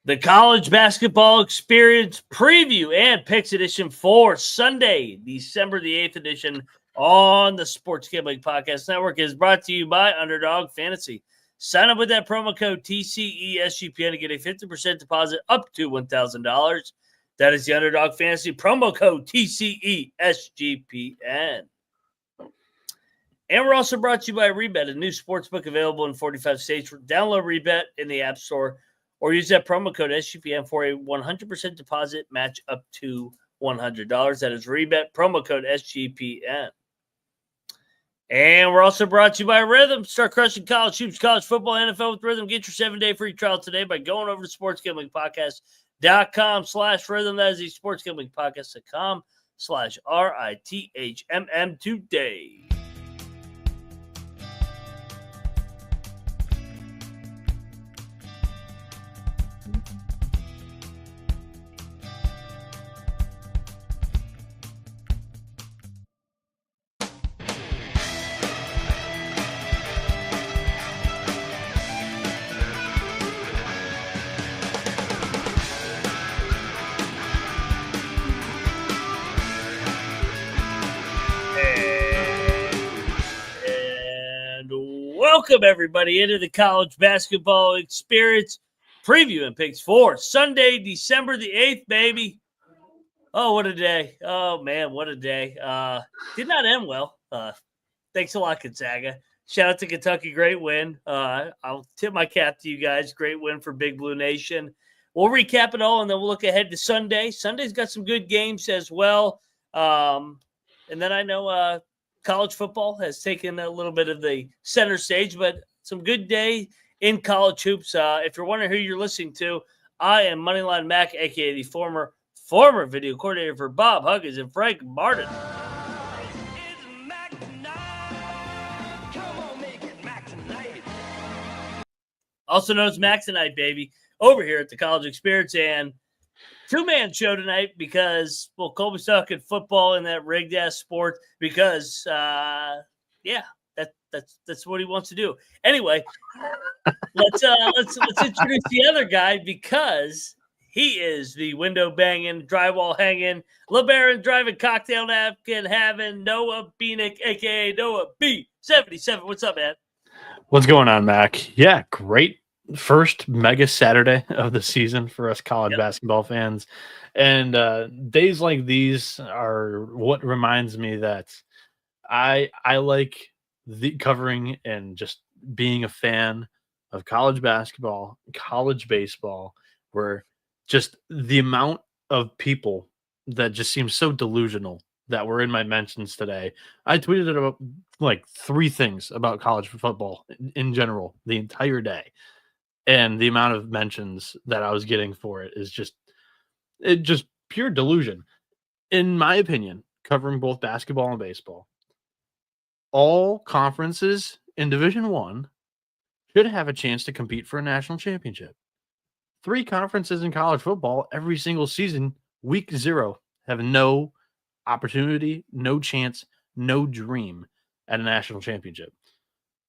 The college basketball experience preview and picks edition for Sunday, December the 8th edition on the Sports Gambling Podcast Network is brought to you by Underdog Fantasy. Sign up with that promo code TCESGPN to get a 50% deposit up to $1,000. That is the Underdog Fantasy promo code TCESGPN. And we're also brought to you by Rebet, a new sportsbook available in 45 states. Download Rebet in the App Store or use that promo code SGPN for a 100% deposit match up to $100. That is Rebet, promo code SGPN. And we're also brought to you by Rhythm. Start crushing college hoops, college football, NFL with Rhythm. Get your 7-day free trial today by going over to sportsgamblingpodcast.com/rhythm. That is the sportsgamblingpodcast.com/RITHMM today. Welcome, everybody, into the college basketball experience preview and picks for Sunday, December the 8th, baby. Oh, what a day. Oh, man, what a day. Did not end well. Thanks a lot, Gonzaga. Shout out to Kentucky. Great win. I'll tip my cap to you guys. Great win for Big Blue Nation. We'll recap it all, and then we'll look ahead to Sunday. Sunday's got some good games as well. And then I know college football has taken a little bit of the center stage, but some good day in college hoops. If you're wondering who you're listening to, I am Moneyline Mac, a.k.a. the former video coordinator for Bob Huggins and Frank Martin. Also known as Mac Tonight, baby, over here at the College Experience. And two-man show tonight because, well, Colby's talking football in that rigged-ass sport because, that's what he wants to do. Anyway, let's introduce the other guy because he is the window-banging, drywall hanging, LeBaron driving, cocktail napkin having Noah Bieniek, a.k.a. Noah B77. What's up, man? What's going on, Mac? Yeah, great. First mega Saturday of the season for us college basketball fans. And days like these are what reminds me that I like the covering and just being a fan of college basketball, college baseball, where just the amount of people that just seems so delusional that were in my mentions today. I tweeted about like 3 things about college football in general the entire day. And the amount of mentions that I was getting for it is just pure delusion. In my opinion, covering both basketball and baseball, all conferences in Division I should have a chance to compete for a national championship. 3 conferences in college football every single season, week 0, have no opportunity, no chance, no dream at a national championship.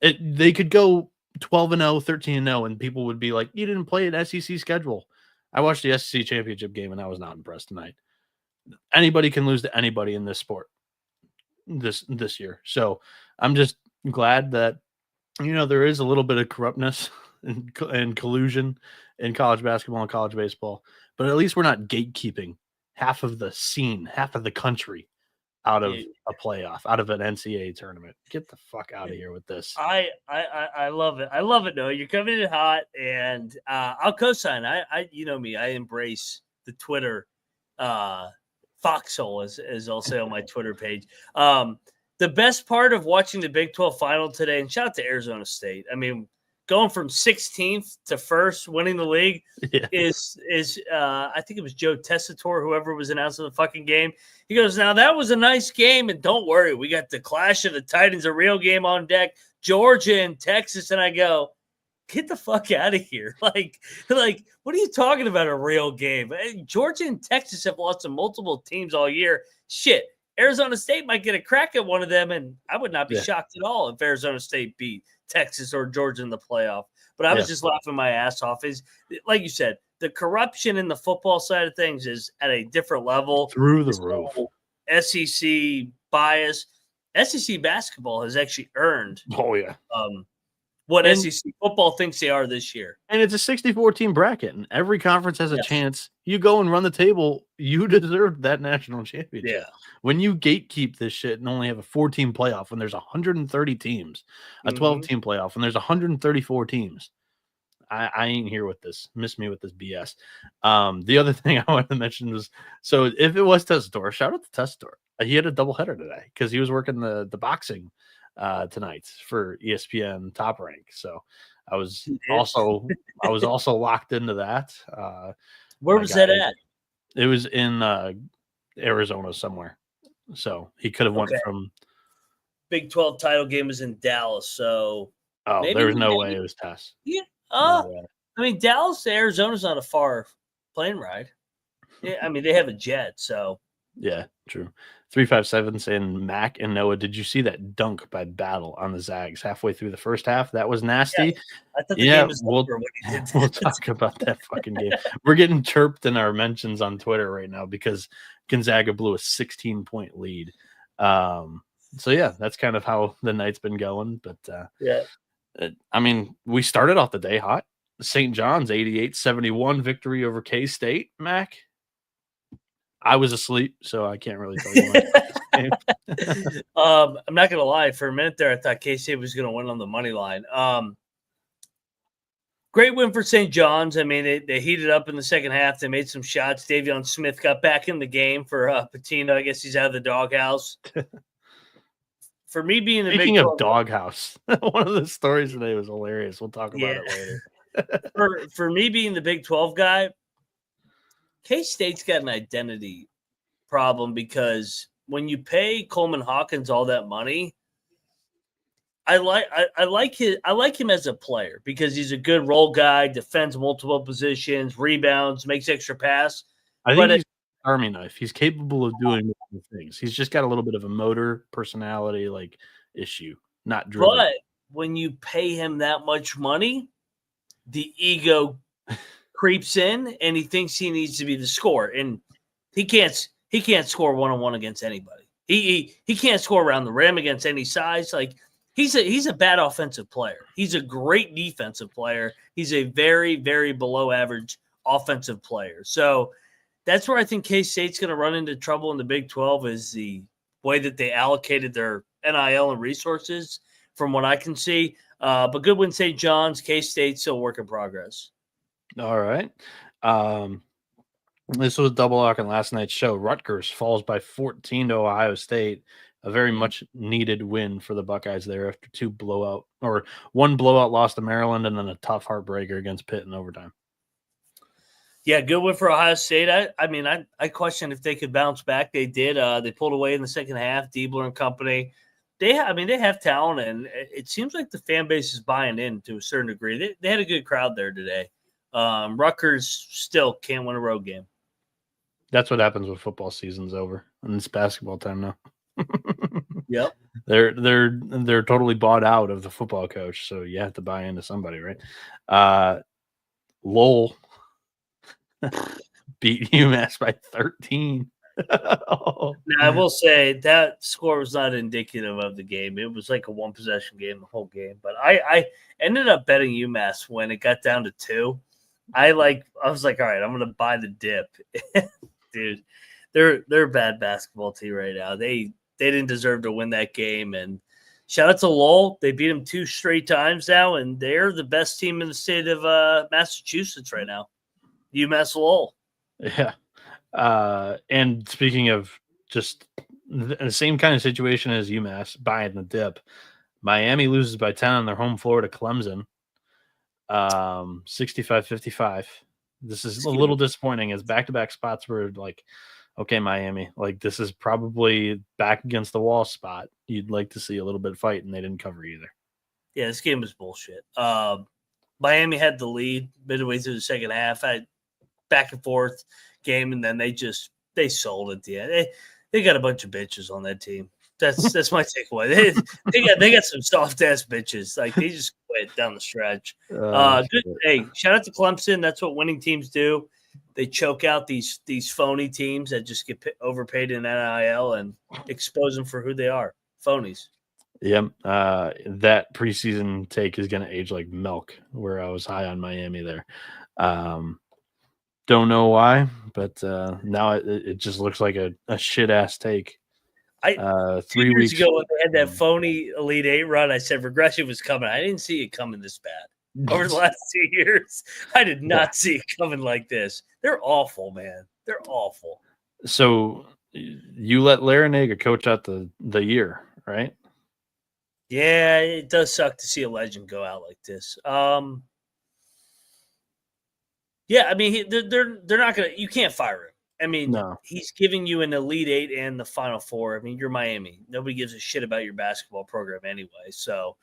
They could go 12-0, 13-0, and people would be like, you didn't play an SEC schedule. I watched the SEC championship game, and I was not impressed tonight. Anybody can lose to anybody in this sport this year. So I'm just glad that, there is a little bit of corruptness and collusion in college basketball and college baseball, but at least we're not gatekeeping half of the scene, half of the country out of a playoff, out of an NCAA tournament. Get the fuck out of here with this. I love it. I love it, Noah. You're coming in hot, and I'll co-sign. I you know me. I embrace the Twitter foxhole, as I'll say on my Twitter page. The best part of watching the Big 12 final today, and shout out to Arizona State. I mean, going from 16th to first, winning the league is I think it was Joe Tessitore, whoever was announcing the fucking game. He goes, now that was a nice game, and don't worry, we got the clash of the Titans, a real game on deck, Georgia and Texas. And I go, get the fuck out of here. Like, what are you talking about, a real game? Georgia and Texas have lost to multiple teams all year. Shit, Arizona State might get a crack at one of them, and I would not be shocked at all if Arizona State beat Texas or Georgia in the playoff. But I was just laughing my ass off. Is like you said, the corruption in the football side of things is at a different level. Through the roof. SEC bias. SEC basketball has actually earned what SEC football thinks they are this year. And it's a 64-team bracket, and every conference has a chance. You go and run the table, you deserve that national championship. Yeah. When you gatekeep this shit and only have a 4-team playoff when there's 130 teams, a 12-team playoff when there's 134 teams, I ain't here with this. Miss me with this BS. The other thing I wanted to mention was, so if it was Tessitore, shout out to Tessitore. He had a doubleheader today because he was working the boxing tonight for ESPN Top Rank. So I was also locked into that. Where was that at? It was in Arizona somewhere. So he could have went from Big 12 title game was in Dallas. So there was no way it was Tess. Yeah. I mean, Dallas to Arizona's not a far plane ride. Yeah, I mean, they have a jet, so. Yeah, true. 357 saying, Mac and Noah, did you see that dunk by Battle on the Zags halfway through the first half? That was nasty. Yeah, I thought the game was over when he did that. We'll talk about that fucking game. We're getting chirped in our mentions on Twitter right now because Gonzaga blew a 16-point lead. So, yeah, that's kind of how the night's been going. But, I mean, we started off the day hot. St. John's 88-71 victory over K-State, Mac. I was asleep, so I can't really tell you much about this game. I'm not going to lie. For a minute there, I thought K-State was going to win on the money line. Great win for St. John's. I mean, they heated up in the second half. They made some shots. Davion Smith got back in the game for Patino. I guess he's out of the doghouse. For me being Speaking of doghouse, one of the stories today was hilarious. We'll talk about it later. for me being the Big 12 guy, K-State's got an identity problem because when you pay Coleman Hawkins all that money, I like him as a player because he's a good role guy, defends multiple positions, rebounds, makes extra pass. I think he's an Army knife. He's capable of doing things. He's just got a little bit of a motor personality issue, not driven. But when you pay him that much money, the ego creeps in and he thinks he needs to be the scorer, and he can't score one-on-one against anybody. He can't score around the rim against any size. He's a bad offensive player. He's a great defensive player. He's a very, very below average offensive player. So that's where I think K-State's going to run into trouble in the Big 12 is the way that they allocated their NIL and resources from what I can see. But good win, St. John's. K-State still work in progress. All right. This was double lock in last night's show. Rutgers falls by 14 to Ohio State. A very much needed win for the Buckeyes there after one blowout loss to Maryland and then a tough heartbreaker against Pitt in overtime. Yeah, good win for Ohio State. I questioned if they could bounce back. They did. They pulled away in the second half. Diebler and company. They have talent, and it seems like the fan base is buying in to a certain degree. They had a good crowd there today. Rutgers still can't win a road game. That's what happens when football season's over, and it's basketball time now. Yep. They're totally bought out of the football coach, so you have to buy into somebody, right? Lowell beat UMass by 13. Now, I will say that score was not indicative of the game. It was like a one-possession game the whole game. But I ended up betting UMass when it got down to 2. I was like, all right, I'm going to buy the dip. Dude, they're a bad basketball team right now. They didn't deserve to win that game. And shout out to Lowell. They beat them 2 straight times now, and they're the best team in the state of Massachusetts right now. UMass Lowell. Yeah. And speaking of just the same kind of situation as UMass, buying the dip, Miami loses by 10 on their home floor to Clemson, 65-55. This is a little disappointing as back-to-back spots were like, okay, Miami, this is probably back against the wall spot. You'd like to see a little bit of fight, and they didn't cover either. Yeah, this game was bullshit. Miami had the lead midway through the second half. Back and forth game, and then they sold at the end. They got a bunch of bitches on that team. That's my takeaway. They got some soft ass bitches. They just quit down the stretch. Shit. Good. Hey, shout out to Clemson. That's what winning teams do. They choke out these phony teams that just get overpaid in NIL and expose them for who they are. Phonies. Yep. That preseason take is going to age like milk, where I was high on Miami there. Don't know why, but now it just looks like a shit-ass take. 3 years ago when they had that phony Elite Eight run, I said regression was coming. I didn't see it coming this bad. Over the last 2 years, I did not see it coming like this. They're awful, man. They're awful. So you let Larinaga coach out the year, right? Yeah, it does suck to see a legend go out like this. Yeah, I mean, they're not gonna. You can't fire him. I mean, No. He's giving you an Elite Eight and the Final Four. I mean, you're Miami. Nobody gives a shit about your basketball program anyway. So,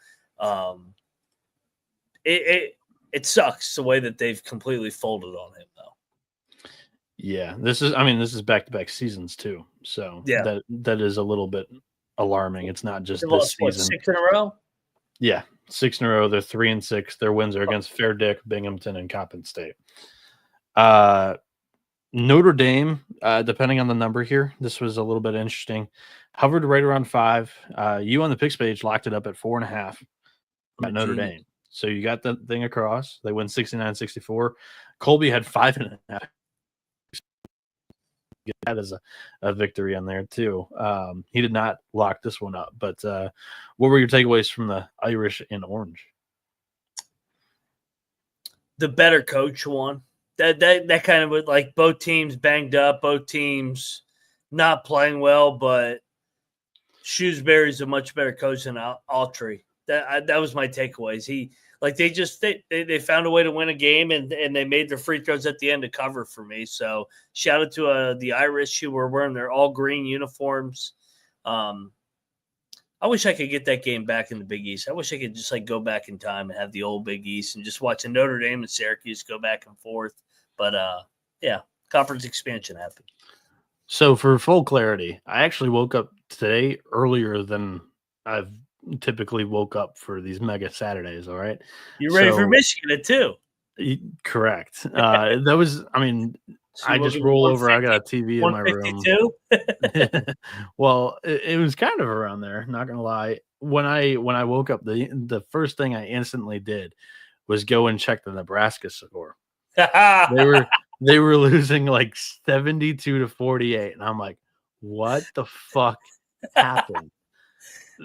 it sucks the way that they've completely folded on him, though. Yeah, this is back-to-back seasons too. So yeah, that is a little bit alarming. It's not just they've this lost, season. 6 in a row? Yeah, 6 in a row. They're 3-6. Their wins are against Fair Dick, Binghamton, and Coppin State. Notre Dame, depending on the number here, this was a little bit interesting. Hovered right around 5. You on the picks page locked it up at 4.5 at Notre Dame. So you got the thing across. They win 69-64. Colby had 5.5. Get that as a victory on there too. He did not lock this one up, but what were your takeaways from the Irish and Orange? The better coach won. That kind of would, like, both teams banged up, both teams not playing well, but Shrewsbury's a much better coach than Autry. That was my takeaways. They found a way to win a game, and they made their free throws at the end to cover for me. So shout out to the Irish who were wearing their all green uniforms. I wish I could get that game back in the Big East. I wish I could just go back in time and have the old Big East and just watch Notre Dame and Syracuse go back and forth. But yeah, conference expansion happened. So for full clarity, I actually woke up today earlier than I've typically woke up for these mega Saturdays. All right. You ready for Michigan too? Correct. That was, so I just roll over. I got a TV in my room. Well, it was kind of around there. Not gonna lie. When I woke up, the first thing I instantly did was go and check the Nebraska score. They were losing 72-48, and I'm like, what the fuck happened?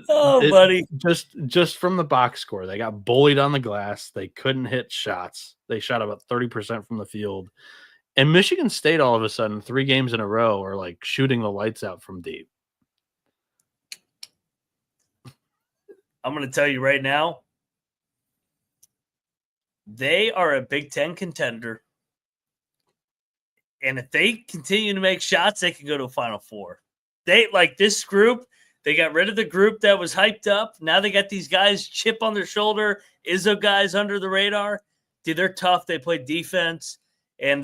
Buddy. Just from the box score, they got bullied on the glass. They couldn't hit shots. They shot about 30% from the field. And Michigan State, all of a sudden, 3 games in a row, are shooting the lights out from deep. I'm going to tell you right now, they are a Big Ten contender. And if they continue to make shots, they can go to a Final Four. They, this group, they got rid of the group that was hyped up. Now they got these guys, chip on their shoulder, Izzo guys under the radar. Dude, they're tough. They play defense. And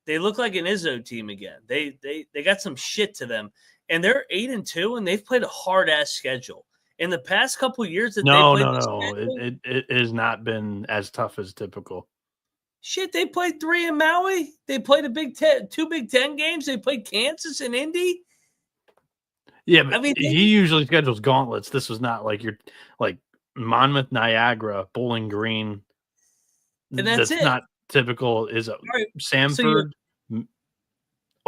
they look like an Izzo team again. They got some shit to them. And they're 8-2, and they've played a hard-ass schedule. In the past couple of years that it has not been as tough as typical. Shit, they played 3 in Maui. They played 2 Big Ten games. They played Kansas and Indy. Yeah, but he usually schedules gauntlets. This was not your Monmouth, Niagara, Bowling Green. And that's it. Not typical. Is right. Samford,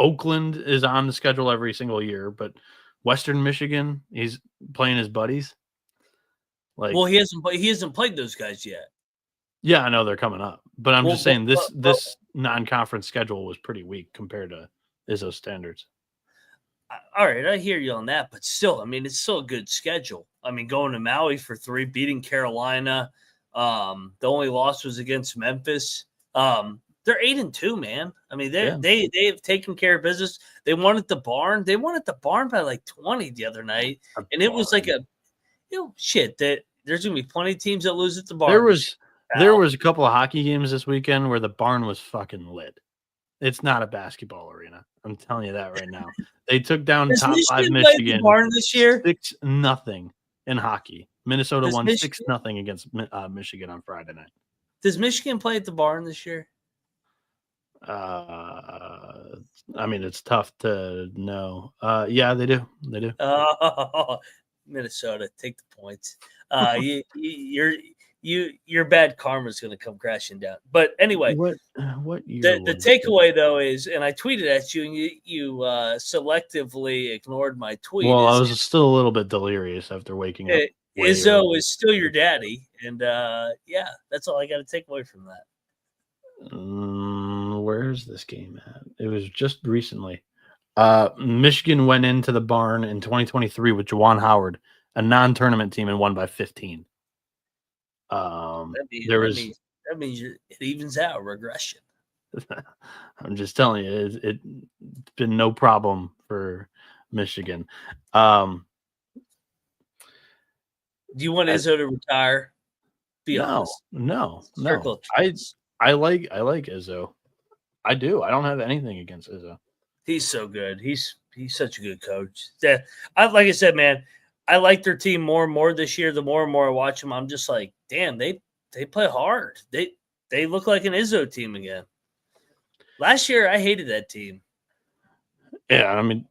Oakland is on the schedule every single year, but Western Michigan, he's playing his buddies. He hasn't played those guys yet. Yeah, I know they're coming up, but I'm just saying this non-conference schedule was pretty weak compared to Izzo's standards. All right, I hear you on that, but still, it's still a good schedule. Going to Maui for 3, beating Carolina. The only loss was against Memphis. They're 8-2, man. They have taken care of business. They won at the barn. They won at the barn by 20 the other night, and it was shit. That there's gonna be plenty of teams that lose at the barn. There was a couple of hockey games this weekend where the barn was fucking lit. It's not a basketball arena. I'm telling you that right now. They took down top 5 Michigan barn this year. 6-0 in hockey. Minnesota Does won Michigan- 6-0 against Michigan on Friday night. Does Michigan play at the Barn this year? I mean, it's tough to know. Yeah, they do. They do. Oh, Minnesota, take the points. Your bad karma is going to come crashing down. But anyway, What year? the takeaway though is, and I tweeted at you, and you selectively ignored my tweet. Well, I was still a little bit delirious after waking up. Izzo is still your daddy, and yeah, that's all I got to take away from that. Where's this game at? It was just recently. Michigan went into the Barn in 2023 with Juwan Howard, a non-tournament team, and won by 15. That means it evens out regression. I'm just telling you, it's been no problem for Michigan. Do you want Izzo to retire? Be honest. No. I like Izzo. I do. I don't have anything against Izzo. He's so good. He's such a good coach. Like I said, man, I like their team more and more this year. The more and more I watch them, I'm just like, damn, they play hard. They look like an Izzo team again. Last year, I hated that team. Yeah, I mean,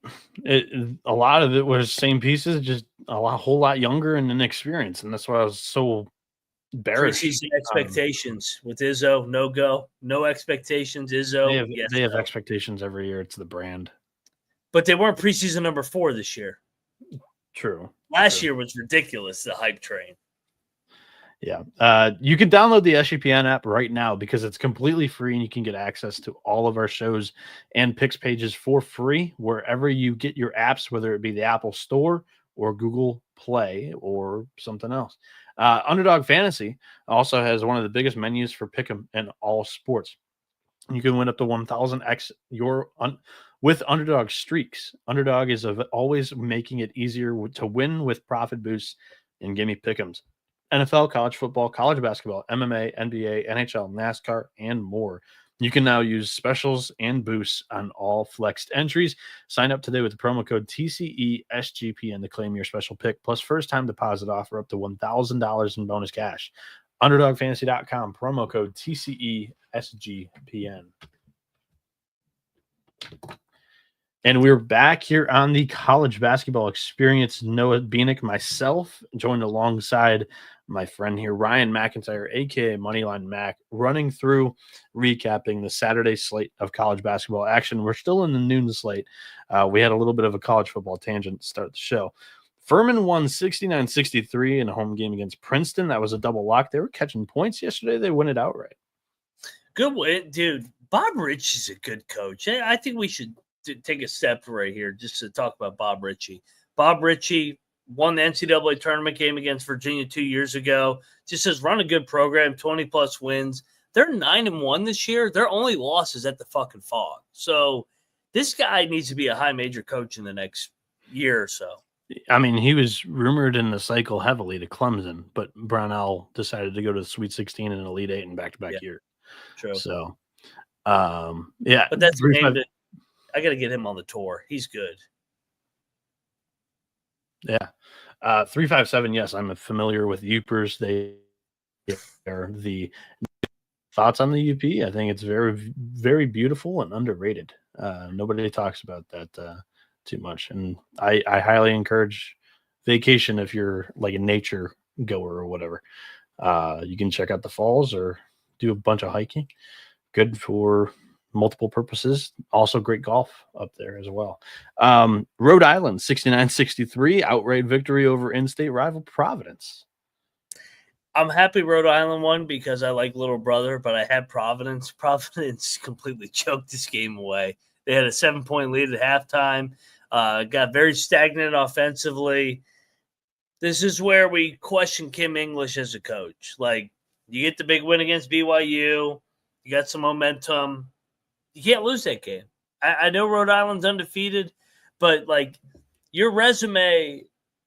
a lot of it was same pieces, just whole lot younger and inexperienced, and that's why I was so bearish. Preseason expectations with Izzo, no expectations. Izzo, they have expectations every year. It's the brand, but they weren't preseason number 4 this year. True. Last year was ridiculous. The hype train. Yeah. You can download the SGPN app right now because it's completely free and you can get access to all of our shows and picks pages for free wherever you get your apps, whether it be the Apple Store or Google Play or something else. Underdog Fantasy also has one of the biggest menus for pick'em in all sports. You can win up to 1,000x with Underdog streaks. Underdog is always making it easier to win with profit boosts and gimme pick'ems. NFL, college football, college basketball, MMA, NBA, NHL, NASCAR, and more. You can now use specials and boosts on all flexed entries. Sign up today with the promo code TCESGPN to claim your special pick, plus first-time deposit offer up to $1,000 in bonus cash. UnderdogFantasy.com, promo code TCESGPN. And we're back here on the College Basketball Experience. Noah Bieniek, myself, joined alongside my friend here, Ryan McIntyre, a.k.a. Moneyline Mac, running through, recapping the Saturday slate of college basketball action. We're still in the noon slate. We had a little bit of a college football tangent to start the show. Furman won 69-63 in a home game against Princeton. That was a double lock. They were catching points yesterday. They win it outright. Good win, dude. Bob Ritchie is a good coach. I think we should take a step right here just to talk about Bob Ritchie. Bob Ritchie won the NCAA tournament game against Virginia 2 years ago. Just has run a good program, 20-plus wins. They're 9-1 this year. Their only loss is at the fucking Fog. So this guy needs to be a high major coach in the next year or so. I mean, he was rumored in the cycle heavily to Clemson, but Brownell decided to go to the Sweet 16 and Elite 8 in back-to-back year. True. So, yeah. But that's the game that I got to get him on the tour. He's good. Yeah. 357, yes, I'm familiar with Upers. They are the thoughts on the UP. I think it's very, very beautiful and underrated. Nobody talks about that too much. And I highly encourage vacation if you're like a nature goer or whatever. You can check out the falls or do a bunch of hiking. Good for multiple purposes. Also great golf up there as well. Rhode Island 69-63 outright victory over in-state rival Providence. I'm happy Rhode Island won because I like little brother, but I had Providence. Providence completely choked this game away. They had a 7-point lead at halftime. Got very stagnant offensively. This is where we question Kim English as a coach. Like, you get the big win against BYU. You got some momentum. You can't lose that game. I know Rhode Island's undefeated, but like your resume,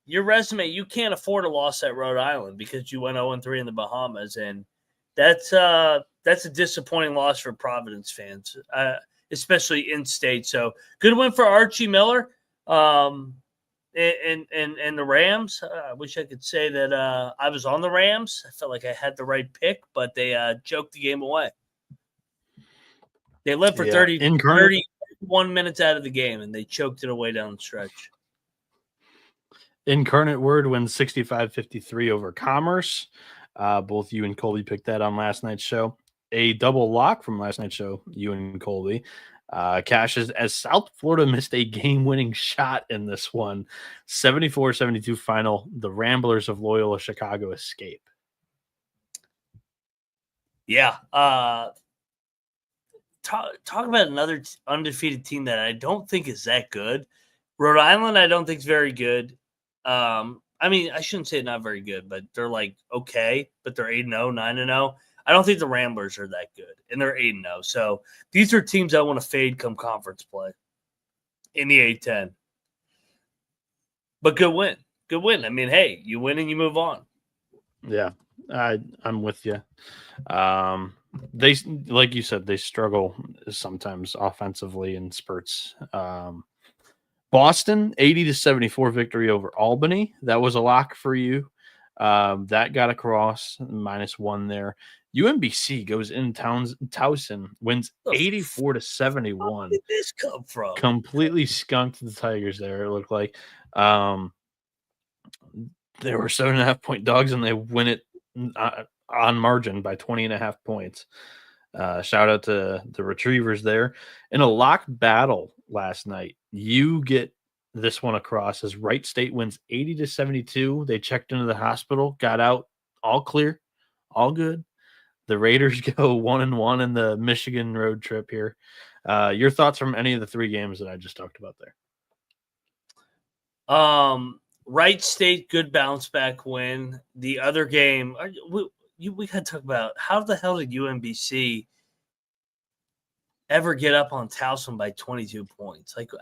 you can't afford a loss at Rhode Island because you went 0-3 in the Bahamas, and that's a disappointing loss for Providence fans, especially in state. So good win for Archie Miller. and the Rams. I wish I could say that I was on the Rams. I felt like I had the right pick, but they choked the game away. They led for 31 minutes out of the game, and they choked it away down the stretch. Incarnate Word wins 65-53 over Commerce. Both you and Colby picked that on last night's show. A double lock from last night's show, you and Colby. Cashes as South Florida missed a game-winning shot in this one. 74-72 final. The Ramblers of Loyola Chicago escape. Yeah. Talk about another undefeated team that I don't think is that good. Rhode Island, I don't think is very good. I mean, I shouldn't say not very good, but they're like okay, but they're 8-0, 9-0. I don't think the Ramblers are that good, and they're 8-0. So these are teams I want to fade come conference play in the A-10. But good win. Good win. I mean, hey, you win and you move on. Yeah, I'm with you. They, like you said, they struggle sometimes offensively in spurts. Boston, 80-74 victory over Albany. That was a lock for you. That got across, -1 there. UMBC goes in Towson, wins 84-71. Where did this come from? Completely skunked the Tigers there, it looked like. They were 7.5-point dogs, and they win it on margin by 20.5 points. Shout out to the Retrievers there. In a lock battle last night, you get this one across as Wright State wins 80-72. They checked into the hospital, got out, all clear, all good. The Raiders go 1-1 in the Michigan road trip here. Your thoughts from any of the three games that I just talked about there? Wright State, good bounce back win. The other game, we got to talk about how the hell did UMBC ever get up on Towson by 22 points? Like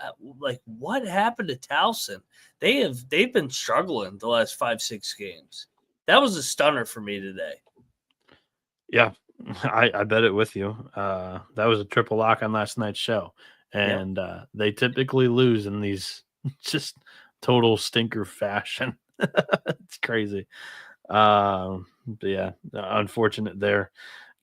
what happened to Towson? They've been struggling the last 5-6 games. That was a stunner for me today. Yeah, I bet it with you. That was a triple lock on last night's show, and they typically lose in these just total stinker fashion. It's crazy. But yeah, unfortunate there.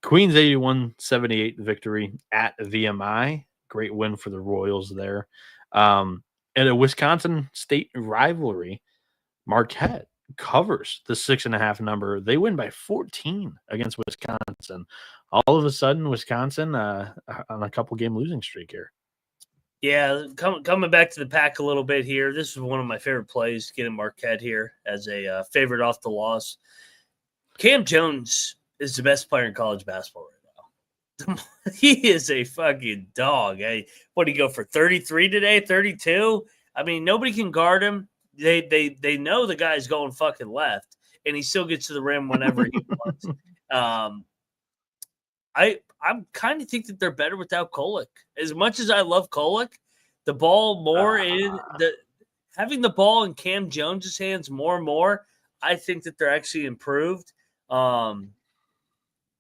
Queens 81-78 victory at VMI. Great win for the Royals there. And a Wisconsin State rivalry, Marquette covers the 6.5 number. They win by 14 against Wisconsin. All of a sudden, Wisconsin on a couple game losing streak here. Yeah, coming back to the pack a little bit here. This is one of my favorite plays, getting Marquette here as a favorite off the loss. Cam Jones is the best player in college basketball right now. He is a fucking dog. Hey, what did he go for 33 today? 32? I mean, nobody can guard him. They know the guy's going fucking left, and he still gets to the rim whenever he wants. I kind of think that they're better without Kolek. As much as I love Kolek, the ball more having the ball in Cam Jones's hands more and more, I think that they're actually improved. And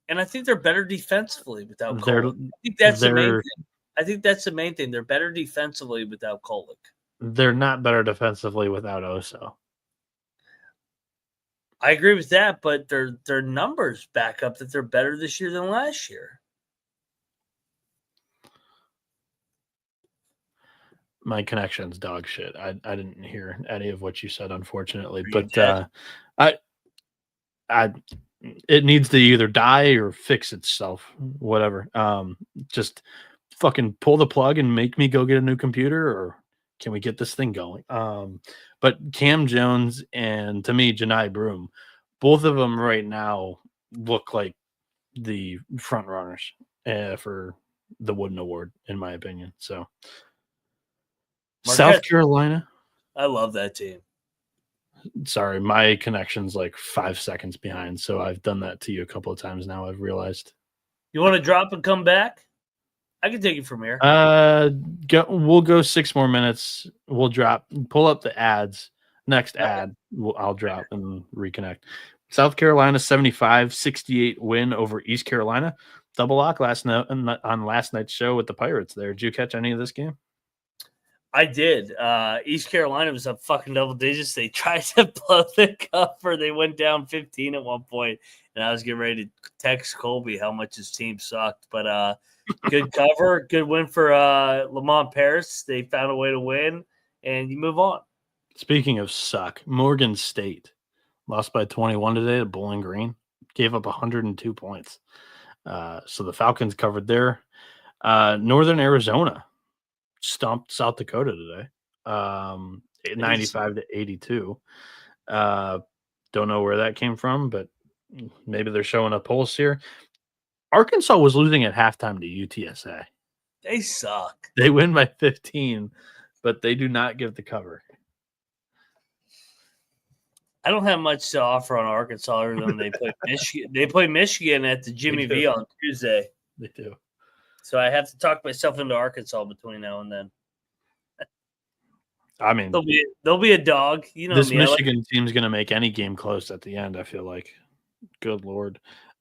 I think they're better defensively without Kolek. I think that's the main thing. I think that's the main thing. They're better defensively without Kolek. They're not better defensively without Oso. I agree with that, but their numbers back up that they're better this year than last year. My connection's dog shit. I didn't hear any of what you said, unfortunately. But it needs to either die or fix itself, whatever. Just fucking pull the plug and make me go get a new computer, or can we get this thing going? But Cam Jones and, to me, Janai Broom, both of them right now look like the front runners for the Wooden Award, in my opinion. So Marquette, South Carolina. I love that team. Sorry, my connection's like 5 seconds behind, so I've done that to you a couple of times now, I've realized. You want to drop and come back? I can take it from here. We'll go 6 more minutes. We'll drop, pull up the ads. Next ad, I'll drop and reconnect. South Carolina 75-68 win over East Carolina. Double lock on last night's show with the Pirates there. Did you catch any of this game? I did. East Carolina was up fucking double digits. They tried to blow the cover. They went down 15 at one point, and I was getting ready to text Colby how much his team sucked. But good cover, good win for Lamont Paris. They found a way to win, and you move on. Speaking of suck, Morgan State lost by 21 today to Bowling Green. Gave up 102 points. So the Falcons covered there. Northern Arizona stomped South Dakota today, 95 to 82. Don't know where that came from, but maybe they're showing a pulse here. Arkansas was losing at halftime to UTSA. They suck. They win by 15, but they do not give the cover. I don't have much to offer on Arkansas other than they play Michigan. They play Michigan at the Jimmy V on Tuesday. They do. So I have to talk myself into Arkansas between now and then. I mean, they'll be a dog. You know, this Michigan team's going to make any game close at the end, I feel like. Good Lord.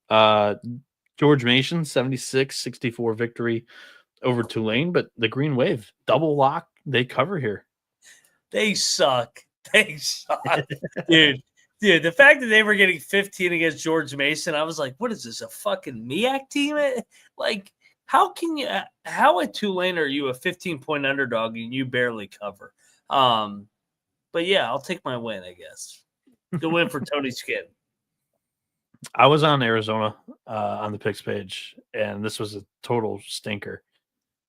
George Mason, 76-64 victory over Tulane, but the Green Wave, double lock, they cover here. They suck. They suck. Dude, the fact that they were getting 15 against George Mason, I was like, what is this, a fucking MEAC team? Like, how at Tulane are you a 15-point underdog and you barely cover? But yeah, I'll take my win, I guess. Good win for Tony Skinn. I was on Arizona on the picks page, and this was a total stinker.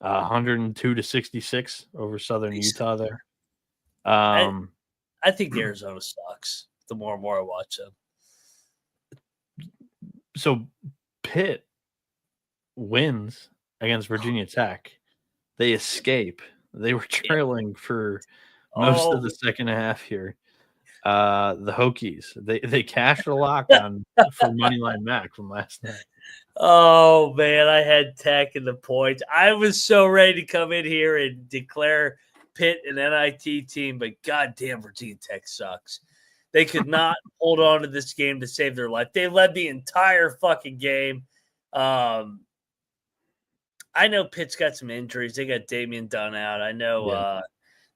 102 to 66 over Southern Utah there. I think Arizona sucks the more and more I watch them. So Pitt wins against Virginia Tech. They escape. They were trailing for most of the second half here. The Hokies, they cashed a lock on for Moneyline Mac from last night. Oh man, I had Tech in the points. I was so ready to come in here and declare Pitt an NIT team, but goddamn, Virginia Tech sucks. They could not hold on to this game to save their life. They led the entire fucking game. I know Pitt's got some injuries. They got Damian Dunn out. I know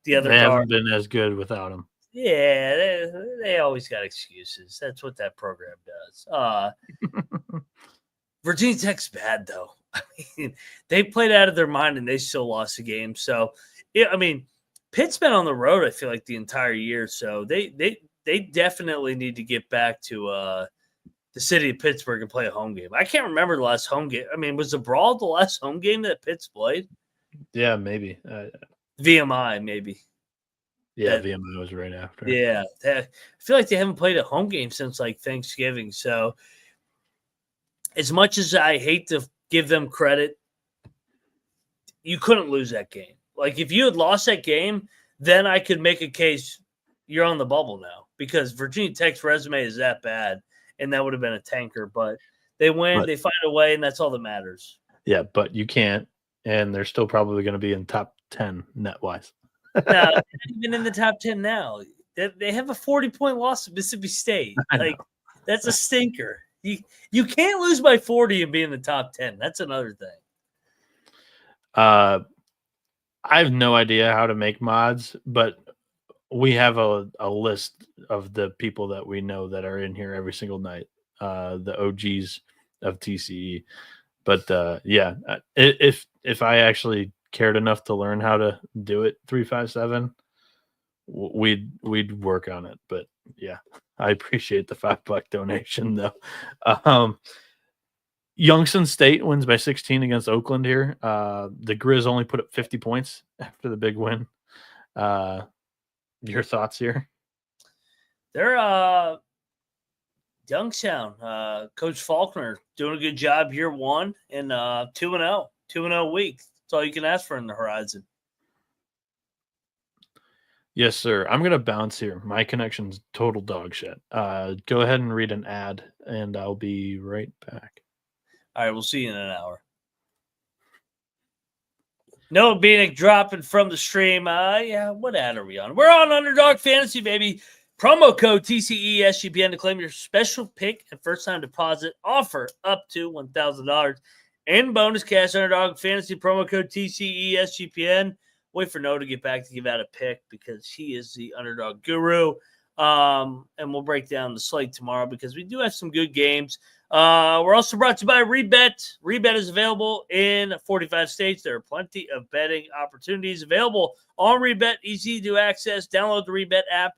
the other. They haven't been as good without him. Yeah, they always got excuses. That's what that program does. Virginia Tech's bad, though. I mean, they played out of their mind and they still lost the game. So, yeah, I mean, Pitt's been on the road, I feel like, the entire year. So they definitely need to get back to the city of Pittsburgh and play a home game. I can't remember the last home game. I mean, was the Brawl the last home game that Pitt's played? Yeah, maybe. VMI, maybe. Yeah, VMI was right after. Yeah. I feel like they haven't played a home game since, like, Thanksgiving. So, as much as I hate to give them credit, you couldn't lose that game. Like, if you had lost that game, then I could make a case you're on the bubble now because Virginia Tech's resume is that bad, and that would have been a tanker. But they win, they find a way, and that's all that matters. Yeah, but you can't, and they're still probably going to be in top 10 net-wise. No, they're not even in the top 10 now. They have a 40-point loss to Mississippi State. Like, that's a stinker. You can't lose by 40 and be in the top 10. That's another thing. I have no idea how to make mods, but we have a list of the people that we know that are in here every single night, the OGs of TCE. But yeah, if I actually cared enough to learn how to do it 357, we'd work on it. But yeah, I appreciate the $5 donation though. Youngstown State wins by 16 against Oakland here. The Grizz only put up 50 points after the big win. Your thoughts here? They're Youngstown. Coach Faulkner doing a good job year one and 2-0. 2-0 week. That's all you can ask for in the horizon. Yes, sir. I'm going to bounce here. My connection's total dog shit. Go ahead and read an ad, and I'll be right back. All right, we'll see you in an hour. Noah Bieniek dropping from the stream. Yeah, what ad are we on? We're on Underdog Fantasy, baby. Promo code TCE SGPN to claim your special pick and first-time deposit offer up to $1,000 in bonus cash. Underdog Fantasy promo code TCE SGPN. Wait for Noah to get back to give out a pick because he is the underdog guru. And we'll break down the slate tomorrow because we do have some good games. We're also brought to you by Rebet. Rebet is available in 45 states. There are plenty of betting opportunities available on Rebet. Easy to access. Download the Rebet app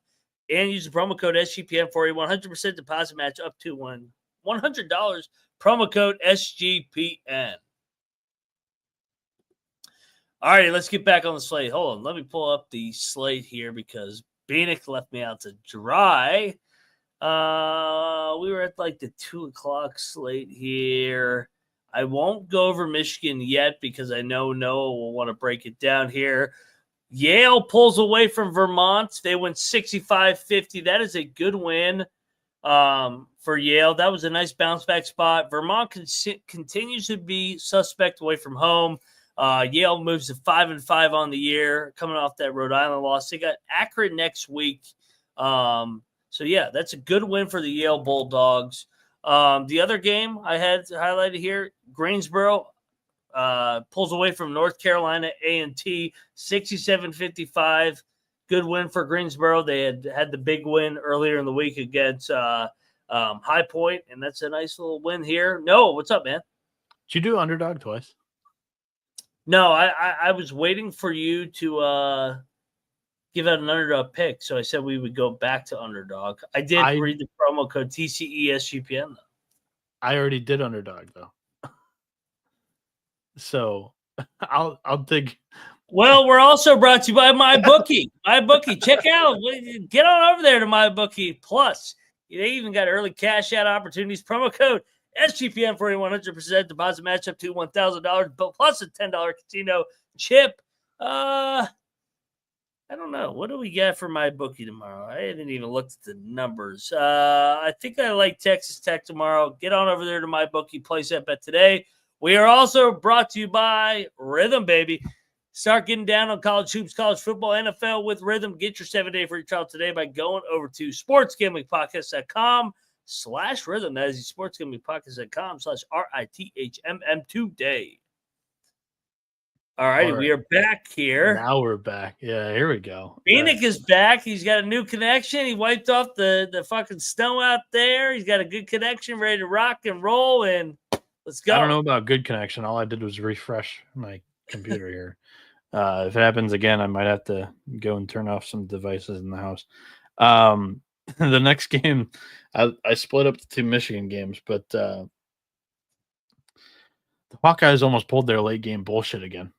and use the promo code SGPN for a 100% deposit match up to $100. Promo code SGPN. All right, let's get back on the slate. Hold on. Let me pull up the slate here because Bieniek left me out to dry. We were at like the 2 o'clock slate here. I won't go over Michigan yet because I know Noah will want to break it down here. Yale pulls away from Vermont. They went 65-50. That is a good win for Yale. That was a nice bounce back spot. Vermont continues to be suspect away from home. Yale moves to 5-5 on the year, coming off that Rhode Island loss. They got Akron next week. So, yeah, that's a good win for the Yale Bulldogs. The other game I had highlighted here, Greensboro pulls away from North Carolina A&T, 67-55. Good win for Greensboro. They had the big win earlier in the week against High Point, and that's a nice little win here. No, what's up, man? Did you do underdog twice? No, I was waiting for you to give out an underdog pick, so I said we would go back to underdog. I did read the promo code TCESGPN, though. I already did underdog, though. So I'll dig. Well, we're also brought to you by MyBookie. MyBookie, check out. Get on over there to MyBookie. Plus, they even got early cash out opportunities. Promo code SGPN for a 100% deposit match up to $1,000, but plus a $10 casino chip. I don't know. What do we get for MyBookie tomorrow? I haven't even looked at the numbers. I think I like Texas Tech tomorrow. Get on over there to MyBookie. Place that bet today. We are also brought to you by Rhythm, baby. Start getting down on college hoops, college football, NFL with Rhythm. Get your 7-day free trial today by going over to sportsgamblingpodcast.com/rhythm. That is sportsgamblingpodcast.com/RITHMM today. All righty, we are back here. Now we're back. Yeah, here we go. Bieniek is back. He's got a new connection. He wiped off the fucking snow out there. He's got a good connection, ready to rock and roll, and let's go. I don't know about good connection. All I did was refresh my computer here. If it happens again, I might have to go and turn off some devices in the house. The next game, I split up the 2 Michigan games, but the Hawkeyes almost pulled their late game bullshit again.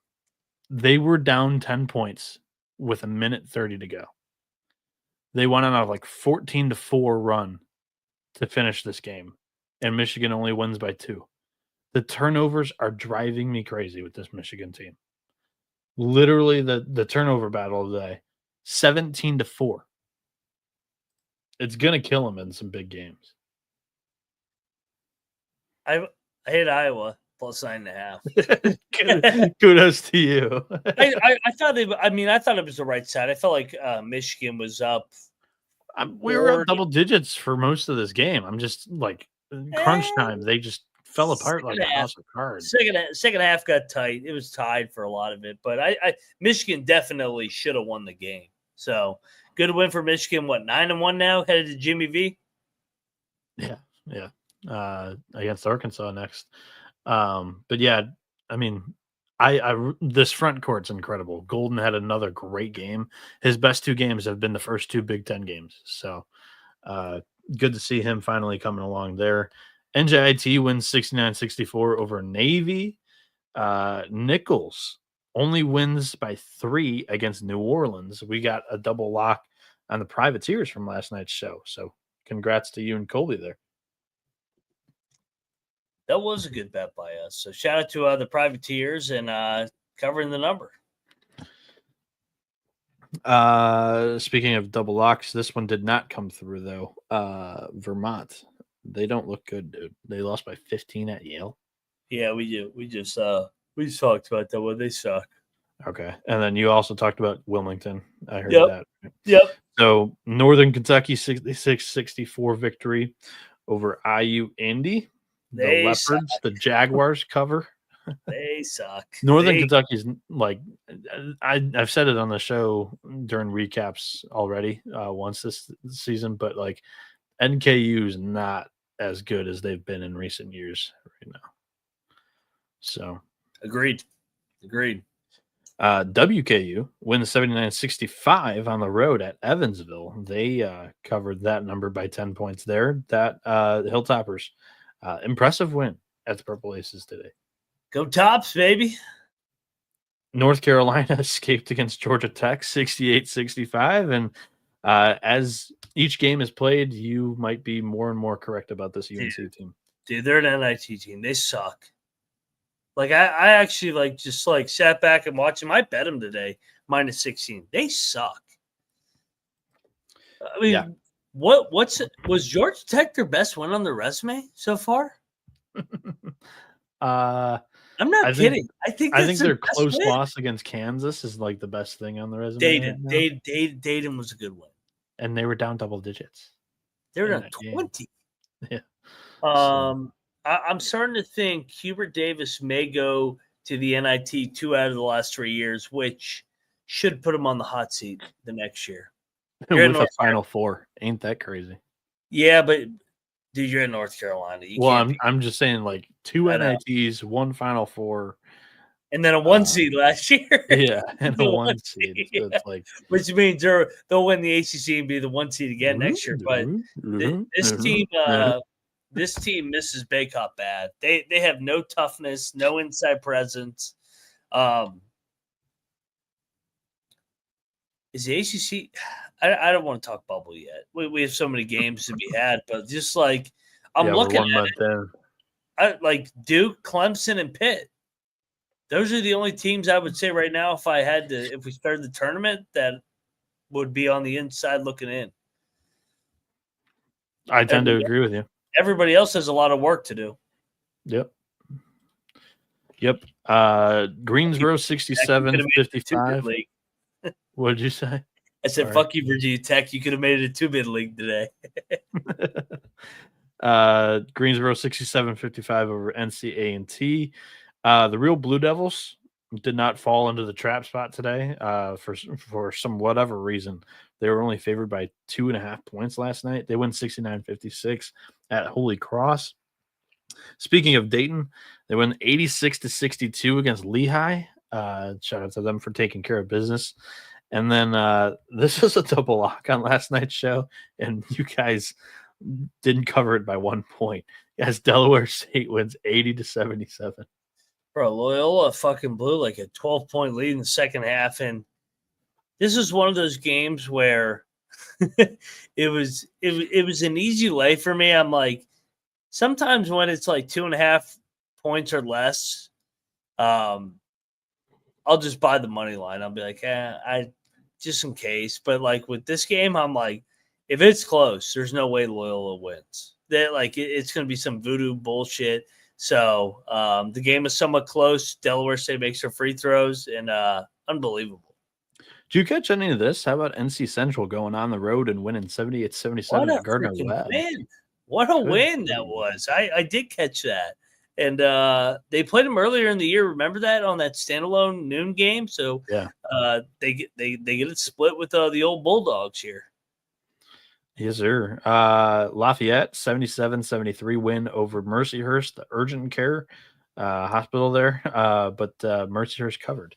They were down 10 points with 1:30 to go. They went on a 14-4 run to finish this game, and Michigan only wins by 2. The turnovers are driving me crazy with this Michigan team. Literally the turnover battle of the day, 17-4. It's going to kill them in some big games. I hate Iowa plus 9.5. Kudos to you. I thought I thought it was the right side. I felt like Michigan was up. We were up double digits for most of this game. I'm just crunch time. They just fell apart like a house of cards. Second half got tight. It was tied for a lot of it, but Michigan definitely should have won the game. So good win for Michigan. What, 9-1 now? Headed to Jimmy V. Yeah. Against Arkansas next. But yeah, I mean, this front court's incredible. Golden had another great game. His best 2 games have been the first 2 Big Ten games. So good to see him finally coming along there. NJIT wins 69-64 over Navy. Nichols only wins by 3 against New Orleans. We got a double lock on the Privateers from last night's show. So congrats to you and Colby there. That was a good bet by us. So shout out to the Privateers and covering the number. Speaking of double locks, this one did not come through though. Vermont. They don't look good, dude. They lost by 15 at Yale. Yeah, we do. We just talked about that one. They suck. Okay. And then you also talked about Wilmington. I heard that. Yep. So Northern Kentucky 66-64 victory over IU Indy. The Leopards, the Jaguars cover They suck. Northern Kentucky's like I've said it on the show during recaps already once this season, but like NKU is not as good as they've been in recent years right now. So agreed. WKU wins 79-65 on the road at Evansville. They covered that number by 10 points there. That Hilltoppers, impressive win at the Purple Aces today. Go Tops, baby. North Carolina escaped against Georgia Tech 68-65. And as each game is played, you might be more and more correct about this UNC team. Dude, they're an NIT team. They suck. Like, I actually, just sat back and watched them. I bet them today, -16. They suck. I mean, Yeah. Was Georgia Tech their best win on their resume so far? I'm not kidding. I think their close loss against Kansas is like the best thing on the resume. Dayton was a good win. And they were down double digits. They were down 20. Yeah. I'm starting to think Hubert Davis may go to the NIT 2 out of the last 3 years, which should put him on the hot seat the next year. With a Final Four. Ain't that crazy? Yeah, but dude, you're in North Carolina. I'm just saying, like 2 NITs, 1 Final Four, and then a 1 seed last year. Yeah, and a 1 seed. Yeah. So it's like, which means they'll win the ACC and be the 1 seed again next year. But this team misses Baycott bad. They have no toughness, no inside presence. Is the ACC? I don't want to talk bubble yet. We have so many games to be had, but just I'm looking at it, like Duke, Clemson, and Pitt. Those are the only teams I would say right now. If we started the tournament, that would be on the inside looking in. I tend to agree with you. Everybody else has a lot of work to do. Yep. Greensboro 67-55. What did you say? I said, fuck you, Virginia Tech. You could have made it a 2-bid league today. Greensboro 67-55 over NC-A&T. The real Blue Devils did not fall into the trap spot today for some whatever reason. They were only favored by 2.5 points last night. They won 69-56 at Holy Cross. Speaking of Dayton, they won 86-62 against Lehigh. Shout out to them for taking care of business. And then this was a double lock on last night's show, and you guys didn't cover it by 1 point. As Delaware State wins 80-77. Bro, Loyola fucking blew like a 12-point lead in the second half, and this is one of those games where it was an easy lay for me. I'm like, sometimes when it's like 2.5 points or less, I'll just buy the money line. I'll be like, I just in case. But like with this game, I'm like, if it's close, there's no way Loyola wins. It's going to be some voodoo bullshit. So the game is somewhat close. Delaware State makes their free throws, and unbelievable. Did you catch any of this? How about NC Central going on the road and winning 78-77 at Gardner-Webb? What a win that was. I did catch that. And they played them earlier in the year. Remember that on that standalone noon game? So yeah, they get it split with the old Bulldogs here. Yes, sir. Lafayette 77-73 win over Mercyhurst, the urgent care hospital there. But Mercyhurst covered.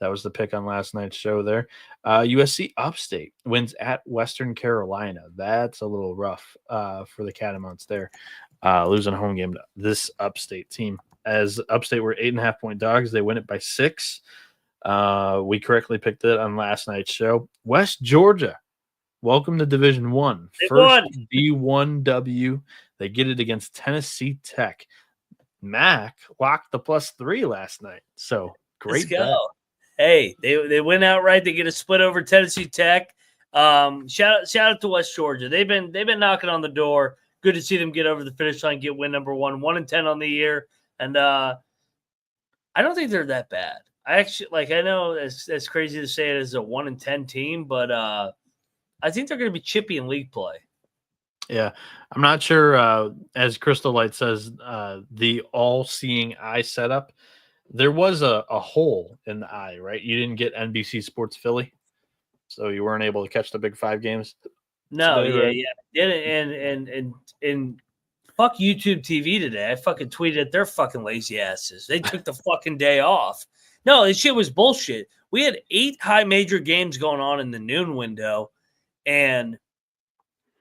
That was the pick on last night's show there. USC Upstate wins at Western Carolina. That's a little rough for the Catamounts there. Losing a home game to this Upstate team. As Upstate were 8.5-point dogs, they win it by 6. We correctly picked it on last night's show. West Georgia, welcome to Division I. First D1 W. They get it against Tennessee Tech. Mac locked the +3 last night. So great bet. Hey, they win outright. They get a split over Tennessee Tech. Shout out to West Georgia. They've been knocking on the door. Good to see them get over the finish line, get win number 1, 1-10 on the year, and I don't think they're that bad. I know it's crazy to say it as a 1-10 team, but I think they're going to be chippy in league play. Yeah, I'm not sure. As Crystal Light says, the all-seeing eye setup There was a hole in the eye, right? You didn't get NBC Sports Philly, so you weren't able to catch the Big 5 games No, today, right? yeah. And fuck YouTube TV today. I fucking tweeted at their fucking lazy asses. They took the fucking day off. No, this shit was bullshit. We had 8 high major games going on in the noon window, and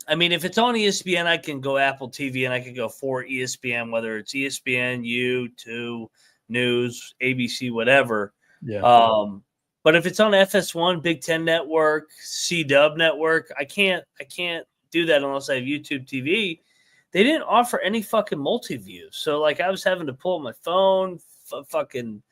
I mean, if it's on ESPN, I can go Apple TV and I can go for ESPN, whether it's ESPN, U2, News, ABC, whatever. Yeah. But if it's on FS1, Big Ten Network, C-Dub Network, I can't do that unless I have YouTube TV. They didn't offer any fucking multi-view. So, like, I was having to pull up my phone, fucking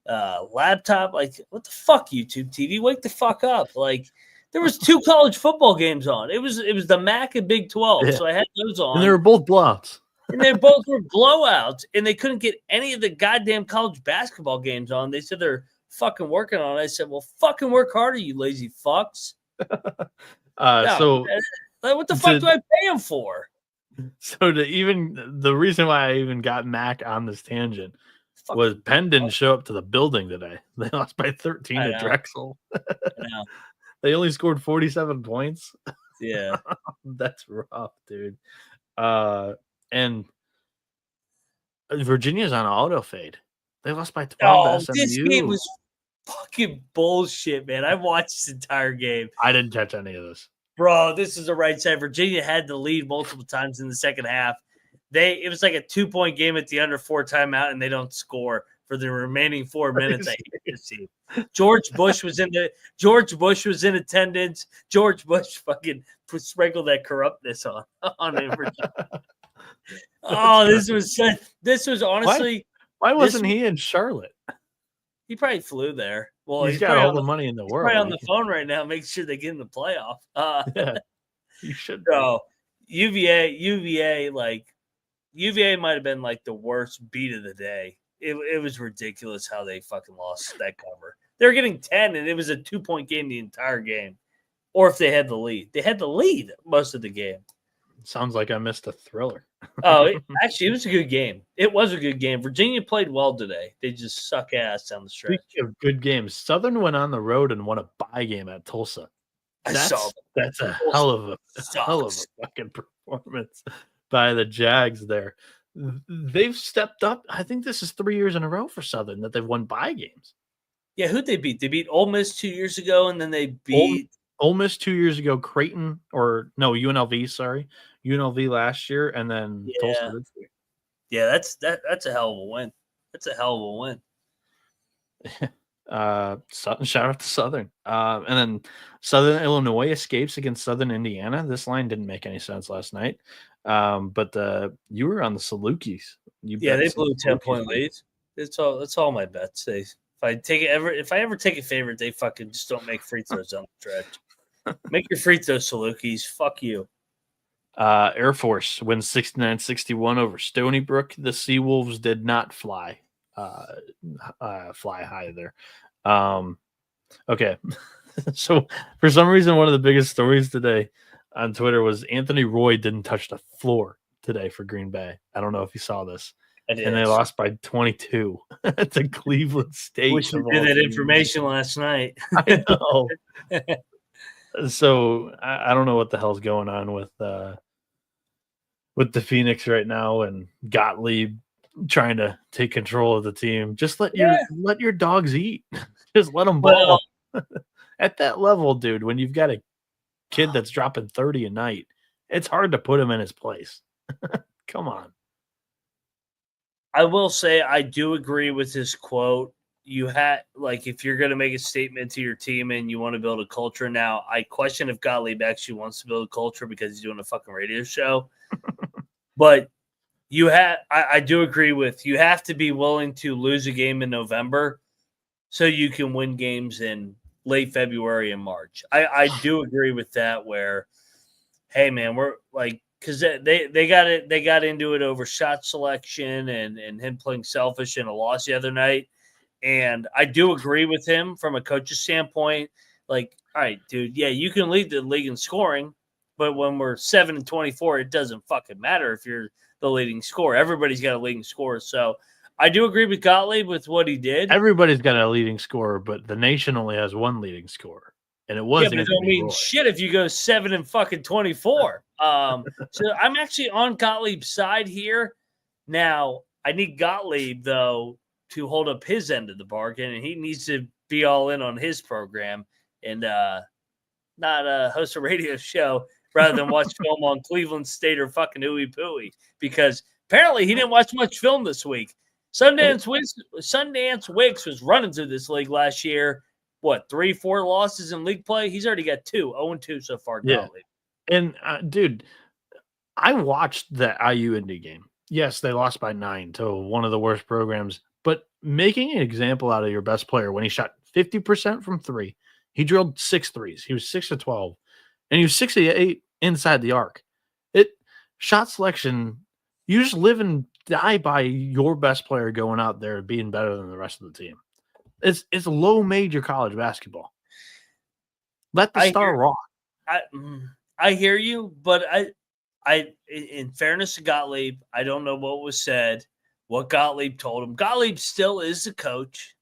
laptop. Like, what the fuck, YouTube TV? Wake the fuck up. Like, there was 2 college football games on. It was the MAC and Big 12. Yeah. So I had those on. And they were both blowouts. And they both were blowouts. And they couldn't get any of the goddamn college basketball games on. They said they're fucking working on it. I said, well, fucking work harder, you lazy fucks. So what the fuck do I pay them for? So the reason why I even got Mac on this tangent was Penn didn't show up to the building today. They lost by 13 to Drexel. They only scored 47 points. Yeah. That's rough, dude. And Virginia's on auto fade. They lost by 12 to SMU. This game was fucking bullshit, man. I watched this entire game. I didn't catch any of this. Bro, this is the right side. Virginia had the lead multiple times in the second half. It was like a 2-point game at the under 4 timeout, and they don't score for the remaining 4 minutes. I hate to see. George Bush was in attendance. George Bush fucking sprinkled that corruptness on him. Oh, this was honestly. Why wasn't he in Charlotte? He probably flew there. Well, he's got all the money in the world. Probably on the phone right now. Make sure they get in the playoff. Yeah, you should. So UVA might have been like the worst beat of the day. It was ridiculous how they fucking lost that cover. They were getting 10, and it was a 2-point game the entire game. Or if they had the lead. They had the lead most of the game. Sounds like I missed a thriller. Actually, it was a good game. It was a good game. Virginia played well today. They just suck ass down the stretch. Speaking of good games, Southern went on the road and won a bye game at Tulsa. That's a hell of a fucking performance by the Jags there. They've stepped up. I think this is 3 years in a row for Southern that they've won bye games. Yeah, who'd they beat? They beat Ole Miss 2 years ago, and then they beat Ole Miss 2 years ago, UNLV, sorry. UNLV last year, and then Tulsa this year. Yeah, that's a hell of a win. That's a hell of a win. Shout out to Southern. And then Southern Illinois escapes against Southern Indiana. This line didn't make any sense last night. But you were on the Salukis. They blew 10-point leads. That's all my bets. If I ever take a favorite, they fucking just don't make free throws on the stretch. Make your free throws, Salukis. Fuck you. Air Force wins 69-61 over Stony Brook. The Seawolves did not fly high there. Okay. So for some reason, one of the biggest stories today on Twitter was Anthony Roy didn't touch the floor today for Green Bay. I don't know if you saw this. And they lost by 22 at the Cleveland State. Wish we did that information last night. I know. So I don't know what the hell's going on with the Phoenix right now, and Gottlieb trying to take control of the team. Just let your dogs eat. Just let them ball. At that level, dude, when you've got a kid that's dropping 30 a night, it's hard to put him in his place. Come on. I will say I do agree with this quote. You had if you're going to make a statement to your team and you want to build a culture. Now, I question if Gottlieb actually wants to build a culture because he's doing a fucking radio show. But I do agree with you have to be willing to lose a game in November so you can win games in late February and March. I do agree with that where, hey, man, we're because they got into it over shot selection and him playing selfish in a loss the other night. And I do agree with him from a coach's standpoint. All right, dude, yeah, you can lead the league in scoring, but when we're 7-24, it doesn't fucking matter if you're the leading scorer. Everybody's got a leading scorer. So I do agree with Gottlieb with what he did. Everybody's got a leading scorer, but the nation only has one leading scorer, and it was Yeah, but it don't Anthony mean Roy. shit if you go 7 and fucking 24. So I'm actually on Gottlieb's side here. Now, I need Gottlieb, though, to hold up his end of the bargain, and he needs to be all in on his program and not host a radio show rather than watch film on Cleveland State or fucking Ooey Pooey, because apparently he didn't watch much film this week. Sundance Wicks was running through this league last year. What, 3-4 losses in league play? He's already got 0-2 so far. Yeah. Gottlieb. And, dude, I watched the IU Indy game. Yes, they lost by 9 to one of the worst programs, but making an example out of your best player when he shot 50% from 3, he drilled 6 threes. He was 6 of 12, and he was 6 of 8 inside the arc. Shot selection, you just live and die by your best player going out there being better than the rest of the team. It's low major college basketball. Let the star rock. I hear you, but I in fairness to Gottlieb, I don't know what was said, what Gottlieb told him. Gottlieb still is a coach,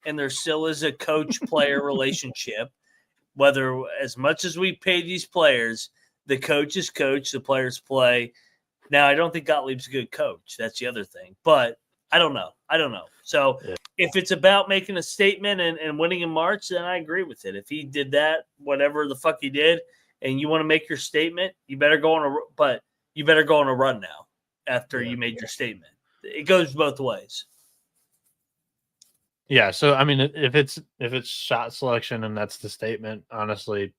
and there still is a coach-player relationship. Whether as much as we pay these players, the coach is coach, the players play. Now, I don't think Gottlieb's a good coach. That's the other thing. But I don't know. So if it's about making a statement and winning in March, then I agree with it. If he did that, whatever the fuck he did, and you want to make your statement, you better go on a run now after you made your statement. It goes both ways. Yeah, so I mean, if it's shot selection and that's the statement, honestly,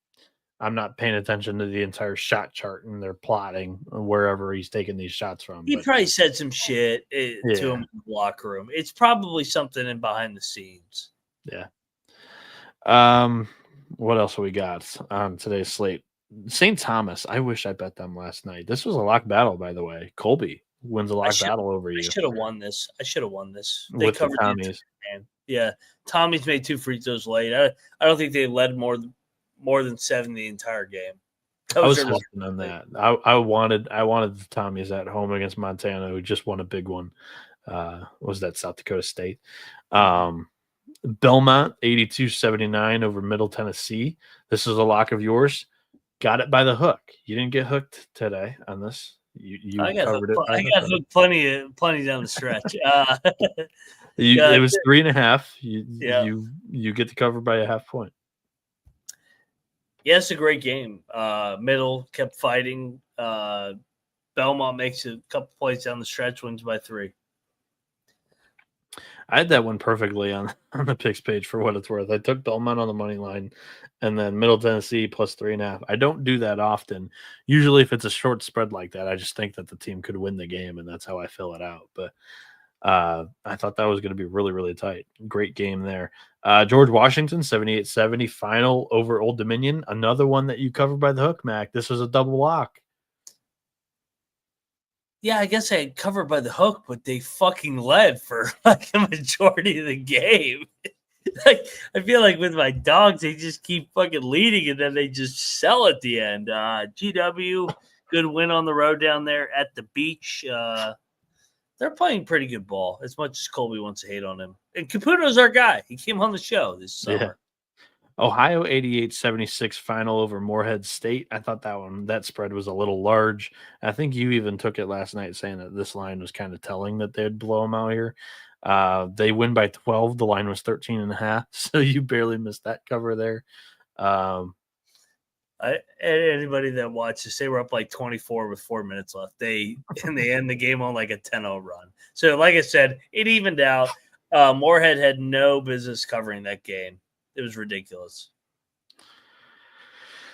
I'm not paying attention to the entire shot chart and they're plotting wherever he's taking these shots from. He probably said some shit to him in the locker room. It's probably something in behind the scenes. Yeah. What else have we got on today's slate? St. Thomas. I wish I bet them last night. This was a lock battle, by the way. Colby wins a lock battle over you. I should have won this. They with covered the Tommies. Yeah, Tommy's made 2 free throws late. I don't think they led more than 7 the entire game. I was hesitant on that. I wanted the Tommies at home against Montana, who just won a big one. Was that South Dakota State? Belmont 82-79 over Middle Tennessee. This is a lock of yours. Got it by the hook. You didn't get hooked today on this. You covered it. I got hooked plenty down the stretch. It was 3.5. You get the cover by a half point. Yeah, it's a great game. Middle kept fighting. Belmont makes a couple plays down the stretch, wins by 3. I had that one perfectly on the picks page for what it's worth. I took Belmont on the money line and then Middle Tennessee plus 3.5. I don't do that often. Usually if it's a short spread like that, I just think that the team could win the game, and that's how I fill it out. But I thought that was going to be really, really tight. Great game there. George Washington, 78-70 final over Old Dominion. Another one that you covered by the hook, Mac. This was a double lock. Yeah, I guess I had covered by the hook, but they fucking led for like a majority of the game. Like, I feel like with my dogs, they just keep fucking leading and then they just sell at the end. GW, good win on the road down there at the beach. They're playing pretty good ball, as much as Colby wants to hate on him. And Caputo's our guy. He came on the show this summer. Yeah. Ohio 88-76 final over Morehead State. I thought that spread was a little large. I think you even took it last night saying that this line was kind of telling that they'd blow them out here. They win by 12. The line was 13.5, so you barely missed that cover there. Anybody that watches, they were up like 24 with 4 minutes left. They end the game on like a 10-0 run. So, like I said, it evened out. Morehead had no business covering that game. It was ridiculous.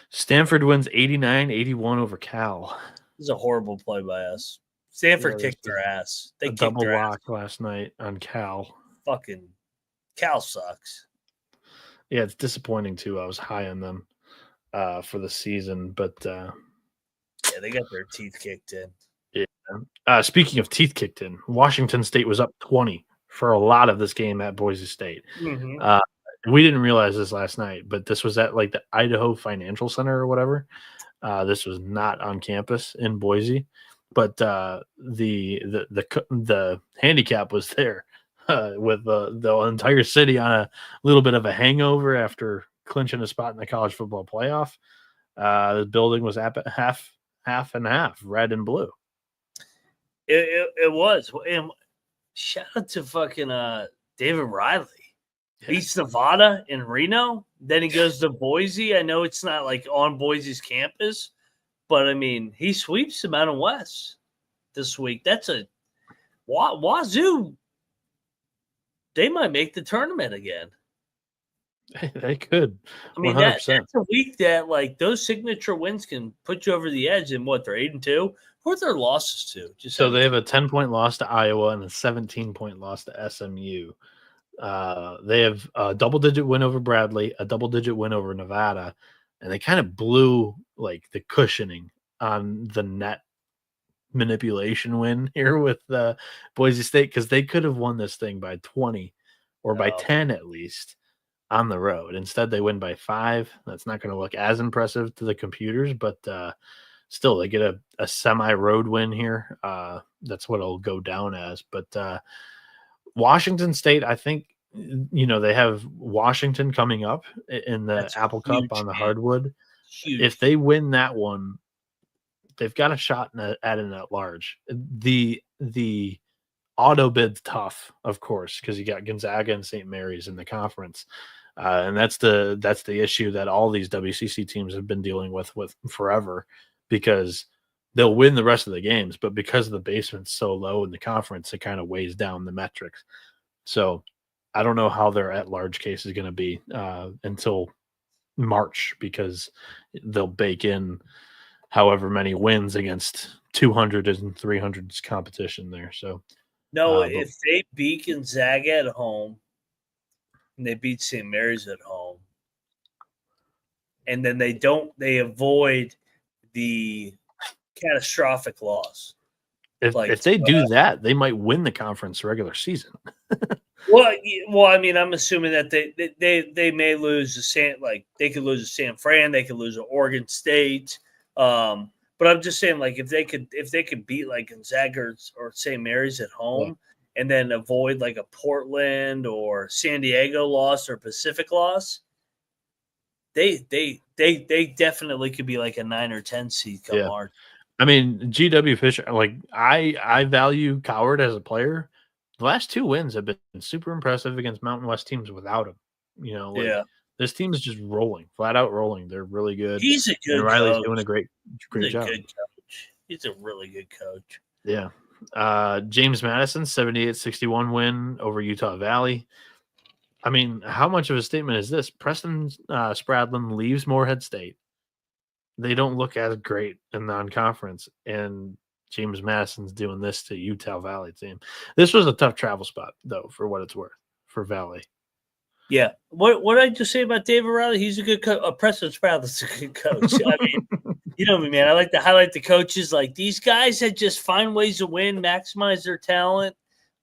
Stanford wins 89-81 over Cal. This is a horrible play by us. Stanford kicked their ass. They kicked double their lock ass last night on Cal. Fucking Cal sucks. Yeah, it's disappointing too. I was high on them for the season, but yeah, they got their teeth kicked in. Yeah. Speaking of teeth kicked in, Washington State was up 20 for a lot of this game at Boise State. Mm-hmm. We didn't realize this last night, but this was at like the Idaho Financial Center or whatever. This was not on campus in Boise. but the handicap was there with the entire city on a little bit of a hangover after clinching a spot in the college football playoff. The building was at half and half, red and blue. It was. And shout out to fucking David Riley. Beats Nevada in Reno. Then he goes to Boise. I know it's not like on Boise's campus, but I mean, he sweeps the Mountain West this week. That's a Wazoo. They might make the tournament again. They could. I mean, that's a week that like those signature wins can put you over the edge. And what, they're 8-2? Who are their losses to? So they have a 10-point loss to Iowa and a 17-point loss to SMU. They have a double-digit win over Bradley, a double-digit win over Nevada, and they kind of blew like the cushioning on the net manipulation win here with Boise State, because they could have won this thing by 20 or by 10 at least on the road. Instead, they win by 5. That's not going to look as impressive to the computers, but still, they get a semi-road win here. That's what it'll go down as. But Washington State, I think, they have Washington coming up in the Apple Cup on the hardwood. Huge. If they win that one, they've got a shot at an at-large. The auto bid's tough, of course, because you got Gonzaga and St. Mary's in the conference. And that's the issue that all these WCC teams have been dealing with forever, because they'll win the rest of the games, but because the basement's so low in the conference, it kind of weighs down the metrics. So I don't know how their at-large case is going to be until March, because they'll bake in however many wins against 200 and 300s competition there. So no, if they beat Gonzaga at home and they beat St. Mary's at home, and then they avoid the catastrophic loss. If they do that, they might win the conference regular season. Well, I mean, I'm assuming that they may lose they could lose to San Fran, they could lose to Oregon State. But I'm just saying, like, if they could beat like Gonzaga or St. Mary's at home, and then avoid like a Portland or San Diego loss or Pacific loss, they definitely could be like a 9 or 10 seed come March. I mean, GW Fisher, like I value Coward as a player. The last 2 wins have been super impressive against Mountain West teams without him. This team is just rolling, flat out rolling. They're really good. He's a good and Riley's coach. doing a great job. Good coach. He's a really good coach. Yeah. James Madison, 78-61 win over Utah Valley. I mean, how much of a statement is this? Preston Spradlin leaves Morehead State. They don't look as great in non-conference, and James Madison's doing this to Utah Valley team. This was a tough travel spot, though, for what it's worth, for Valley. Yeah. What did I just say about David Riley? He's a good coach. Preston Spradlin's a good coach. I mean, you know me, man. I like to highlight the coaches. Like, these guys that just find ways to win, maximize their talent,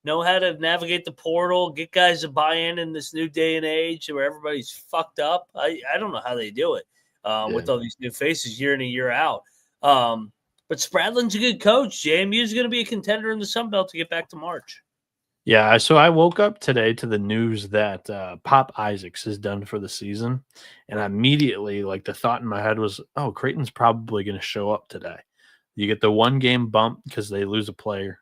know how to navigate the portal, get guys to buy in this new day and age where everybody's fucked up. I don't know how they do it with all these new faces year in and year out. But Spradlin's a good coach. JMU is going to be a contender in the Sun Belt to get back to March. Yeah, so I woke up today to the news that Pop Isaacs is done for the season, and immediately, like, the thought in my head was, oh, Creighton's probably going to show up today. You get the 1-game bump because they lose a player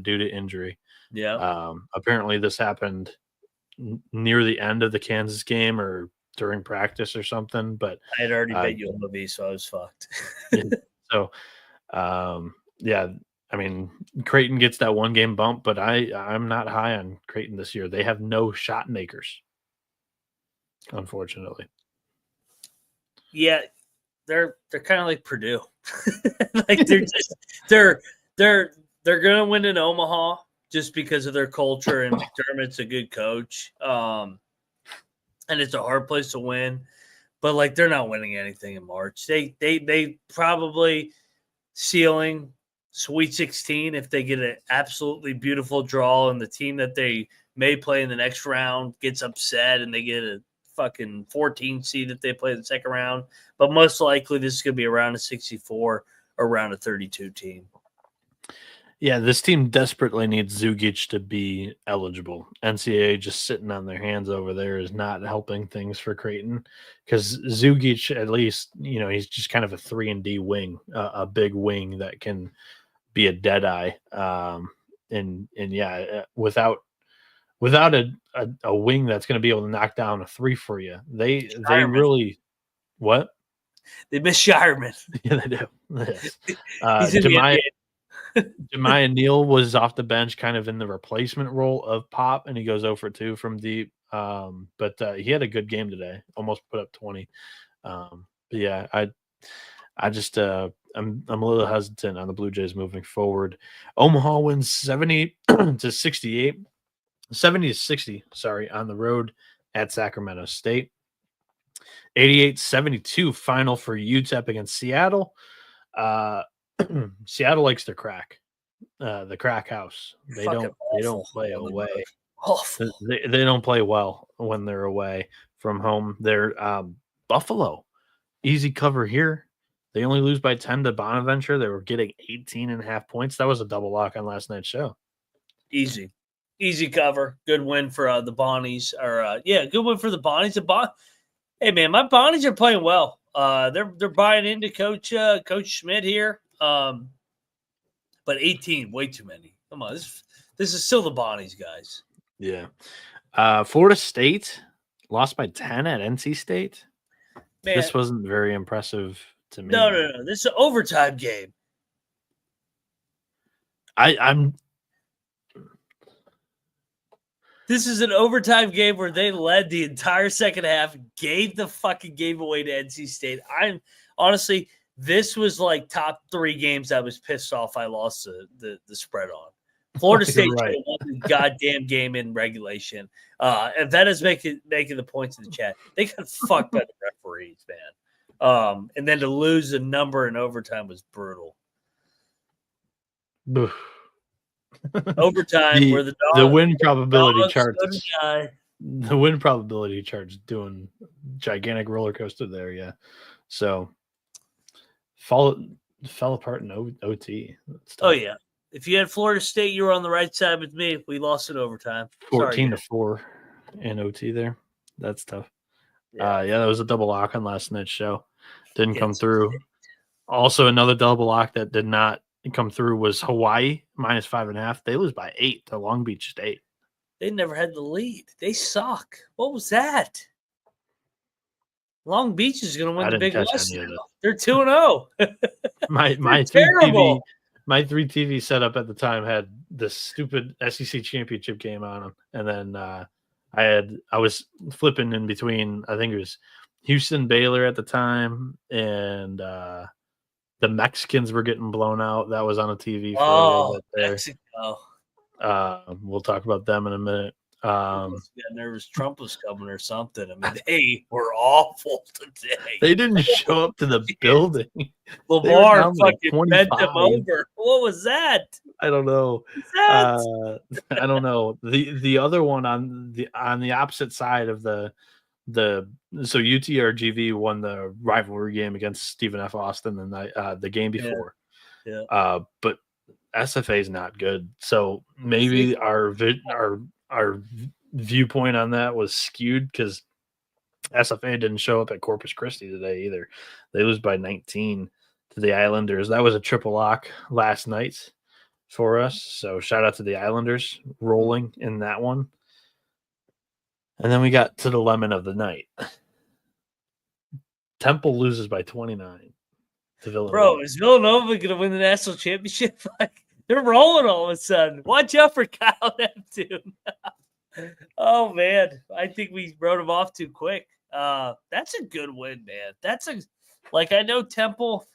due to injury. Yeah. Apparently this happened near the end of the Kansas game or during practice or something, but I had already bet you a movie, so I was fucked. So, I mean, Creighton gets that 1-game bump, but I'm not high on Creighton this year. They have no shot makers, unfortunately. Yeah, they're kind of like Purdue. Like, they're gonna win in Omaha just because of their culture, and McDermott's a good coach. And it's a hard place to win, but like, they're not winning anything in March. They probably ceiling Sweet 16 if they get an absolutely beautiful draw, and the team that they may play in the next round gets upset and they get a fucking 14 seed if they play the second round. But most likely this is going to be around a 64 or around a 32 team. Yeah, this team desperately needs Zugic to be eligible. NCAA just sitting on their hands over there is not helping things for Creighton because Zugic, at least, he's just kind of a 3-and-D wing, a big wing that can be a dead eye. Without a wing that's going to be able to knock down a three for you, they really what? They miss Shireman. Yeah, they do. Yes. He's in the NBA. Jemiah Neal was off the bench kind of in the replacement role of Pop, and he goes 0 for 2 from deep. But he had a good game today, almost put up 20. But yeah, I just I'm a little hesitant on the Blue Jays moving forward. Omaha wins 70 to 68. 70 to 60, on the road at Sacramento State. 88-72 final for UTEP against Seattle. Seattle likes their crack. The crack house. They don't play away. They don't play well when they're away from home. They're Buffalo. Easy cover here. They only lose by 10 to Bonaventure. They were getting 18.5 points. That was a double lock on last night's show. Easy cover. Good win for the Bonnies. Good win for the Bonnies. Hey man, my Bonnies are playing well. They're buying into Coach Schmidt here. But 18, way too many. Come on, this is still the Bonnies, guys. Yeah. Florida State lost by 10 at NC State. Man, this wasn't very impressive to me. No. This is an overtime game. This is an overtime game where they led the entire second half, gave the fucking game away to NC State. Honestly, this was like top 3 games I was pissed off I lost the spread on. Florida State should have won the goddamn game in regulation. And that is making the points in the chat. They got fucked by the referees, man. And then to lose the number in overtime was brutal. Overtime where the win probability charts. The win probability charts doing gigantic roller coaster there, yeah. So fell apart in OT. Oh yeah. If you had Florida State, you were on the right side with me. We lost in overtime. 14-4 in OT there. That's tough. Yeah, that was a double lock on last night's show. Didn't come through. Also, another double lock that did not come through was Hawaii -5.5. They lose by 8 to Long Beach State. They never had the lead. They suck. What was that? Long Beach is going to win the Big West. They're 2-0. My terrible. My 3 TV setup at the time had this stupid SEC championship game on them, and then I was flipping in between. I think it was Houston Baylor at the time, and the Mexicans were getting blown out. That was on a TV for a little bit there. Mexico. We'll talk about them in a minute. Got nervous Trump was coming or something. I mean, they were awful today. They didn't show up to the building. Lamar fucking bent them over. What was that? I don't know. I don't know. The other one on the opposite side of so UTRGV won the rivalry game against Stephen F. Austin the game before. Yeah. But SFA is not good. So maybe our viewpoint on that was skewed because SFA didn't show up at Corpus Christi today either. They lose by 19 to the Islanders. That was a triple lock last night for us. So shout out to the Islanders rolling in that one. And then we got to the lemon of the night. Temple loses by 29 to Villanova. Bro, is Villanova going to win the national championship? They're rolling all of a sudden. Watch out for Kyle Neptune. Oh, man. I think we wrote him off too quick. That's a good win, man. I know Temple.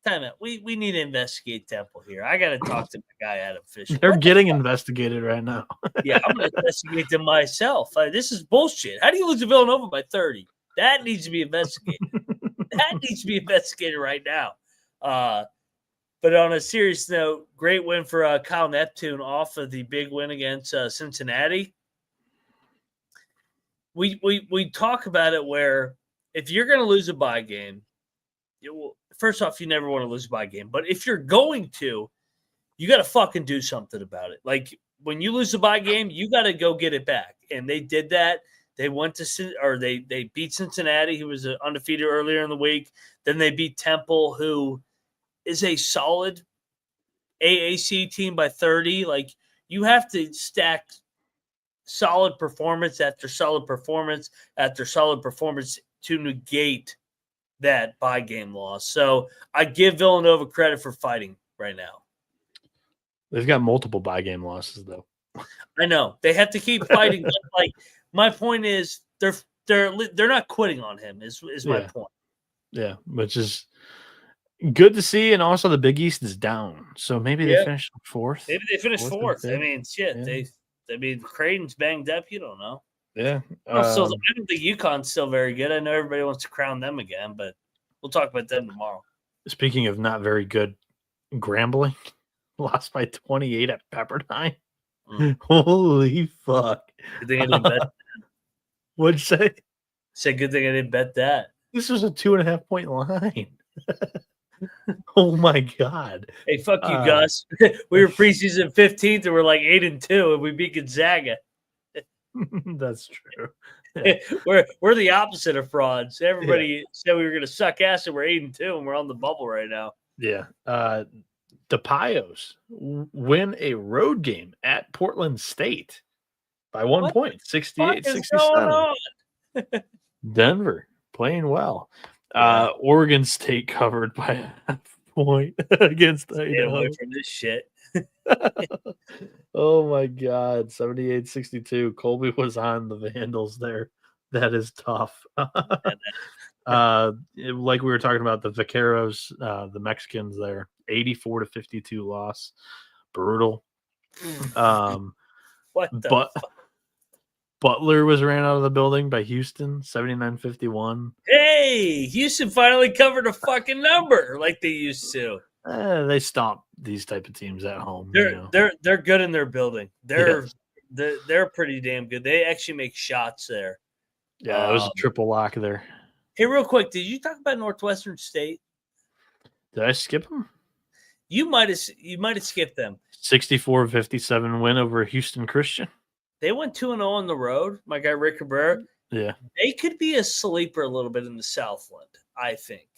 Time out. We need to investigate Temple here. I got to talk to my guy, Adam Fisher. They're getting investigated right now. Yeah, I'm going to investigate them myself. This is bullshit. How do you lose to Villanova by 30? That needs to be investigated. That needs to be investigated right now. But on a serious note, great win for Kyle Neptune off of the big win against Cincinnati. We talk about it where if you're going to lose a bye game, first off, you never want to lose a bye game. But if you're going to, you got to fucking do something about it. Like when you lose the bye game, you got to go get it back. And they did that. They went to they beat Cincinnati, who was undefeated earlier in the week. Then they beat Temple, who is a solid AAC team by 30. Like you have to stack solid performance after solid performance after solid performance to negate that bye game loss. So I give Villanova credit for fighting right now. They've got multiple bye game losses though. I know they have to keep fighting. But like my point is, they're not quitting on him. Is my point. Yeah, which is good to see, and also the Big East is down, so maybe they finished fourth. Maybe they finished fourth. I mean, shit. Yeah. Creighton's banged up. You don't know. Yeah. I don't think UConn's still very good. I know everybody wants to crown them again, but we'll talk about them tomorrow. Speaking of not very good, Grambling lost by 28 at Pepperdine. Holy fuck! Good thing I didn't bet that. What'd you say? Said good thing I didn't bet that. This was a 2.5-point line. Oh my god! Hey, fuck you, Gus. We were preseason 15th, and we're like 8-2, and we beat Gonzaga. That's true. Yeah. We're the opposite of frauds. Everybody said we were going to suck ass, and we're 8-2, and we're on the bubble right now. Yeah. The Pios win a road game at Portland State by 1 point, 68-67. Denver playing well. Oregon State covered by a half point against Idaho. Stay away from this shit. Oh my god, 78-62. Colby was on the Vandals there. That is tough. Like we were talking about the Vaqueros, the Mexicans there, 84-52 loss. Brutal. What the fuck? Butler was ran out of the building by Houston, 79-51. Hey, Houston finally covered a fucking number like they used to. They stomp these type of teams at home. They're good in their building. They're pretty damn good. They actually make shots there. Yeah, it was a triple lock there. Hey, real quick, did you talk about Northwestern State? Did I skip them? You might have skipped them. 64-57 win over Houston Christian. They went 2-0 on the road. My guy Rick Cabrera. Yeah, they could be a sleeper a little bit in the Southland. I think.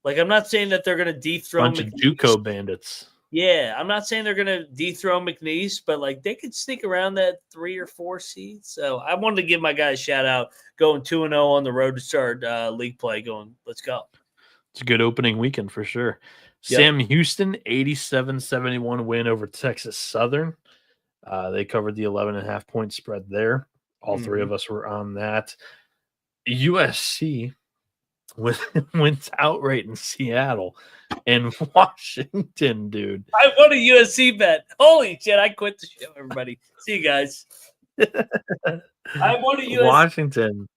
Like I'm not saying that they're going to dethrone bunch of JUCO bandits. Yeah, I'm not saying they're going to dethrone McNeese, but like they could sneak around that 3 or 4 seed. So I wanted to give my guy a shout out, going 2-0 on the road to start league play. Going, let's go. It's a good opening weekend for sure. Yep. Sam Houston, 87-71 win over Texas Southern. They covered the 11.5-point spread there. All three of us were on that. USC went outright in Seattle and Washington, dude. I won a USC bet. Holy shit, I quit the show, everybody. See you guys. I won a USC. Washington.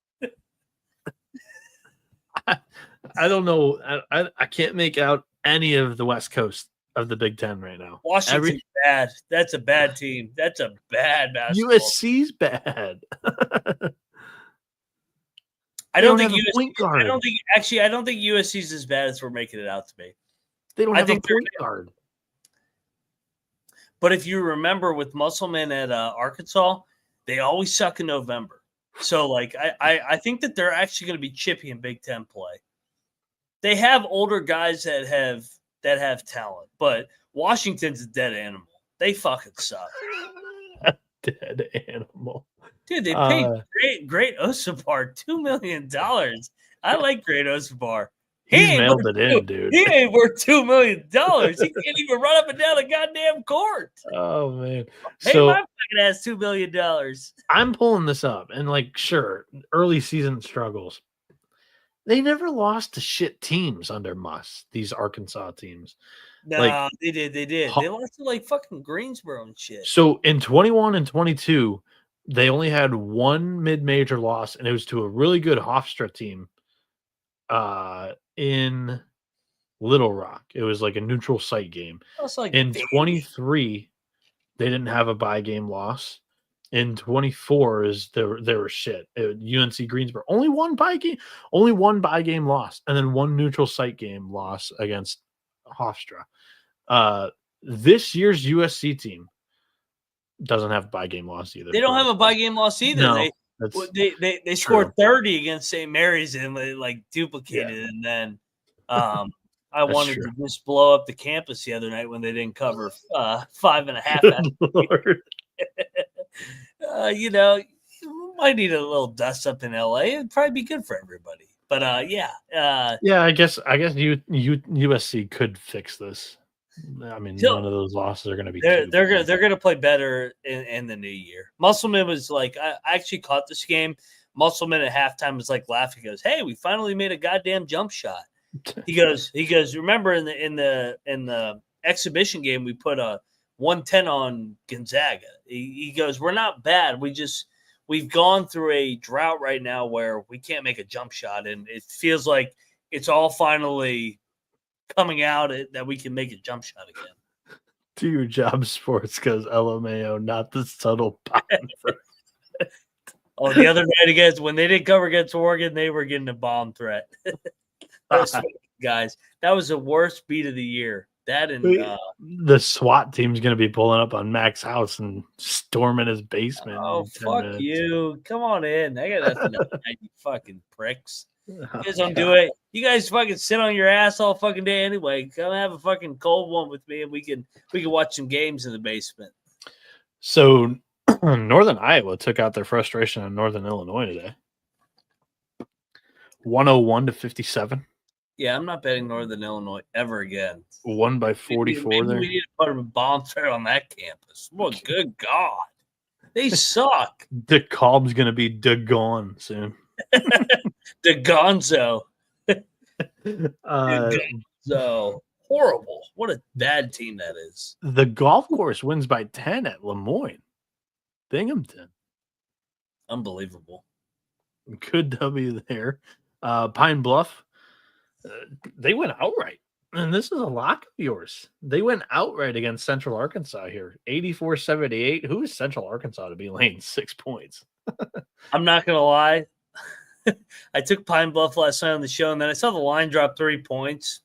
I don't know. I can't make out any of the West Coast of the Big Ten right now. Washington's bad. That's a bad team. That's a bad basketball. USC's bad. I don't think USC's as bad as we're making it out to be. They don't have a point guard. But if you remember with Musselman at Arkansas, they always suck in November. So like I think that they're actually going to be chippy in Big Ten play. They have older guys that have talent, but Washington's a dead animal. They fucking suck. Dead animal. Dude, they paid Great Osipar $2 million. I like Great Osipar. He mailed it in, dude. He ain't worth $2 million. He can't even run up and down the goddamn court. Oh man. Hey, so my fucking ass $2 million. I'm pulling this up, and like, sure, early season struggles. They never lost to shit teams under Muss. These Arkansas teams. No, like, they did. They lost to like fucking Greensboro and shit. So in 21 and 22, they only had one mid-major loss, and it was to a really good Hofstra team in Little Rock. It was like a neutral site game. Like in 23, they didn't have a bye game loss. In 24 is there were shit. UNC Greensboro only one bye game loss, and then one neutral site game loss against Hofstra. This year's USC team doesn't have a bye game loss either. They don't have a bye game loss either. No, they scored 30 against St. Mary's and they duplicated it. And then I wanted to just blow up the campus the other night when they didn't cover 5.5. Lord. You might need a little dust up in LA. It'd probably be good for everybody. But I guess USC could fix this. I mean, none of those losses are going to be. They're going to play better in the new year. Musselman was like, I actually caught this game. Musselman at halftime was like laughing. He goes, "Hey, we finally made a goddamn jump shot." He goes. Remember in the exhibition game we put a 110 on Gonzaga. He goes, "We're not bad. We've gone through a drought right now where we can't make a jump shot, and it feels like it's all finally coming out that we can make a jump shot again." Do your job, sports, because LMAO, not the subtle pop. Oh, the other night when they didn't cover against Oregon, they were getting a bomb threat. Guys, that was the worst beat of the year. That and the SWAT team's going to be pulling up on Mac's house and storming his basement. Oh, fuck minutes. You. Come on in. I got nothing to hide, you fucking pricks. You guys don't do it. You guys fucking sit on your ass all fucking day anyway. Come have a fucking cold one with me and we can watch some games in the basement. So Northern Iowa took out their frustration on Northern Illinois today. 101-57. Yeah, I'm not betting Northern Illinois ever again. Won by 44 there. We need to put a bomb threat on that campus. Well, good God. They suck. The calm's going to be gone soon. The Gonzo. Gonzo. Horrible. What a bad team that is. The golf course wins by 10 at Lemoyne. Binghamton. Unbelievable. Good W there. Pine Bluff. They went outright. And this is a lock of yours. They went outright against Central Arkansas here. 84-78. Who is Central Arkansas to be laying 6 points? I'm not going to lie. I took Pine Bluff last night on the show, and then I saw the line drop 3 points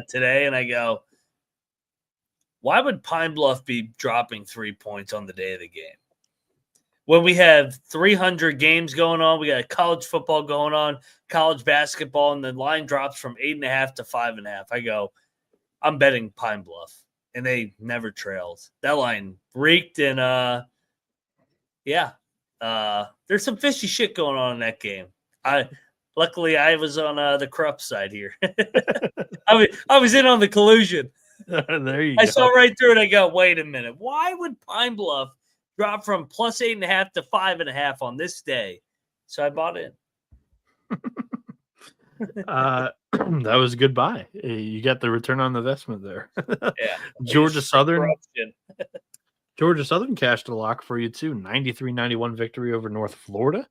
today, and I go, why would Pine Bluff be dropping 3 points on the day of the game? When we have 300 games going on, we got college football going on, college basketball, and the line drops from 8.5 to 5.5. I go, I'm betting Pine Bluff, and they never trailed. That line reeked, and there's some fishy shit going on in that game. Luckily I was on the Krupp side here. I was in on the collusion. There you go. I saw right through it. I go, wait a minute. Why would Pine Bluff drop from plus 8.5 to 5.5 on this day? So I bought in. That was a good buy. You got the return on investment there. Yeah. Georgia Southern cashed a lock for you too. 93-91 victory over North Florida.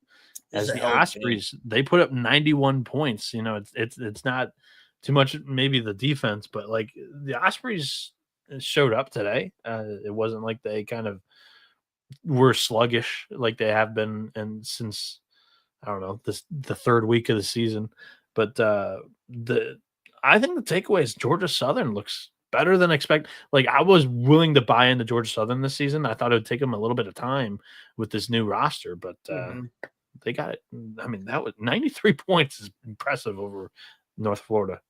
As the Ospreys, they put up 91 points. You know, it's not too much, maybe the defense, but like the Ospreys showed up today. It wasn't like they kind of were sluggish like they have been, and since I don't know the third week of the season. But I think the takeaway is Georgia Southern looks better than expected. Like I was willing to buy into Georgia Southern this season. I thought it would take them a little bit of time with this new roster, but they got it. I mean, that was 93 points is impressive over North Florida.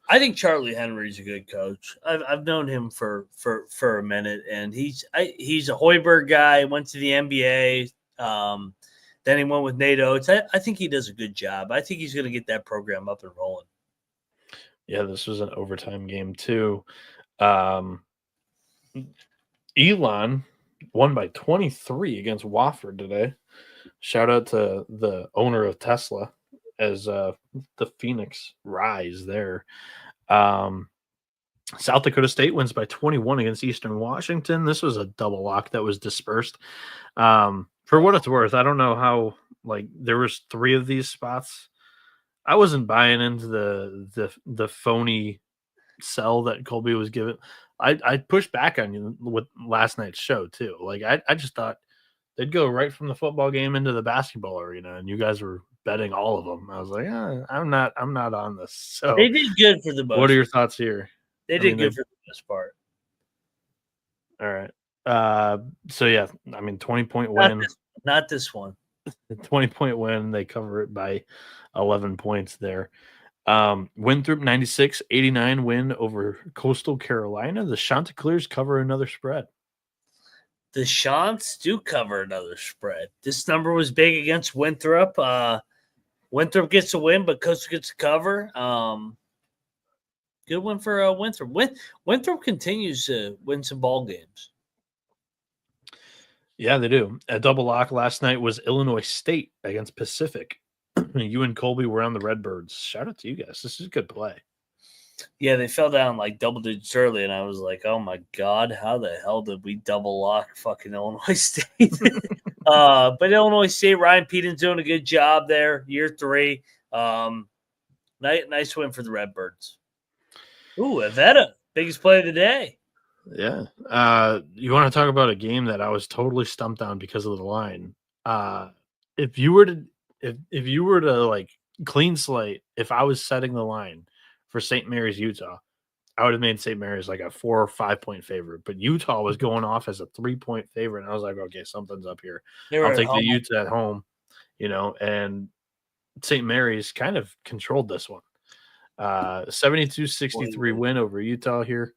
I think Charlie Henry's a good coach. I've known him for a minute, and he's a Hoiberg guy. Went to the NBA. Then he went with Nate Oates. I think he does a good job. I think he's going to get that program up and rolling. Yeah, this was an overtime game too. Elon won by 23 against Wofford today. Shout out to the owner of Tesla as the Phoenix rise there. South Dakota State wins by 21 against Eastern Washington. This was a double lock that was dispersed. For what it's worth, I don't know how, like, there was 3 of these spots. I wasn't buying into the phony sell that Colby was given. I pushed back on you with last night's show too. Like I just thought they'd go right from the football game into the basketball arena, and you guys were betting all of them. I was like, I'm not on this. So they did good for the most. What are your thoughts here? They did good for the most part. All right. So yeah, I mean, 20-point win. Not this one. 20-point win. They cover it by 11 points there. Winthrop 96-89 win over Coastal Carolina. The Chanticleers cover another spread. The Chants do cover another spread. This number was big against Winthrop. Winthrop gets a win, but Coastal gets a cover. Good win for Winthrop. Winthrop continues to win some ball games. Yeah, they do. A double lock last night was Illinois State against Pacific. You and Colby were on the Redbirds. Shout out to you guys. This is a good play. Yeah, they fell down like double digits early, and I was like, oh my God, how the hell did we double lock fucking Illinois State? But Illinois State, Ryan Peden's doing a good job there, year 3. Nice win for the Redbirds. Ooh, Avetta, biggest play of the day. Yeah. You want to talk about a game that I was totally stumped on because of the line. If you were to like clean slate, if I was setting the line for St. Mary's, Utah, I would have made St. Mary's like a 4 or 5 point favorite, but Utah was going off as a 3-point favorite. And I was like, okay, something's up here. I'll take the Utes at home, and St. Mary's kind of controlled this one. 72-63 win over Utah here.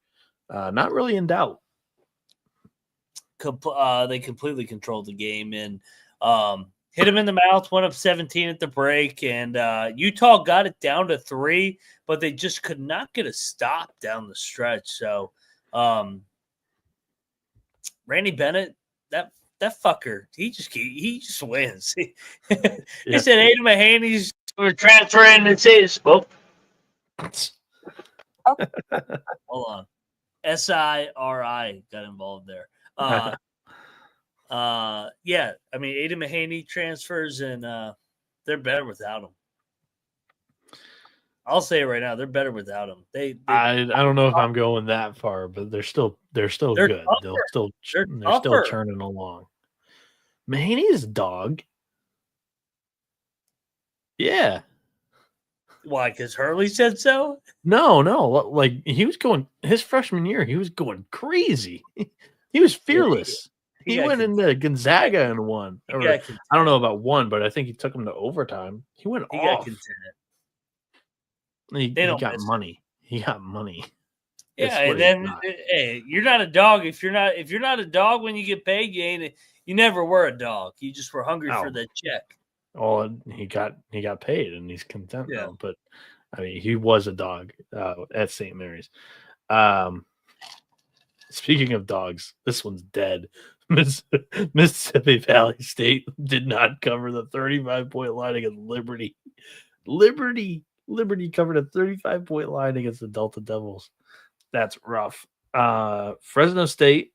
Not really in doubt. They completely controlled the game and hit him in the mouth, went up 17 at the break, and Utah got it down to 3, but they just could not get a stop down the stretch. So Randy Bennett, that fucker, he just wins. He said Ada Mahaney's transferring and says, "Oh, hold on." SIRI got involved there. Yeah, I mean, Ada Mahaney transfers, and they're better without him. I'll say it right now, they're better without him. I don't know if I'm going that far, but they're still good. Tougher. They're still churning along. Mahaney's a dog. Yeah. Why? Because Hurley said so? No. Like he was going his freshman year, he was going crazy. He was fearless. He went into Gonzaga and won. I don't know about one, but I think he took him to overtime. He went off. He got money. He got money. Yeah, and then hey, you're not a dog. If you're not a dog when you get paid, you never were a dog. You just were hungry for that check. Oh, he got paid and he's content now. But I mean, he was a dog at St. Mary's. Speaking of dogs, this one's dead. Mississippi Valley State did not cover the 35-point line against Liberty. Liberty covered a 35-point line against the Delta Devils. That's rough. Fresno State,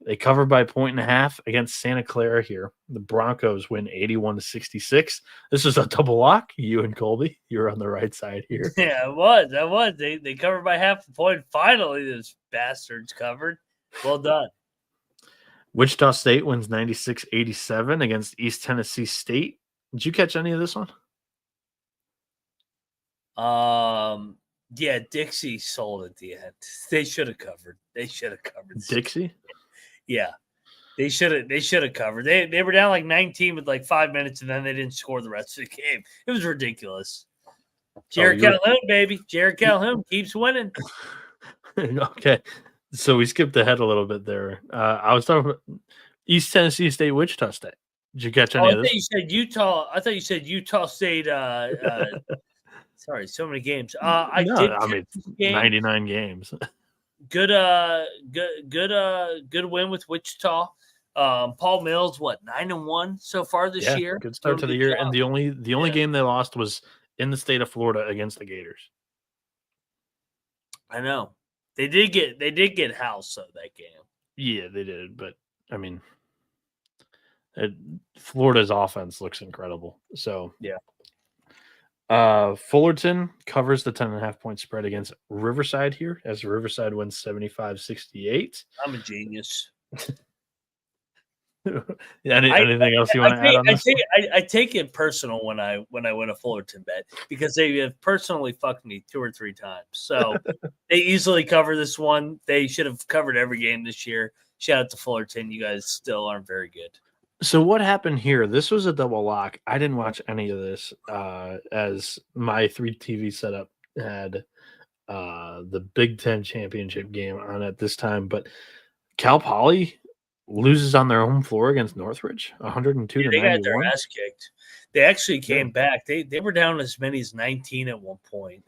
they covered by 1.5 against Santa Clara here. The Broncos win 81-66. This is a double lock. You and Colby, you're on the right side here. Yeah, it was. That was. They covered by half a point. Finally, those bastards covered. Well done. Wichita State wins 96-87 against East Tennessee State. Did you catch any of this one? Yeah, Dixie sold at the end. They should have covered. Dixie? Yeah. They should have covered. They were down like 19 with like 5 minutes, and then they didn't score the rest of the game. It was ridiculous. Jared Calhoun, baby. Jared Calhoun keeps winning. Okay. So we skipped ahead a little bit there. I was talking about East Tennessee State, Wichita State. Did you catch any of this? You said Utah. I thought you said Utah State. Sorry, so many games. I mean, 99 games. Good win with Wichita. Paul Mills, 9-1 so far this year. Good start to the year. And the only game they lost was in the state of Florida against the Gators. I know. They did get housed though that game. Yeah, they did. But I mean, Florida's offense looks incredible. So yeah. Fullerton covers the 10.5-point spread against Riverside here as Riverside wins 75-68. I'm a genius. Anything else you want to add on this? I take it personal when I win a Fullerton bet because they have personally fucked me 2 or 3 times. So they easily cover this one. They should have covered every game this year. Shout out to Fullerton. You guys still aren't very good. So what happened here? This was a double lock. I didn't watch any of this as my 3 TV setup had the Big Ten championship game on at this time. But Cal Poly loses on their home floor against Northridge, 102 to 91. They got their ass kicked. They actually came back. They were down as many as 19 at one point.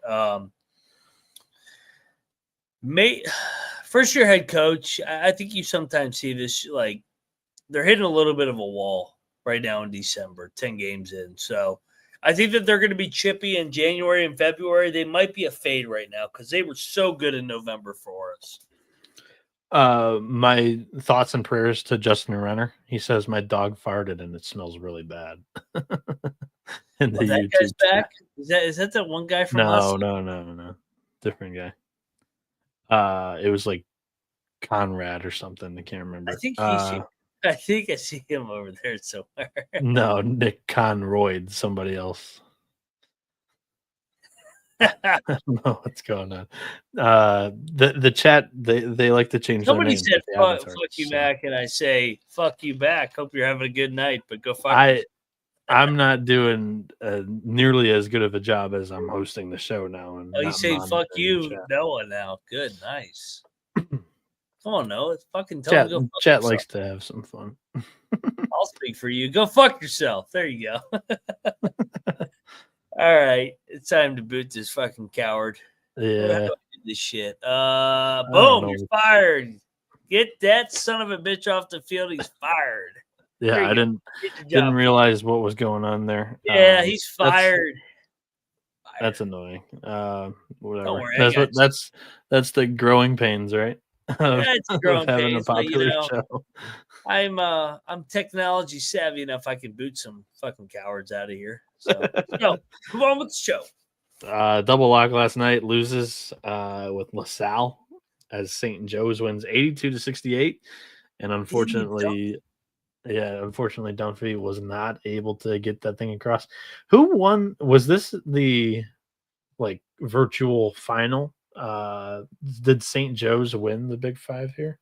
First year head coach, I think you sometimes see this, like, they're hitting a little bit of a wall right now in December, 10 games in. So I think that they're going to be chippy in January and February. They might be a fade right now because they were so good in November for us. My thoughts and prayers to Justin Renner. He says my dog farted and it smells really bad. That guy's back? Is that the one guy from us? No. Different guy. It was like Conrad or something. I can't remember. I think I see him over there somewhere. No, Nick Conroy, somebody else. I don't know what's going on. The chat, they like to change Somebody their name. Somebody said, fuck you, Mac, and I say, fuck you back. Hope you're having a good night, but go fuck I'm not doing nearly as good of a job as I'm hosting the show now. And you say fuck you, Noah, now. Good, nice. Come on, Noah. It's fucking chat likes to have some fun. I'll speak for you. Go fuck yourself. There you go. All right. It's time to boot this fucking coward. Yeah. This shit. Boom, you're fired. Get that son of a bitch off the field. He's fired. Yeah, I didn't realize what was going on there. Yeah, he's fired. That's annoying. Whatever. Don't worry, that's the growing pains, right? It's growing pains, a popular show. I'm technology savvy enough I can boot some fucking cowards out of here. So move on with the show. Double lock last night loses with LaSalle as St. Joe's wins 82-68, and unfortunately, Dunphy was not able to get that thing across. Who won? Was this the virtual final? Did St. Joe's win the Big Five here?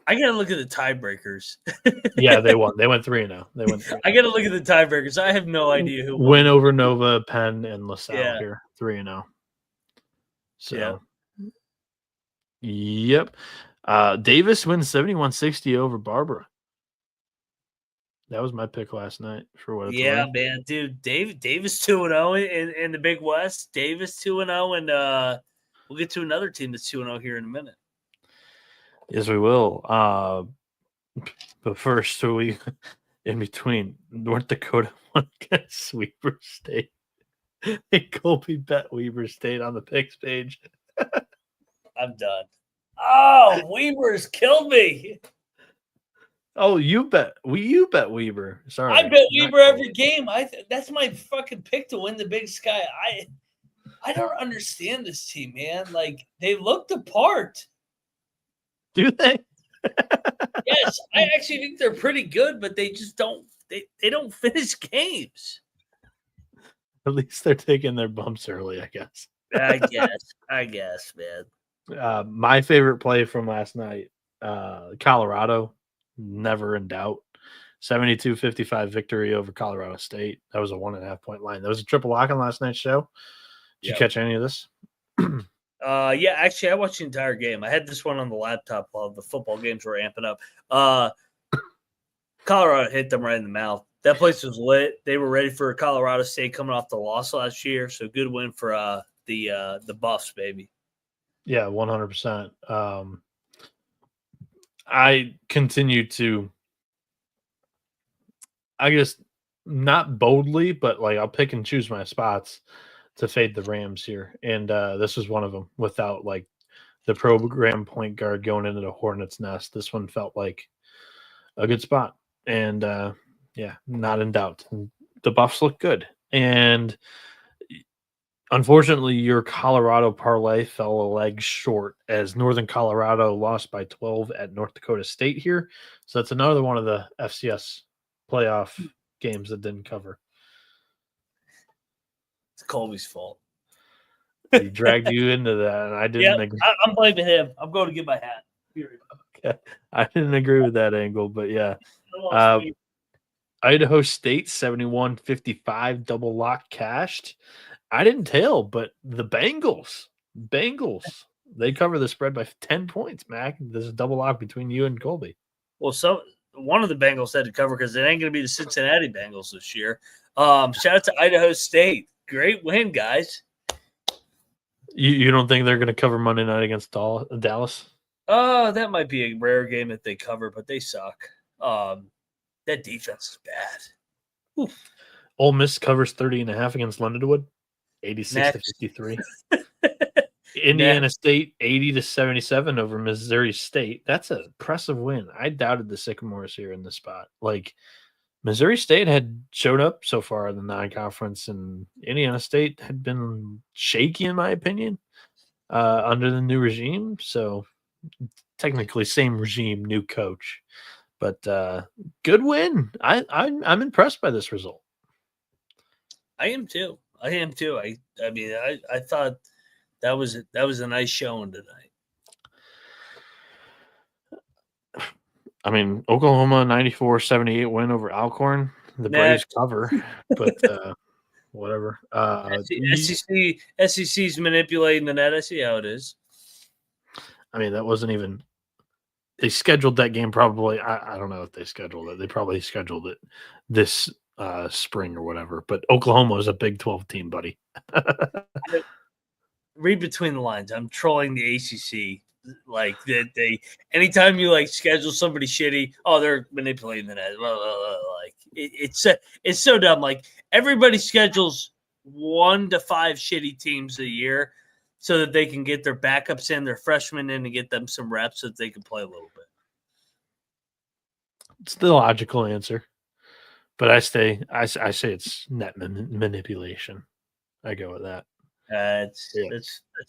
I gotta look at the tiebreakers. Yeah, they won. They went 3-0. I gotta look at the tiebreakers. I have no idea who win over Nova, Penn, and LaSalle here 3-0. So, yep. Davis wins 71-60 over Barbara. That was my pick last night for what it's worth. Man, dude. Davis 2-0 in the Big West. Davis 2-0, and we'll get to another team that's 2-0 here in a minute. Yes, we will. But first, we in between North Dakota won against Weber State. And Colby bet Weber State on the picks page. I'm done. Oh, Weber's killed me. Oh, you bet Weber. Sorry, I bet Weber every game. That's my fucking pick to win the Big Sky. I don't understand this team, man. Like, they look the part. Do they? Yes, I actually think they're pretty good, but they just don't. They don't finish games. At least they're taking their bumps early, I guess. I guess, man. My favorite play from last night, Colorado, never in doubt. 72-55 victory over Colorado State. That was a 1.5 point line. That was a triple lock on last night's show. Did you catch any of this? Yeah, actually, I watched the entire game. I had this one on the laptop while the football games were amping up. Colorado hit them right in the mouth. That place was lit. They were ready for Colorado State coming off the loss last year. So good win for the Buffs, baby. Yeah, 100%. I continue to, I guess, not boldly, but I'll pick and choose my spots to fade the Rams here. And this was one of them without the program point guard going into the Hornets' nest. This one felt like a good spot. And not in doubt. The Buffs look good. And Unfortunately, your Colorado parlay fell a leg short as Northern Colorado lost by 12 at North Dakota State here. So that's another one of the FCS playoff games that didn't cover. It's Colby's fault. He dragged you into that, and I didn't agree. I'm blaming him. I'm going to get my hat. Period. Okay. I didn't agree with that angle, but yeah. Idaho State 71-55 double lock cashed. I didn't tail, but the Bengals, they cover the spread by 10 points, Mac. This is a double lock between you and Colby. Well, one of the Bengals had to cover because it ain't going to be the Cincinnati Bengals this year. Shout out to Idaho State. Great win, guys. You don't think they're going to cover Monday night against Dallas? That might be a rare game that they cover, but they suck. That defense is bad. Oof. Ole Miss covers 30.5 against Lindenwood, 86-53. Indiana State 80-77 over Missouri State. That's an impressive win. I doubted the Sycamores here in this spot. Like Missouri State had showed up so far in the non-conference, and Indiana State had been shaky, in my opinion, under the new regime. So technically, same regime, new coach. But good win. I'm impressed by this result. I am too. I mean, I thought that was a nice showing tonight. I mean, Oklahoma 94-78 win over Alcorn. The Braves cover, but whatever. SEC's manipulating the net. I see how it is. I mean, that wasn't even. They scheduled that game probably. I don't know if they scheduled it. They probably scheduled it this spring or whatever. But Oklahoma is a Big 12 team, buddy. Read between the lines. I'm trolling the ACC. Like that, anytime you schedule somebody shitty, they're manipulating the net. Like it's so dumb. Like everybody schedules 1 to 5 shitty teams a year, so that they can get their backups in, their freshmen in, and get them some reps so that they can play a little bit. It's the logical answer, but I say it's net manipulation. I go with that. That's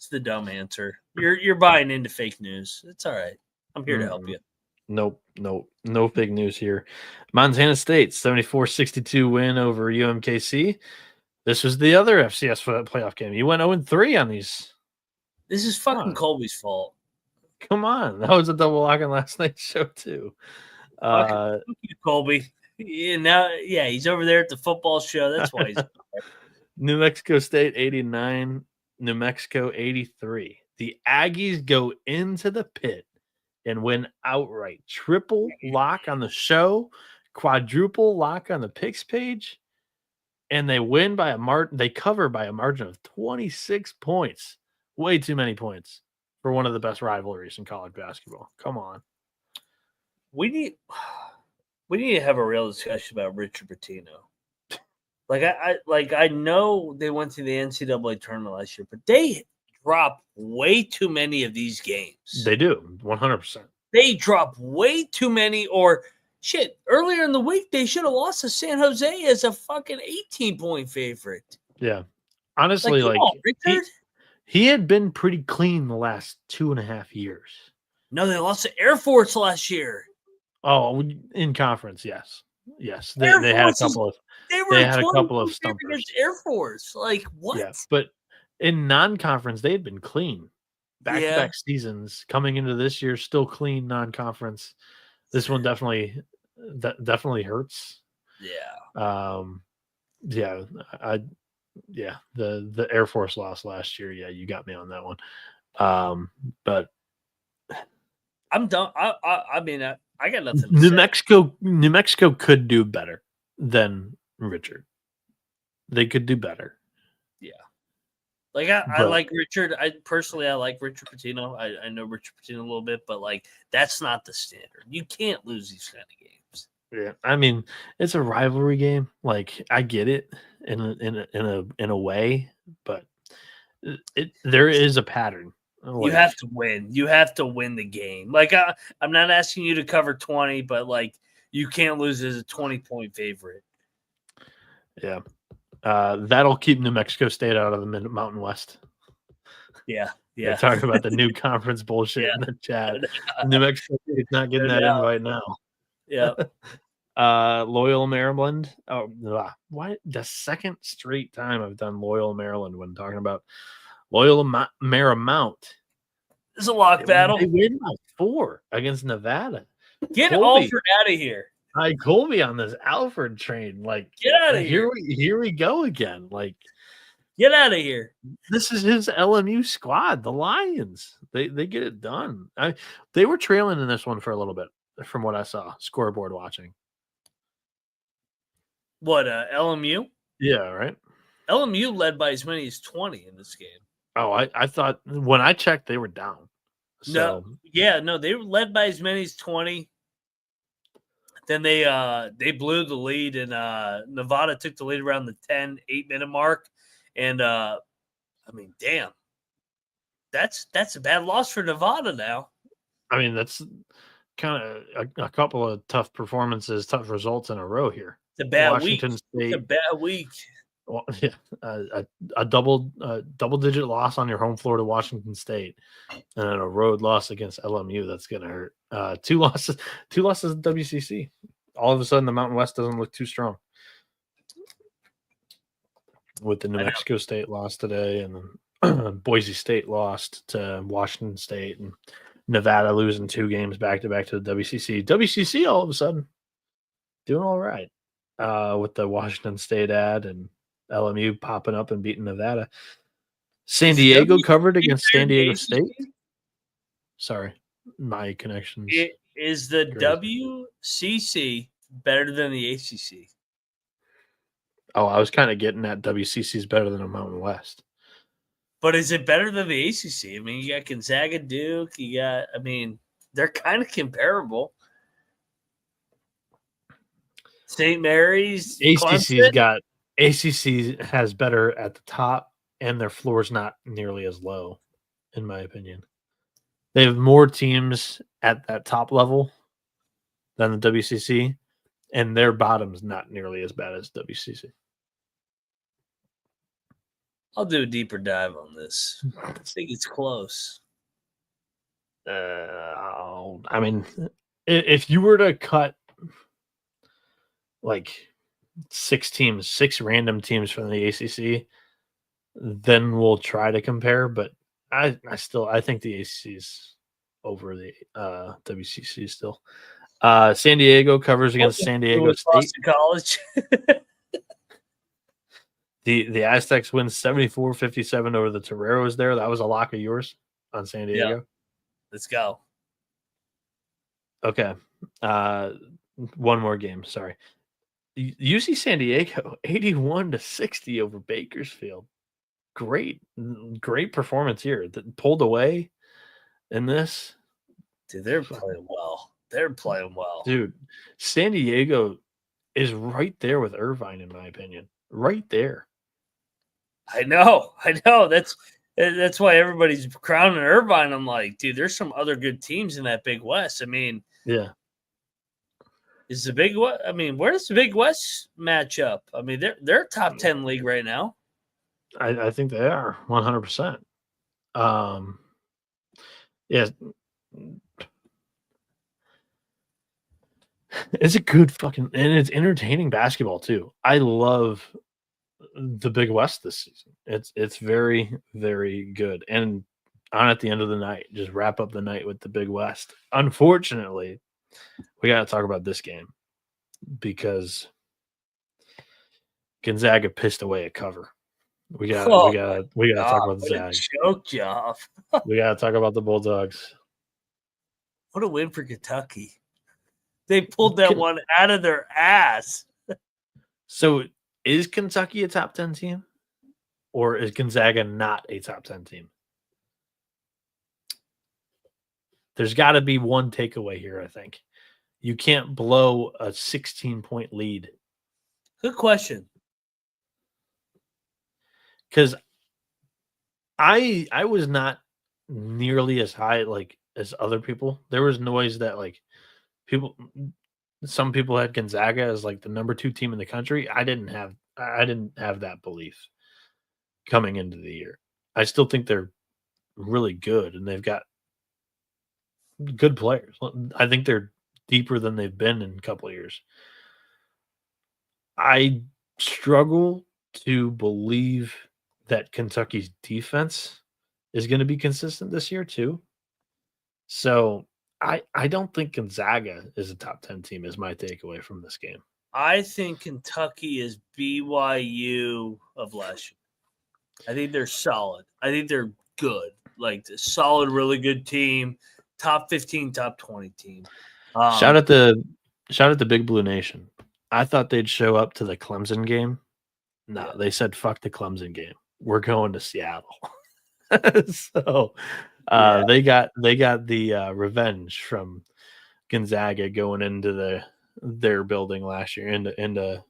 the dumb answer. You're buying into fake news. It's all right. I'm here to help you. Nope. No fake news here. Montana State 74-62 win over UMKC. This was the other FCS playoff game. You went 0-3 on these. This is fucking Colby's fault. Come on. That was a double lock on last night's show, too. Fuck you, Colby. He's over there at the football show. That's why he's New Mexico State 89, New Mexico 83. The Aggies go into the pit and win outright. Triple lock on the show, quadruple lock on the picks page, and they win by they cover by a margin of 26 points. Way too many points for one of the best rivalries in college basketball. Come on. We need to have a real discussion about Richard Pitino. I know they went to the NCAA tournament last year, but they drop way too many of these games. They do, 100%. They drop way too many, or shit. Earlier in the week, they should have lost to San Jose as a fucking 18-point favorite. Yeah, honestly, Richard. He had been pretty clean the last 2.5 years. No, they lost to Air Force last year. Oh, in conference, yes. They had a couple of. They had a couple of stumpers against Air Force. Like what? Yeah, but in non-conference, they had been clean. Back-to-back seasons coming into this year, still clean non-conference. This one definitely hurts. Yeah. The Air Force loss last year. Yeah, you got me on that one. But I'm done. I mean, I got nothing. New Mexico could do better than Richard. They could do better. Yeah. I like Richard. I like Richard Pitino. I know Richard Pitino a little bit, but that's not the standard. You can't lose these kind of games. Yeah, I mean, it's a rivalry game. I get it in a way, but there is a pattern. You have to win. You have to win the game. I'm not asking you to cover 20, but you can't lose as a 20-point favorite. Yeah. That'll keep New Mexico State out of the Mountain West. Yeah. They're talking about the new conference bullshit in the chat. New Mexico State's not getting that invite now. Yeah. Loyola, Maryland. Oh, why the second straight time I've done Loyola, Maryland when talking about Loyola Marymount. It's a lock battle. They win by 4 against Nevada. Get Alford out of here. Colby on this Alford train. Like, get out of here. Here we go again. Like, get out of here. This is his LMU squad, the Lions. They get it done. They were trailing in this one for a little bit, from what I saw, scoreboard watching. What, LMU? Yeah, right. LMU led by as many as 20 in this game. Oh, I thought when I checked, they were down. So. No, they were led by as many as 20. Then they blew the lead, and Nevada took the lead around the 8-minute mark. And I mean, damn, that's a bad loss for Nevada now. I mean, that's kind of a couple of tough performances, tough results in a row here. It's a bad Washington week. State, it's a bad week. Well, yeah, a double-digit loss on your home floor to Washington State, and then a road loss against LMU. That's gonna hurt. 2 losses at WCC. All of a sudden, the Mountain West doesn't look too strong. With the New Mexico State loss today, and then Boise State lost to Washington State, and Nevada losing 2 games back-to-back to the WCC. WCC all of a sudden doing all right with the Washington State ad and LMU popping up and beating Nevada. San Diego covered against San Diego State. Sorry, my connections. Is the WCC better than the ACC? Oh, I was kind of getting at WCC is better than the Mountain West. But is it better than the ACC? I mean, you got Gonzaga, Duke. They're kind of comparable. St. Mary's, ACC has better at the top, and their floor is not nearly as low, in my opinion. They have more teams at that top level than the WCC, and their bottom's not nearly as bad as WCC. I'll do a deeper dive on this. I think it's close. I mean, if you were to cut like 6 random teams from the ACC, then we'll try to compare. But I think the ACC is over the WCC still. San Diego covers against San Diego State. Boston College. The Aztecs win 74-57 over the Toreros there. That was a lock of yours on San Diego. Yeah. Let's go. Okay. One more game. Sorry. UC San Diego 81-60 over Bakersfield. Great performance here. Pulled away in this. Dude, they're playing well. Dude, San Diego is right there with Irvine, in my opinion. Right there. I know. That's why everybody's crowning Irvine. I'm like, dude, there's some other good teams in that Big West. I mean, yeah. Is the Big West? I mean, where does the Big West match up? I mean, they're a top 10 league right now. I think they are 100%. Yeah. It's a good and it's entertaining basketball too. I love the Big West this season. It's very, very good. And on at the end of the night, just wrap up the night with the Big West. Unfortunately, we got to talk about this game because Gonzaga pissed away a cover. We got to talk about the Zags. Choke job. We got to talk about the Bulldogs. What a win for Kentucky. They pulled that one out of their ass. So is Kentucky a top 10 team? Or is Gonzaga not a top 10 team? There's got to be one takeaway here, I think. You can't blow a 16-point lead. Good question. Because I was not nearly as high as other people. There was noise that some people had Gonzaga as the number 2 team in the country. I didn't have I didn't have that belief coming into the year. I still think they're really good, and they've got good players. I think they're deeper than they've been in a couple of years. I struggle to believe that Kentucky's defense is going to be consistent this year too. So I don't think Gonzaga is a top 10 team is my takeaway from this game. I think Kentucky is BYU of last year. I think they're solid. I think they're good. Like a solid, really good team. Top 15, top 20 team. Shout out the Big Blue Nation. I thought they'd show up to the Clemson game. No, they said fuck the Clemson game. We're going to Seattle. So they got the revenge from Gonzaga going into their building last year into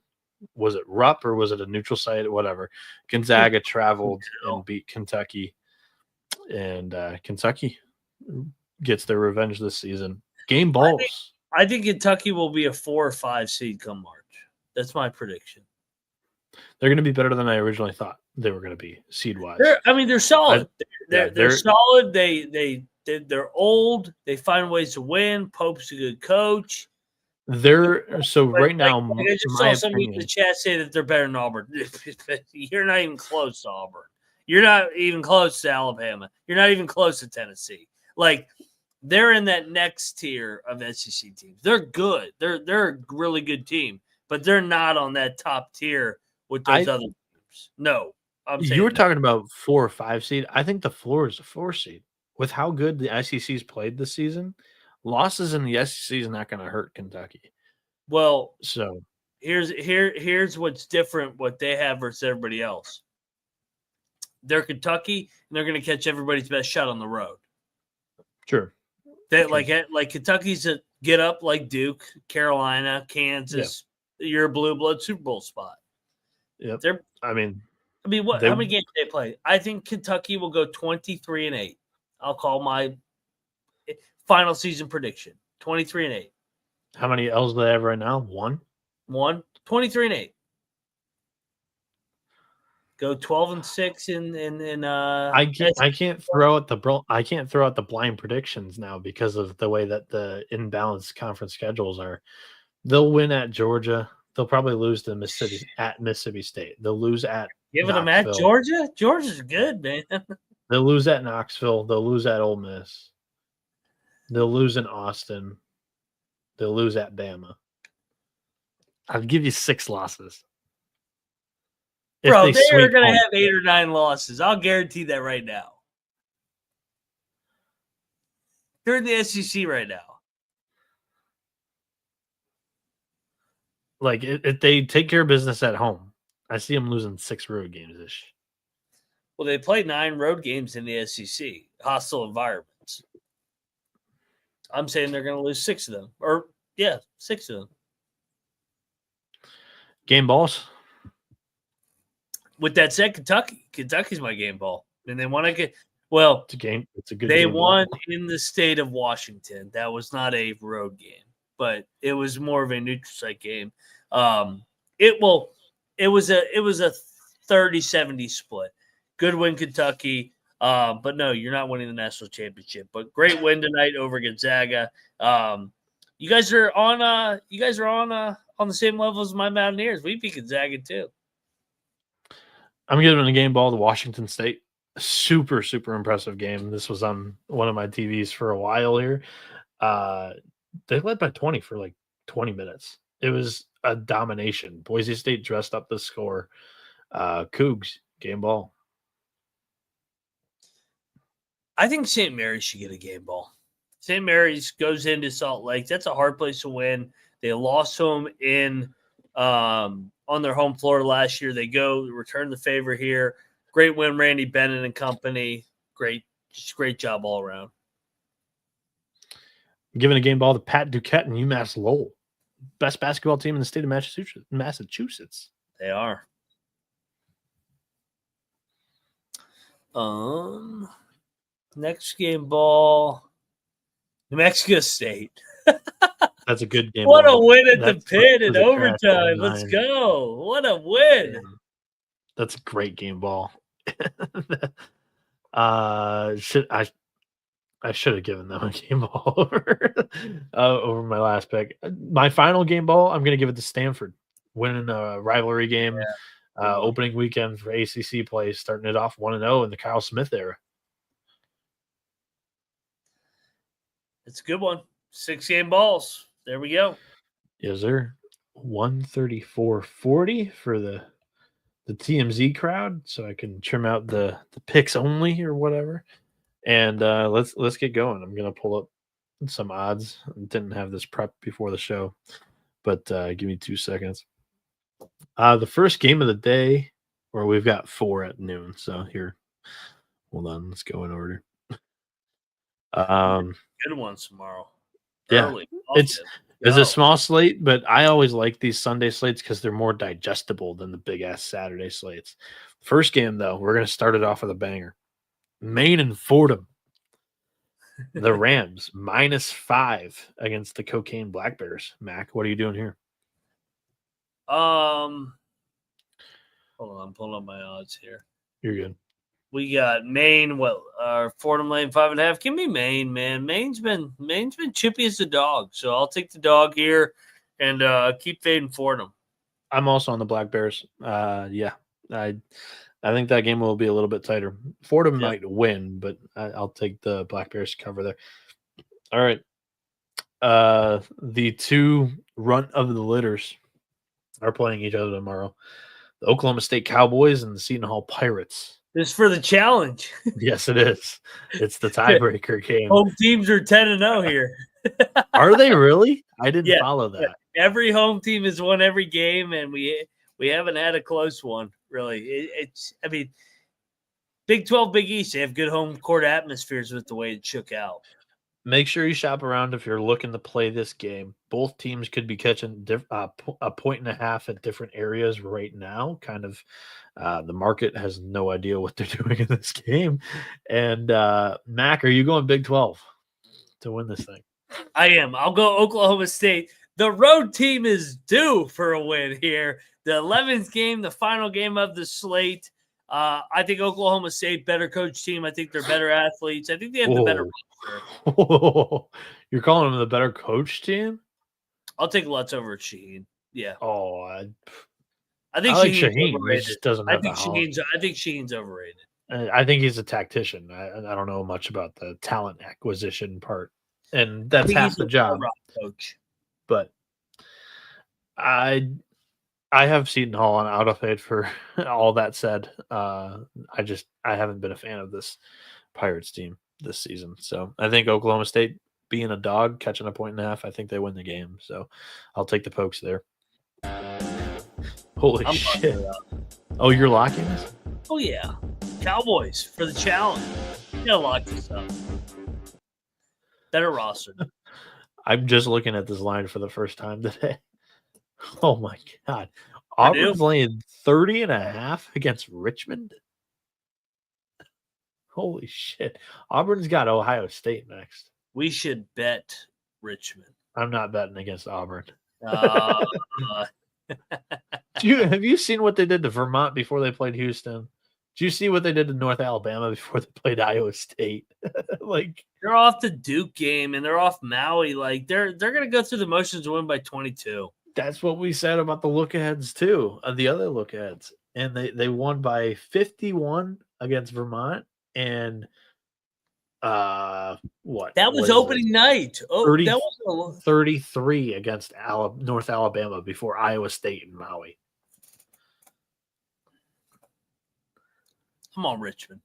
was it Rupp or was it a neutral site? Whatever. Gonzaga traveled and beat Kentucky, and Kentucky gets their revenge this season. Game balls. I think Kentucky will be a 4 or 5 seed come March. That's my prediction. They're going to be better than I originally thought they were going to be seed wise. They're solid. They're solid. They're old. They find ways to win. Pope's a good coach. Right now. I just saw somebody in the chat say that they're better than Auburn. You're not even close to Auburn. You're not even close to Alabama. You're not even close to Tennessee. Like they're in that next tier of SEC teams. They're good. They're a really good team, but they're not on that top tier with those other teams. No, you were talking about 4 or 5 seed. I think the floor is a 4 seed. With how good the SEC's played this season, losses in the SEC is not going to hurt Kentucky. Well, so here's what's different what they have versus everybody else. They're Kentucky, and they're going to catch everybody's best shot on the road. Sure. Like Kentucky's a get up like Duke, Carolina, Kansas. Yeah. You're a blue blood Super Bowl spot. Yep. How many games they play? I think Kentucky will go 23-8. I'll call my final season prediction 23-8. How many L's do they have right now? 1. 23-8. Go 12-6 in I can't throw out the blind predictions now because of the way that the imbalanced conference schedules are. They'll win at Georgia. They'll probably lose to Mississippi State. They'll lose at Giving them at Georgia. Georgia's good, man. They'll lose at Knoxville. They'll lose at Ole Miss. They'll lose in Austin. They'll lose at Bama. I'll give you 6 losses. Bro, they are going to have 8 or 9 losses. I'll guarantee that right now. They're in the SEC right now. Like, if they take care of business at home, I see them losing 6 road games-ish. Well, they play 9 road games in the SEC, hostile environments. I'm saying they're going to lose 6 of them. 6 of them. Game balls. With that said, Kentucky's my game ball. And they want to get – well, it's a game. It's a good they game won ball. In the state of Washington. That was not a road game, but it was more of a neutral site game. It was a 30-70 split. Good win, Kentucky. But no, you're not winning the national championship. But great win tonight over Gonzaga. You guys are on the same level as my Mountaineers. We beat Gonzaga too. I'm giving a game ball to Washington State. Super, super impressive game. This was on one of my TVs for a while here. They led by 20 for like 20 minutes. It was a domination. Boise State dressed up the score. Cougs, game ball. I think St. Mary's should get a game ball. St. Mary's goes into Salt Lake. That's a hard place to win. They lost to them on their home floor last year. They return the favor here. Great win, Randy Bennett and company. Great job all around. Giving a game ball to Pat Duquette and UMass Lowell. Best basketball team in the state of Massachusetts. They are. Next game ball, New Mexico State. That's a good game. What a win at the That's pit in was a trash ball overtime. Let's 9. go. What a win. Yeah. That's a great game ball. I should have given them a game ball over my last pick. My final game ball, I'm going to give it to Stanford, winning a rivalry game, opening weekend for ACC play, starting it off 1-0 in the Kyle Smith era. It's a good one. 6 game balls. There we go. Yes, sir. 134.40 for the TMZ crowd, so I can trim out the picks only or whatever. And let's get going. I'm gonna pull up some odds. Didn't have this prep before the show, but give me 2 seconds. The first game of the day, or we've got 4 at noon. So here, hold on. Let's go in order. Good ones tomorrow. Yeah, Early. it's a small slate, but I always like these Sunday slates because they're more digestible than the big ass Saturday slates. First game though, we're gonna start it off with a banger. Maine and Fordham. The Rams -5 against the Cocaine Black Bears. Mac, what are you doing here? Hold on, I'm pulling up my odds here. You're good. We got Maine. Fordham laying 5.5. Give me Maine, man. Maine's been chippy as a dog, so I'll take the dog here and keep fading Fordham. I'm also on the Black Bears. Yeah, I think that game will be a little bit tighter. Fordham might win, but I'll take the Black Bears to cover there. All right. The 2 runt of the litters are playing each other tomorrow. The Oklahoma State Cowboys and the Seton Hall Pirates. This is for the challenge. Yes, it is. It's the tiebreaker game. Home teams are 10-0 here. Are they really? I didn't follow that. Every home team has won every game, and we haven't had a close one, really. I mean, Big 12, Big East, they have good home court atmospheres with the way it shook out. Make sure you shop around if you're looking to play this game. Both teams could be catching a 1.5 at different areas right now. Kind of the market has no idea what they're doing in this game. And Mac, are you going Big 12 to win this thing? I am. I'll go Oklahoma State. The road team is due for a win here. The 11th game, the final game of the slate. I think Oklahoma State, better coach team. I think they're better athletes. I think they have the better roster. You're calling them the better coach team? I'll take Lutz over Shaheen. Yeah. Oh, I think like Shaheen's Shaheen. He just doesn't have I think Shaheen's overrated. I think he's a tactician. I don't know much about the talent acquisition part, and that's half the job. Coach. But I have Seton Hall on out of it for all that said. I haven't been a fan of this Pirates team this season. So I think Oklahoma State being a dog, catching a 1.5, I think they win the game. So I'll take the Pokes there. Holy shit. Oh, you're locking this? Oh, yeah. Cowboys for the challenge. You gotta lock this up. Better roster. I'm just looking at this line for the first time today. Oh my God. Auburn's laying 30.5 against Richmond. Holy shit. Auburn's got Ohio State next. We should bet Richmond. I'm not betting against Auburn. Have you seen what they did to Vermont before they played Houston? Did you see what they did to North Alabama before they played Iowa State? Like, they're off the Duke game and they're off Maui. Like, they're gonna go through the motions to win by 22. That's what we said about the look-aheads too, the other look-aheads. And they won by 51 against Vermont and what? That was opening night. 33 against North Alabama before Iowa State and Maui. Come on, Richmond.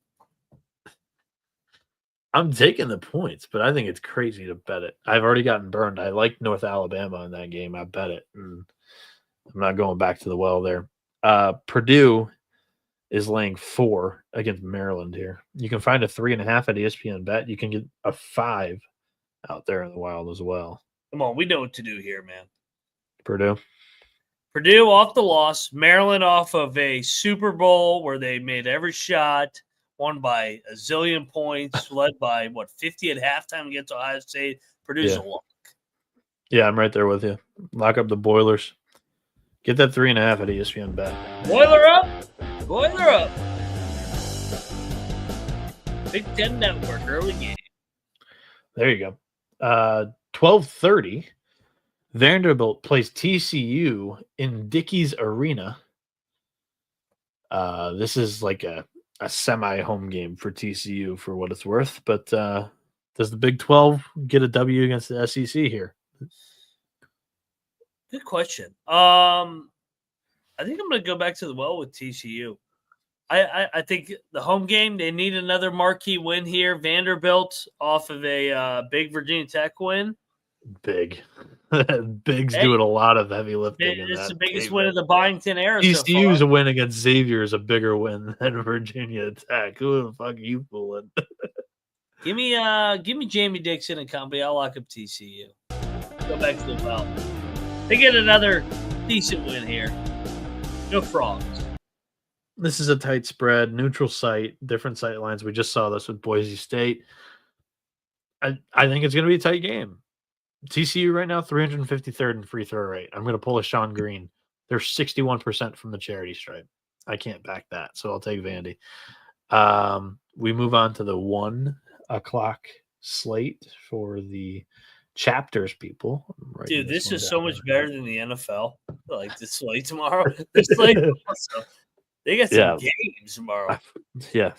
I'm taking the points, but I think it's crazy to bet it. I've already gotten burned. I like North Alabama in that game. I bet it. And I'm not going back to the well there. Purdue is laying 4 against Maryland here. You can find a 3.5 at ESPN Bet. You can get a 5 out there in the wild as well. Come on, we know what to do here, man. Purdue off the loss. Maryland off of a Super Bowl where they made every shot, won by a zillion points, led by 50 at halftime against Ohio State. Purdue's a lock. Yeah, I'm right there with you. Lock up the Boilers. Get that 3.5 at ESPN Bet. Boiler up. Boiler up. Big Ten Network, early game. There you go. 12:30. Vanderbilt plays TCU in Dickies Arena. This is like a semi-home game for TCU for what it's worth. But does the Big 12 get a W against the SEC here? Good question. I think I'm going to go back to the well with TCU. I think the home game, they need another marquee win here. Vanderbilt off of a big Virginia Tech win. Big. Big's doing a lot of heavy lifting. It's the biggest win of the Byington era. TCU's so a win against Xavier is a bigger win than Virginia Tech. Who the fuck are you fooling? Give me Jamie Dixon and company. I'll lock up TCU. Go back to the well. They get another decent win here. No frogs. This is a tight spread, neutral site, different sight lines. We just saw this with Boise State. I think it's going to be a tight game. TCU right now, 353rd in free throw rate. I'm going to pull a Sean Green. They're 61% from the charity stripe. I can't back that, so I'll take Vandy. We move on to the 1 o'clock slate for the chapters people. Dude, this is so much better than the NFL. Like the slate tomorrow. The slate awesome. They got some games tomorrow. Yeah.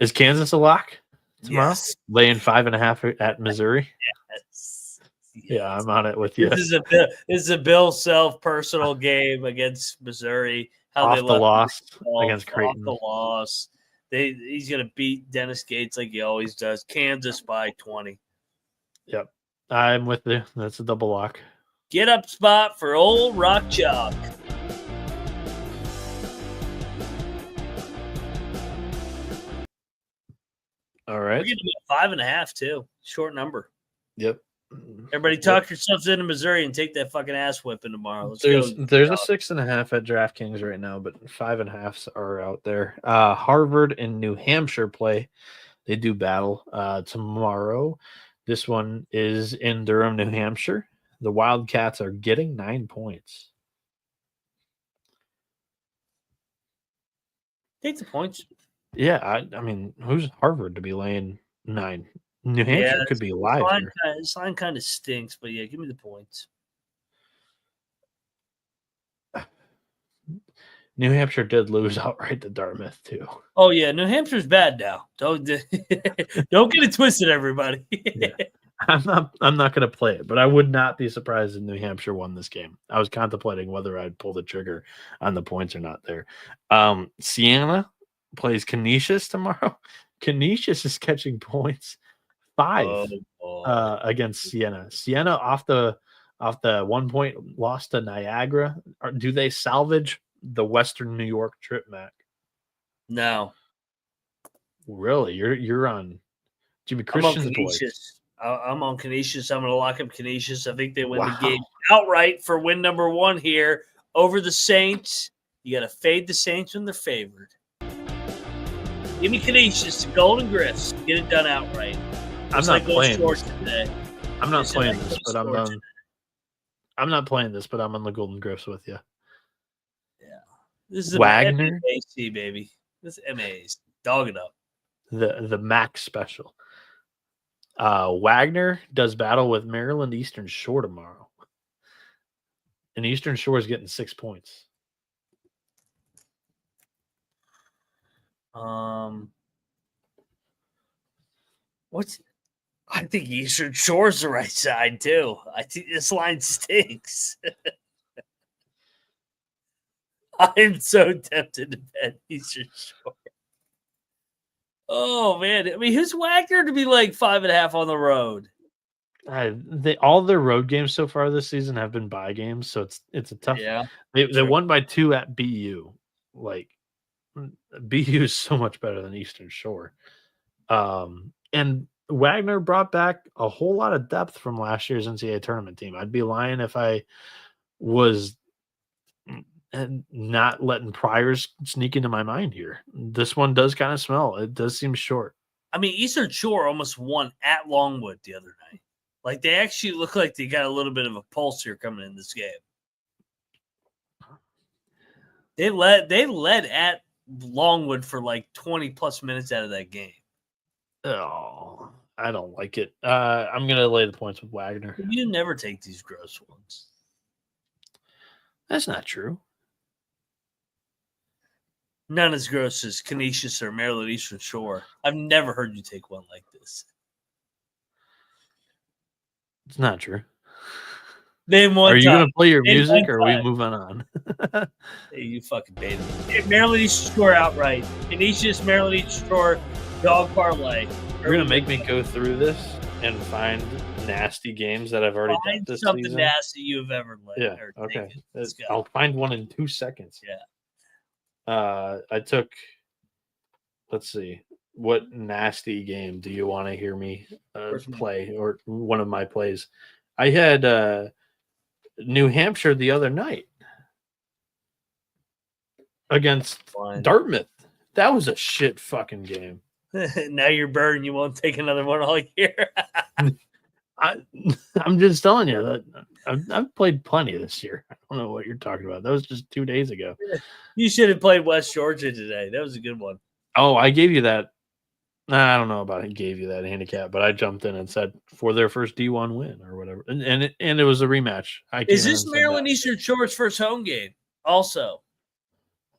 Is Kansas a lock tomorrow? Yes. Laying 5.5 at Missouri? Yes. Yeah, I'm on it with you. This is a Bill Self personal game against Missouri. Off the loss against Creighton. Off the loss. He's going to beat Dennis Gates like he always does. Kansas by 20. Yep. I'm with you. That's a double lock. Get up spot for old Rock Chalk. All right. We're going to be 5.5 too. Short number. Yep. Everybody talk yourselves into Missouri and take that fucking ass whipping tomorrow. There's a 6.5 at DraftKings right now, but 5.5s are out there. Harvard and New Hampshire play. They do battle tomorrow. This one is in Durham, New Hampshire. The Wildcats are getting 9 points. Take the points. Yeah, I mean, who's Harvard to be laying 9? New Hampshire could be live. This line kind of stinks, but yeah, give me the points. New Hampshire did lose outright to Dartmouth too. Oh yeah, New Hampshire's bad now. Don't get it twisted, everybody. Yeah. I'm not going to play it, but I would not be surprised if New Hampshire won this game. I was contemplating whether I'd pull the trigger on the points or not there. Siena plays Canisius tomorrow. Canisius is catching points 5 against Siena. Siena off the 1 point loss to Niagara. Do they salvage the Western New York trip, Mac? No. Really? You're on Jimmy Christian's boys. I'm on Canisius. I'm going to lock up Canisius. I think they win the game outright for win number 1 here over the Saints. You got to fade the Saints when they're favored. Give me Canisius, the Golden Griffs. Get it done outright. I'm not playing this. Today. I'm not playing this, but I'm not playing this, but I'm on the Golden Griffs with you. Yeah, this is Wagner, MAC, baby. This is MA's. Dog it up. The Mac special. Wagner does battle with Maryland Eastern Shore tomorrow, and Eastern Shore is getting 6 points. I think Eastern Shore's the right side too. I think this line stinks. I'm so tempted to bet Eastern Shore. Oh man, I mean, who's Wagner to be like 5.5 on the road? All their road games so far this season have been bye games, so it's a tough. Yeah, they won by 2 at BU. Like BU is so much better than Eastern Shore, and Wagner brought back a whole lot of depth from last year's NCAA tournament team. I'd be lying if I was not letting priors sneak into my mind here. This one does kind of smell. It does seem short. I mean, Eastern Shore almost won at Longwood the other night. Like, they actually look like they got a little bit of a pulse here coming in this game. They led at Longwood for like 20-plus minutes out of that game. Oh, I don't like it. I'm going to lay the points with Wagner. You never take these gross ones. That's not true. None as gross as Canisius or Maryland Eastern Shore. I've never heard you take one like this. It's not true. Name one. Are you going to play your Name music, or are we time. moving on? Hey, you fucking baited me. Maryland Eastern Shore outright. Canisius, Maryland Eastern Shore, dog parlay. You're going to make me go through this and find nasty games that I've already done this something season? Nasty you've ever led. Yeah, or okay. taken. Let's go. I'll find one in 2 seconds. Yeah. I took, let's see, what nasty game do you want to hear me play, or one of my plays? I had New Hampshire the other night against Dartmouth. That was a shit fucking game. Now you're burned. You won't take another one all year. I'm just telling you that I've played plenty this year. I don't know what you're talking about. That was just 2 days ago. You should have played West Georgia today. That was a good one. Oh, I gave you that. I don't know about it. Gave you that handicap, but I jumped in and said for their first D1 win or whatever, and it was a rematch. Is this Maryland Eastern Shore's first home game? Also,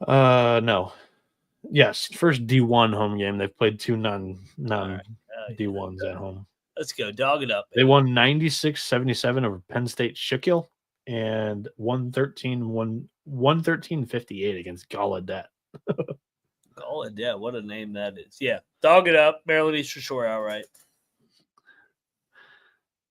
no. Yes, first D1 home game. They've played 2 non D1s at home. Let's go. Dog it up. They won 96-77 over Penn State Schuylkill and 113-58 against Gallaudet. Gallaudet, what a name that is. Yeah, dog it up. Maryland Eastern Shore outright.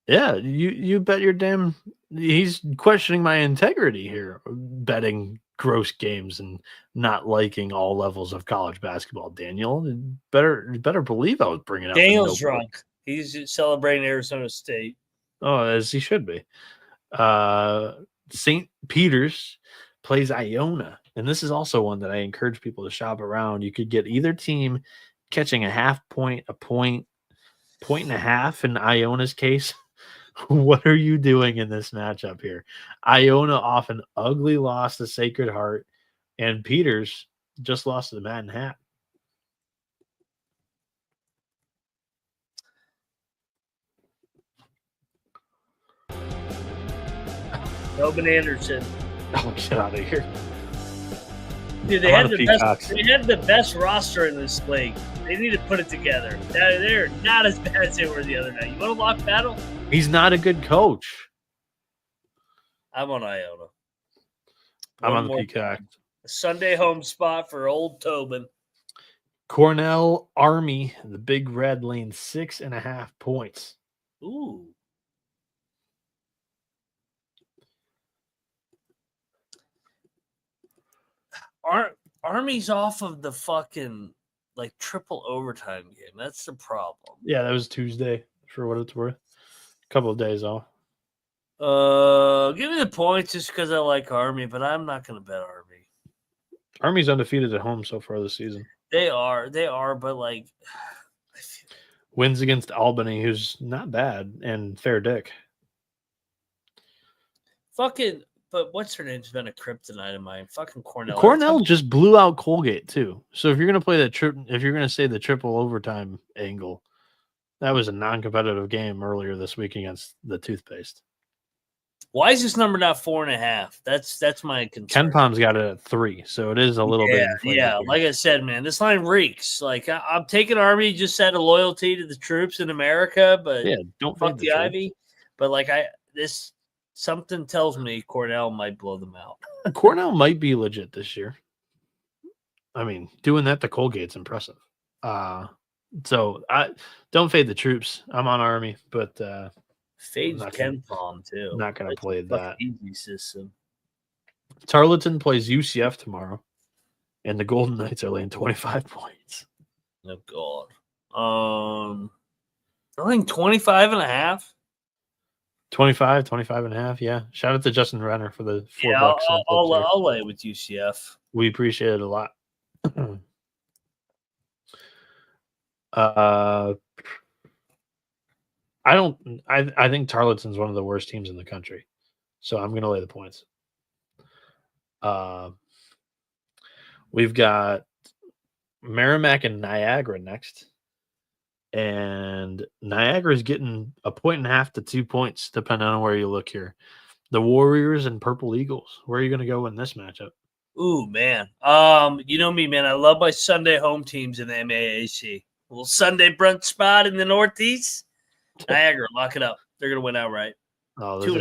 Yeah, you bet your damn. He's questioning my integrity here, betting gross games and not liking all levels of college basketball. Daniel, better believe I was bringing up. Daniel's drunk. He's celebrating Arizona State. Oh, as he should be. St. Peter's plays Iona, and this is also one that I encourage people to shop around. You could get either team catching a half point, a point and a half in Iona's case. What are you doing in this matchup here? Iona off an ugly loss to Sacred Heart, and Peters just lost to the Madden Hat. Tobin Anderson. Oh, get out of here. Dude, they had the best roster in this league. They need to put it together. They're not as bad as they were the other night. You want to lock battle? He's not a good coach. I'm on Iona. I'm on the Peacock. A Sunday home spot for old Tobin. Cornell Army, the Big Red lane, 6.5 points. Ooh. Army's off of the fucking triple overtime game. That's the problem. Yeah, that was Tuesday for what it's worth. A couple of days off. Give me the points just because I like Army, but I'm not going to bet Army. Army's undefeated at home so far this season. They are, but wins against Albany, who's not bad, and Fair Dick. But what's her name's been a kryptonite of mine. Fucking Cornell. Cornell just blew out Colgate too. So if you're gonna play if you're gonna say the triple overtime angle, that was a non-competitive game earlier this week against the toothpaste. Why is this number not 4.5? That's my concern. KenPom's got it at 3, so it is a little bit. Yeah. Like I said, man, this line reeks. Like I'm taking Army just out of loyalty to the troops in America, but don't fuck the Ivy. But something tells me Cornell might blow them out. Cornell might be legit this year. I mean, doing that to Colgate's impressive. So I don't fade the troops. I'm on Army, but fade KenPom too. Not going to play that easy system. Tarleton plays UCF tomorrow, and the Golden Knights are laying 25 points. Oh God. They're laying 25.5. 25 and a half, yeah. Shout out to Justin Renner for the $4. I'll lay with UCF. We appreciate it a lot. I think Tarleton's one of the worst teams in the country, so I'm going to lay the points. We've got Merrimack and Niagara next, and Niagara is getting 1.5 to 2 points depending on where you look here. The Warriors and Purple Eagles. Where are you going to go in this matchup? Ooh, man. You know me, man. I love my Sunday home teams in the MAAC. A little Sunday brunch spot in the Northeast. Niagara, lock it up. They're gonna win outright. Oh, this is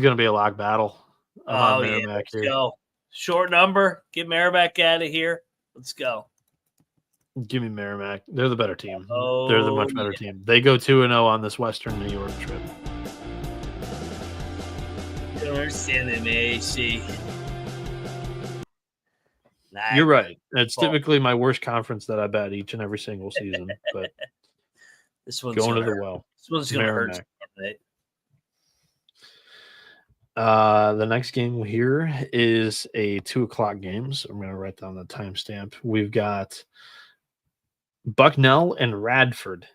gonna be a lock battle. I'm on Merrimack let's go. Short number. Get Merrimack out of here. Let's go. Give me Merrimack. They're the better team. They're the much better team. They go 2-0 on this Western New York trip. I don't understand the MAAC. You're right. It's typically my worst conference that I bet each and every single season, but this one's going to the well. This one's going to hurt. The next game here is a 2:00 game, so I'm going to write down the timestamp. We've got Bucknell and Radford.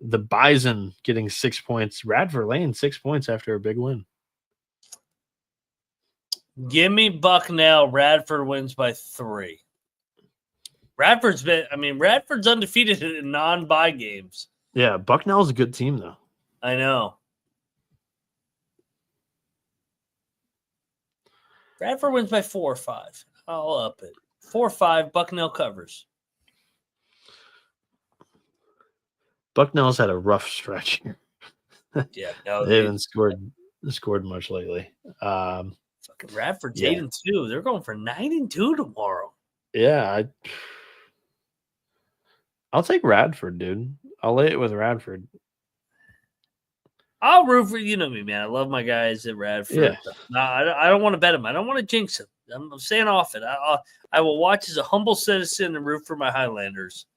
The Bison getting 6 points. Radford laying 6 points after a big win. Give me Bucknell. Radford wins by 3. Radford's undefeated in non-bye games. Yeah, Bucknell's a good team, though. I know. Radford wins by 4 or 5. I'll up it. 4 or 5. Bucknell covers. Bucknell's had a rough stretch here. Yeah, they haven't scored much lately. Fucking Radford's 8-2. They're going for 9-2 tomorrow. Yeah, I'll take Radford, dude. I'll lay it with Radford. I'll root for you know me, man. I love my guys at Radford. Yeah. No, I don't want to bet them. I don't want to jinx them. I'm staying off it. I will watch as a humble citizen and root for my Highlanders.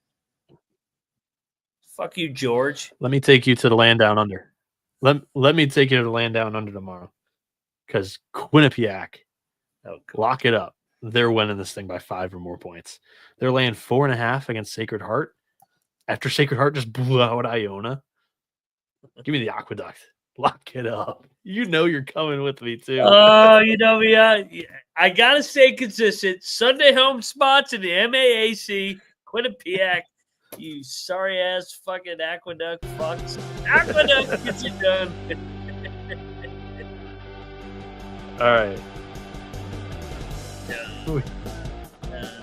Fuck you, George. Let me take you to the land down under. Let me take you to the land down under tomorrow. Because Quinnipiac, lock it up. They're winning this thing by 5 or more points. They're laying 4.5 against Sacred Heart. After Sacred Heart just blew out Iona. Give me the Aqueduct. Lock it up. You know you're coming with me, too. Oh, you know me. I got to stay consistent. Sunday home spots in the MAAC. Quinnipiac. You sorry-ass fucking Aqueduct fucks. Aqueduct gets it done. All right.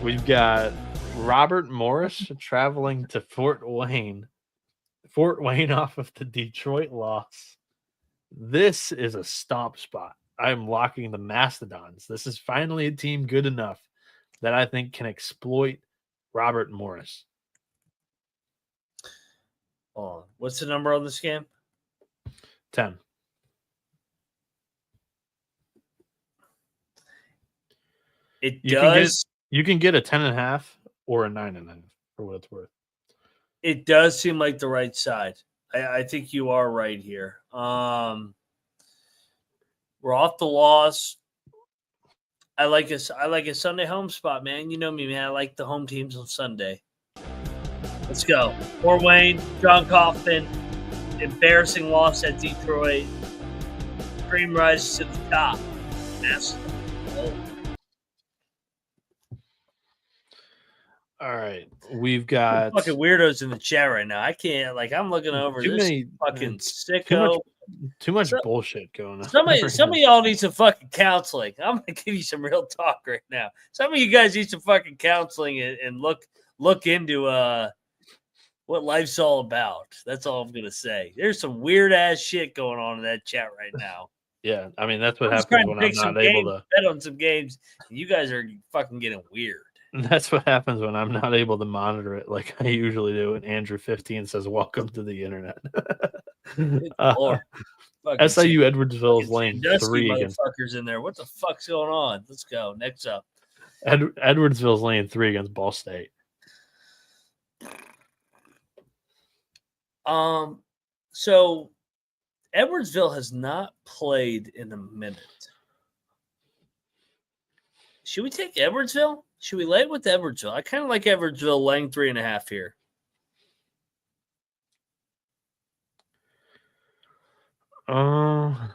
We've got Robert Morris traveling to Fort Wayne. Fort Wayne off of the Detroit loss. This is a stomp spot. I'm locking the Mastodons. This is finally a team good enough that I think can exploit Robert Morris. Oh, what's the number on this game? 10. You can get a 10.5 or a 9.5 for what it's worth. It does seem like the right side. I think you are right here. We're off the loss. I like a Sunday home spot, man. You know me, man. I like the home teams on Sunday. Let's go. Fort Wayne, John Kaufman, embarrassing loss at Detroit. Dream rises to the top. Massive. All right, we've got fucking weirdos in the chat right now. I can't. I'm looking over fucking sicko. Too much bullshit going on. Some of y'all need some fucking counseling. I'm gonna give you some real talk right now. Some of you guys need some fucking counseling and look into what life's all about. That's all I'm gonna say. There's some weird ass shit going on in that chat right now. Yeah, I mean that's what happens when I'm not able to bet on some games. And you guys are fucking getting weird. That's what happens when I'm not able to monitor it like I usually do. And Andrew 15 says, "Welcome to the internet." SIU Edwardsville is laying 3 against motherfuckers in there. What the fuck's going on? Let's go. Next up, Edwardsville is laying 3 against Ball State. So Edwardsville has not played in a minute. Should we take Edwardsville? Should we lay it with Edwardsville? I kind of like Edwardsville laying 3.5 here. Yeah,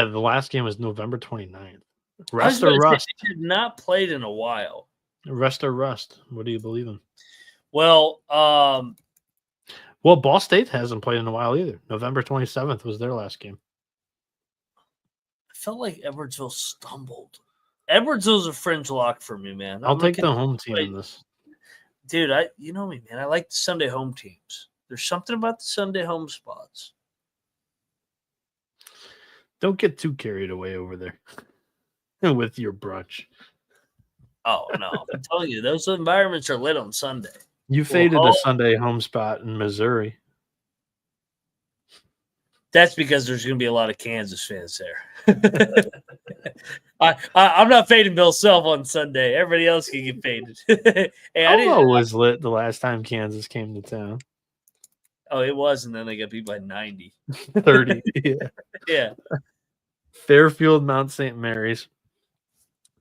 the last game was November 29th. I was Rest about or to say, rust? they have not played in a while. Rest or rust? What do you believe in? Well, Well, Ball State hasn't played in a while either. November 27th was their last game. I felt like Edwardsville stumbled. Edwardsville's a fringe lock for me, man. I'll take the home team in this. Dude, you know me, man. I like the Sunday home teams. There's something about the Sunday home spots. Don't get too carried away over there with your brunch. Oh, no. I'm telling you, those environments are lit on Sunday. You faded a Sunday home spot in Missouri. That's because there's going to be a lot of Kansas fans there. I'm not fading Bill Self on Sunday. Everybody else can get faded. Hey, Como was lit the last time Kansas came to town. Oh, it was, and then they got beat by 90. 30, yeah. Yeah. Fairfield, Mount St. Mary's.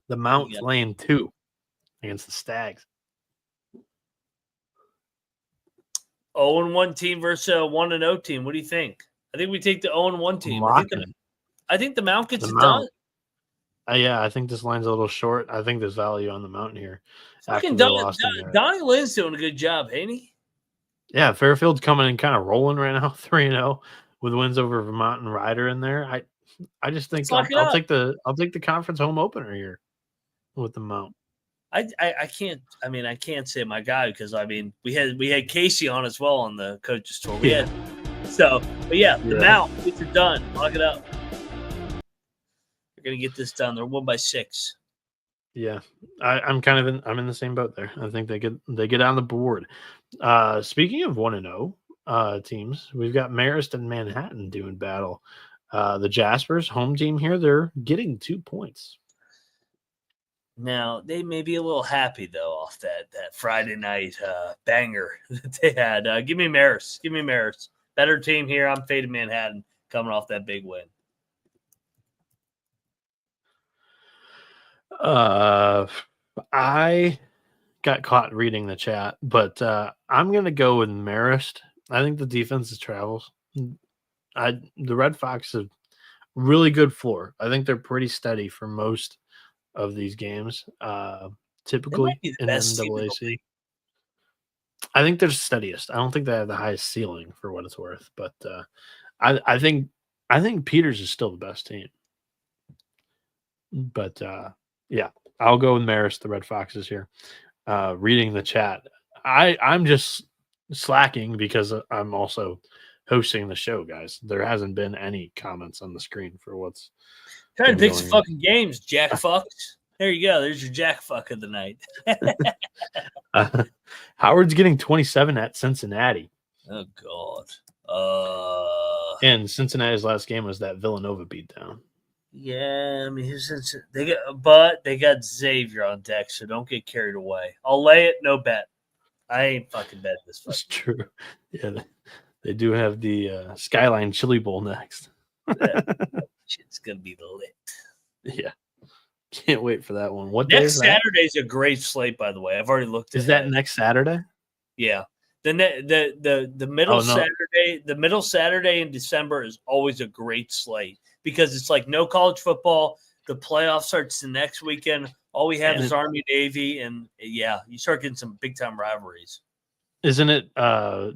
The Mount Lane 2 against the Stags. 0-1 team versus a 1-0 team. What do you think? I think we take the 0-1 team. I think the Mount gets it done. Yeah, I think this line's a little short. I think there's value on the Mount here. Fucking Donnie Lynn's doing a good job, ain't he? Yeah, Fairfield's coming in kind of rolling right now, 3-0 with wins over Vermont and Ryder in there. I just think I'll take the conference home opener here with the Mount. I can't. I mean, I can't say my guy because we had Casey on as well on the coaches tour. But the Mount gets it done. Lock it up. They're gonna get this done. They're 1-6. Yeah, I'm in the same boat there. I think they get on the board. Speaking of 1-0 teams, we've got Marist and Manhattan doing battle. The Jaspers home team here, they're getting 2 points. Now they may be a little happy though off that Friday night banger that they had. Give me Marist. Give me Marist. Better team here. I'm fading Manhattan coming off that big win. I got caught reading the chat, but I'm gonna go with Marist. I think the defense travels. The Red Fox have really good floor. I think they're pretty steady for most of these games. Typically in NAAC. I think they're steadiest. I don't think they have the highest ceiling for what it's worth, but I think Peters is still the best team. But yeah, I'll go with Marist, the Red Foxes here. Reading the chat, I'm just slacking because I'm also hosting the show, guys. There hasn't been any comments on the screen for what's trying to pick some fucking games, Jack Fucks. There you go. There's your Jack Fuck of the night. Howard's getting 27 at Cincinnati. Oh God. And Cincinnati's last game was that Villanova beatdown. Yeah, I mean, they got Xavier on deck, so don't get carried away. I'll lay it, no bet. I ain't fucking betting this. That's true. Yeah, they do have the Skyline Chili Bowl next. Shit's gonna be lit. Yeah, can't wait for that one. What next Saturday's a great slate, by the way. I've already looked. Is that next Saturday? Yeah. The middle Saturday, the middle Saturday in December is always a great slate because it's like no college football. The playoff starts the next weekend. All we have is Army Navy, and yeah, you start getting some big time rivalries. Isn't it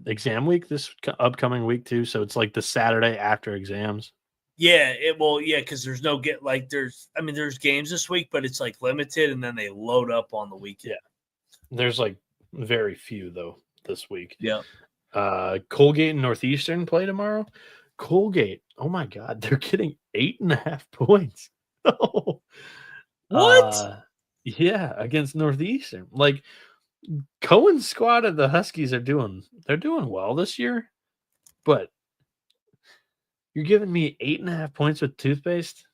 exam week this upcoming week too? So it's like the Saturday after exams. Yeah, because there's there's games this week, but it's like limited, and then they load up on the weekend. Yeah, there's like very few though this week. Yeah. Colgate and Northeastern play tomorrow. Colgate, oh my God, they're getting 8.5 points. What? Yeah, against Northeastern. Like Cohen's squad of the Huskies they're doing well this year, but you're giving me 8.5 points with toothpaste.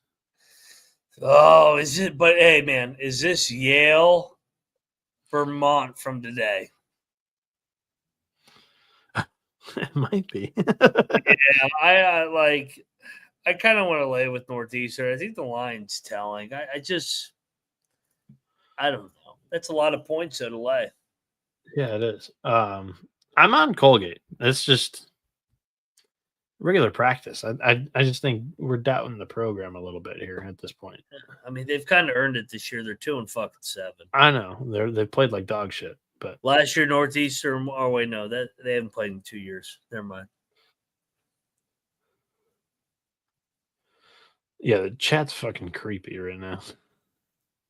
Oh, is it? But hey, man, is this Yale, Vermont from today? It might be. Yeah, I kind of want to lay with Northeastern. I think the line's telling. I don't know. That's a lot of points though to lay. Yeah, it is. I I'm on Colgate. It's just regular practice. I just think we're doubting the program a little bit here at this point. I mean, they've kind of earned it this year. They're 2-7. I know they played like dog shit, but last year Northeastern. Oh wait, no, that they haven't played in 2 years. Never mind. Yeah, the chat's fucking creepy right now.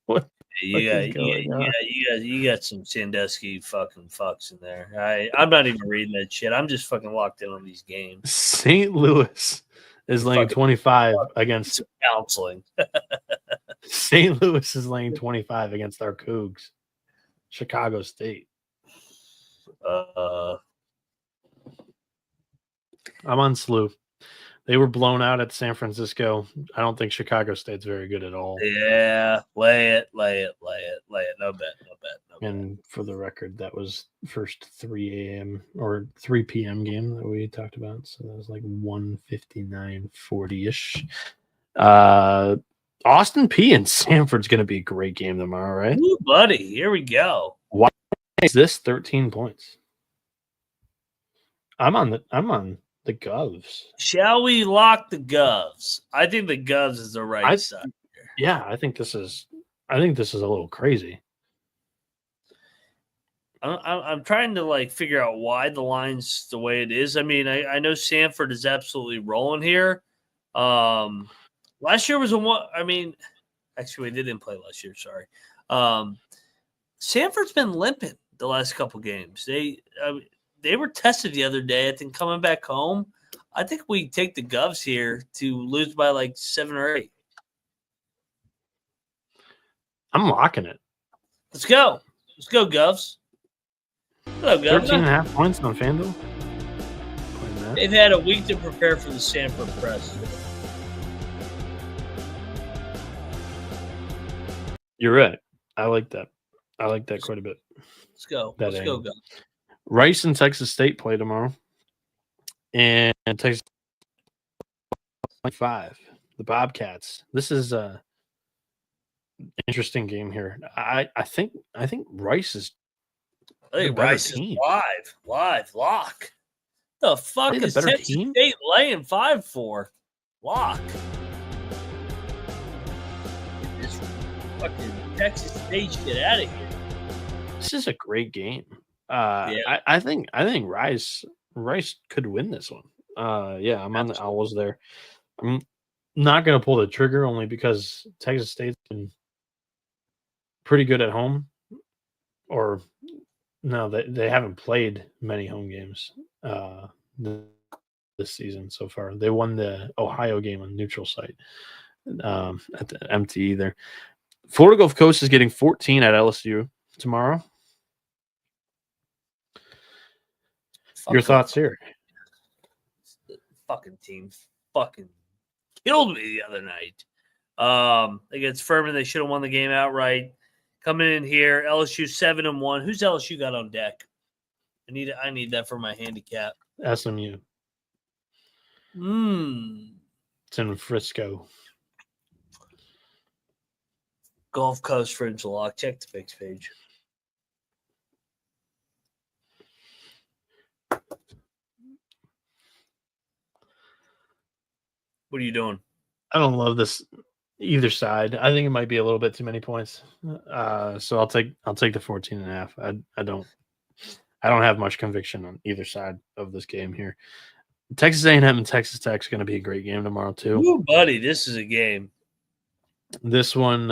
What? You got some Sandusky fucking fucks in there. I'm not even reading that shit. I'm just fucking locked in on these games. St. Louis is laying 25 against counseling. St. Louis is laying 25 against our Cougs. Chicago State. I'm on SLU. They were blown out at San Francisco. I don't think Chicago State's very good at all. Yeah, lay it. No bet. And for the record, that was first 3 a.m. or 3 p.m. game that we talked about. So that was like 1:59:40-ish. Austin P and Sanford's going to be a great game tomorrow, right? Ooh, buddy, here we go. Why is this 13 points? I'm on the Govs. Shall we lock the Govs? I think the Govs is the right side here. Yeah, I think this is a little crazy. I'm trying to figure out why the line's the way it is. I mean, I know Sanford is absolutely rolling here. Last year was actually they didn't play last year. Sorry. Sanford's been limping the last couple games. They were tested the other day. I think coming back home, I think we take the Govs here to lose by 7 or 8. I'm locking it. Let's go. Let's go, Govs. Hello, Govs. 13.5 points on FanDuel. They've had a week to prepare for the Sanford press. You're right. I like that. I like that quite a bit. Let's go. Let's go, Govs. Rice and Texas State play tomorrow. And Texas 5. The Bobcats. This is an interesting game here. I think Rice is Rice is live lock. The fuck is Texas State laying 5 for? Lock. Get this fucking Texas State shit out of here. This is a great game. I think Rice could win this one. I'm on the Owls there. I'm not going to pull the trigger only because Texas State's been pretty good at home. Or no, they haven't played many home games this season so far. They won the Ohio game on neutral site at the MTE there. Florida Gulf Coast is getting 14 at LSU tomorrow. Your thoughts here? Fucking team fucking killed me the other night. Against Furman, they should have won the game outright. Coming in here, LSU 7-1. Who's LSU got on deck? I need that for my handicap. SMU. It's in Frisco. Gulf Coast Fringe lock. Check the fix page. What are you doing? I don't love this either side. I think it might be a little bit too many points. So I'll take the 14.5. I don't have much conviction on either side of this game here. Texas A&M and Texas Tech is going to be a great game tomorrow too. Ooh, buddy, this is a game. This one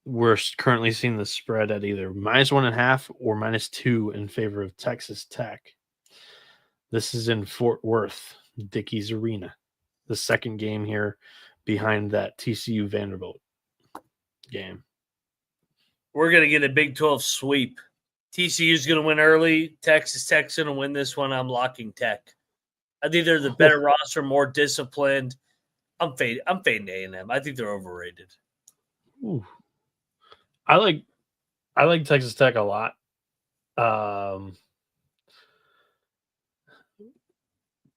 we're currently seeing the spread at either -1.5 or -2 in favor of Texas Tech. This is in Fort Worth, Dickies Arena. The second game here behind that TCU Vanderbilt game. We're going to get a Big 12 sweep. TCU's going to win early. Texas Tech's going to win this one. I'm locking Tech. I think they're the better roster, more disciplined. I'm fading A&M. I think they're overrated. Ooh. I like Texas Tech a lot.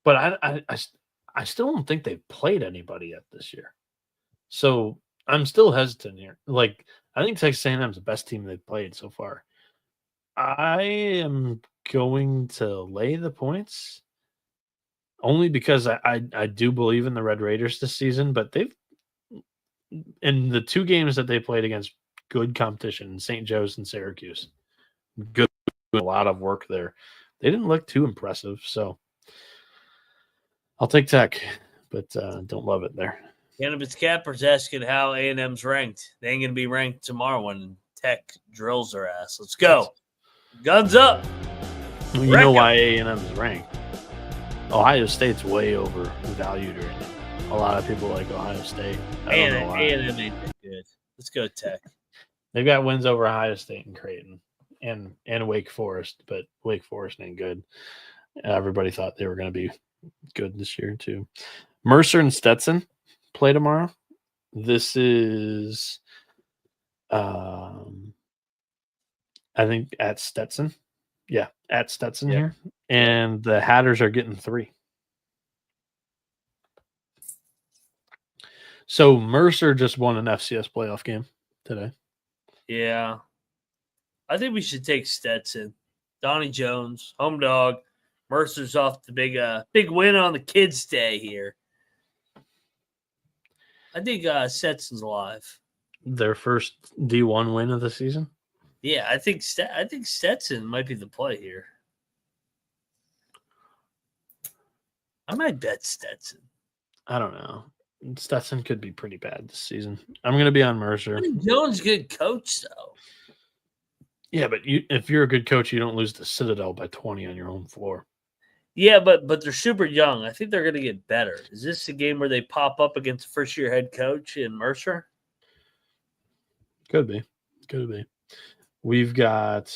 But I still don't think they've played anybody yet this year. So I'm still hesitant here. I think Texas A&M is the best team they've played so far. I am going to lay the points only because I do believe in the Red Raiders this season, but they've in the 2 games that they played against good competition, St. Joe's and Syracuse, good, a lot of work there. They didn't look too impressive, so I'll take Tech, but don't love it there. Cannabis Capper's asking how A&M's ranked. They ain't going to be ranked tomorrow when Tech drills their ass. Let's go. Guns up. Well, you know why A&M is ranked. Ohio State's way overvalued right now. A lot of people like Ohio State. I don't know why. A&M ain't that good. Let's go Tech. They've got wins over Ohio State and Creighton and Wake Forest, but Wake Forest ain't good. Everybody thought they were going to be good this year too. Mercer and Stetson play tomorrow. This is I think at Stetson. Yeah, at Stetson here. And the Hatters are getting 3. So Mercer just won an FCS playoff game today. Yeah. I think we should take Stetson. Donnie Jones, home dog. Mercer's off the big win on the kids' day here. I think Stetson's alive. Their first D1 win of the season? Yeah, I think Stetson might be the play here. I might bet Stetson. I don't know. Stetson could be pretty bad this season. I'm going to be on Mercer. Jones, good coach, though. Yeah, but if you're a good coach, you don't lose the Citadel by 20 on your home floor. Yeah, but they're super young. I think they're going to get better. Is this a game where they pop up against a first-year head coach in Mercer? Could be. Could be. We've got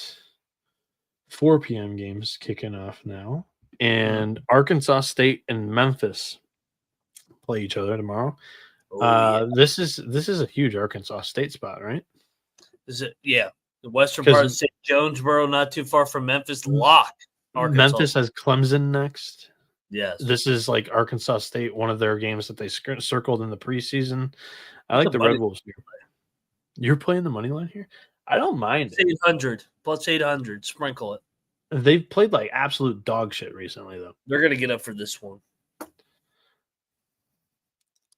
4 p.m. games kicking off now. And Arkansas State and Memphis play each other tomorrow. This is a huge Arkansas State spot, right? Is it? Yeah, the western part of St. Jonesboro, not too far from Memphis. Lock. Arkansas. Memphis has Clemson next. Yes, this is like Arkansas State, one of their games that they circled in the preseason. I like the Red Wolves here. You're playing the money line here. I don't mind. 800 plus 800. Sprinkle it. They've played like absolute dog shit recently, though. They're going to get up for this one.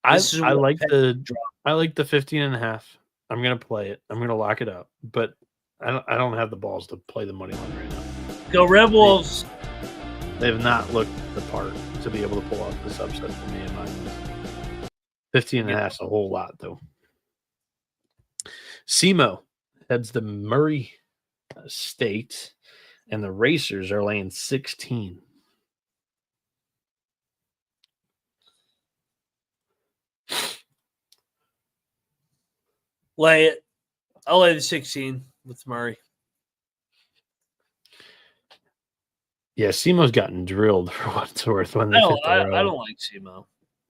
I like the 15.5. I'm going to play it. I'm going to lock it up, but I don't have the balls to play the money line right now. Go Red Wolves. They have not looked the part to be able to pull off this upset for me in my mind. 15.5 is a whole lot, though. SEMO heads to Murray State, and the Racers are laying 16. Lay it. I'll lay the 16 with Murray. Yeah, SEMO's gotten drilled for what it's worth when they I don't like SEMO.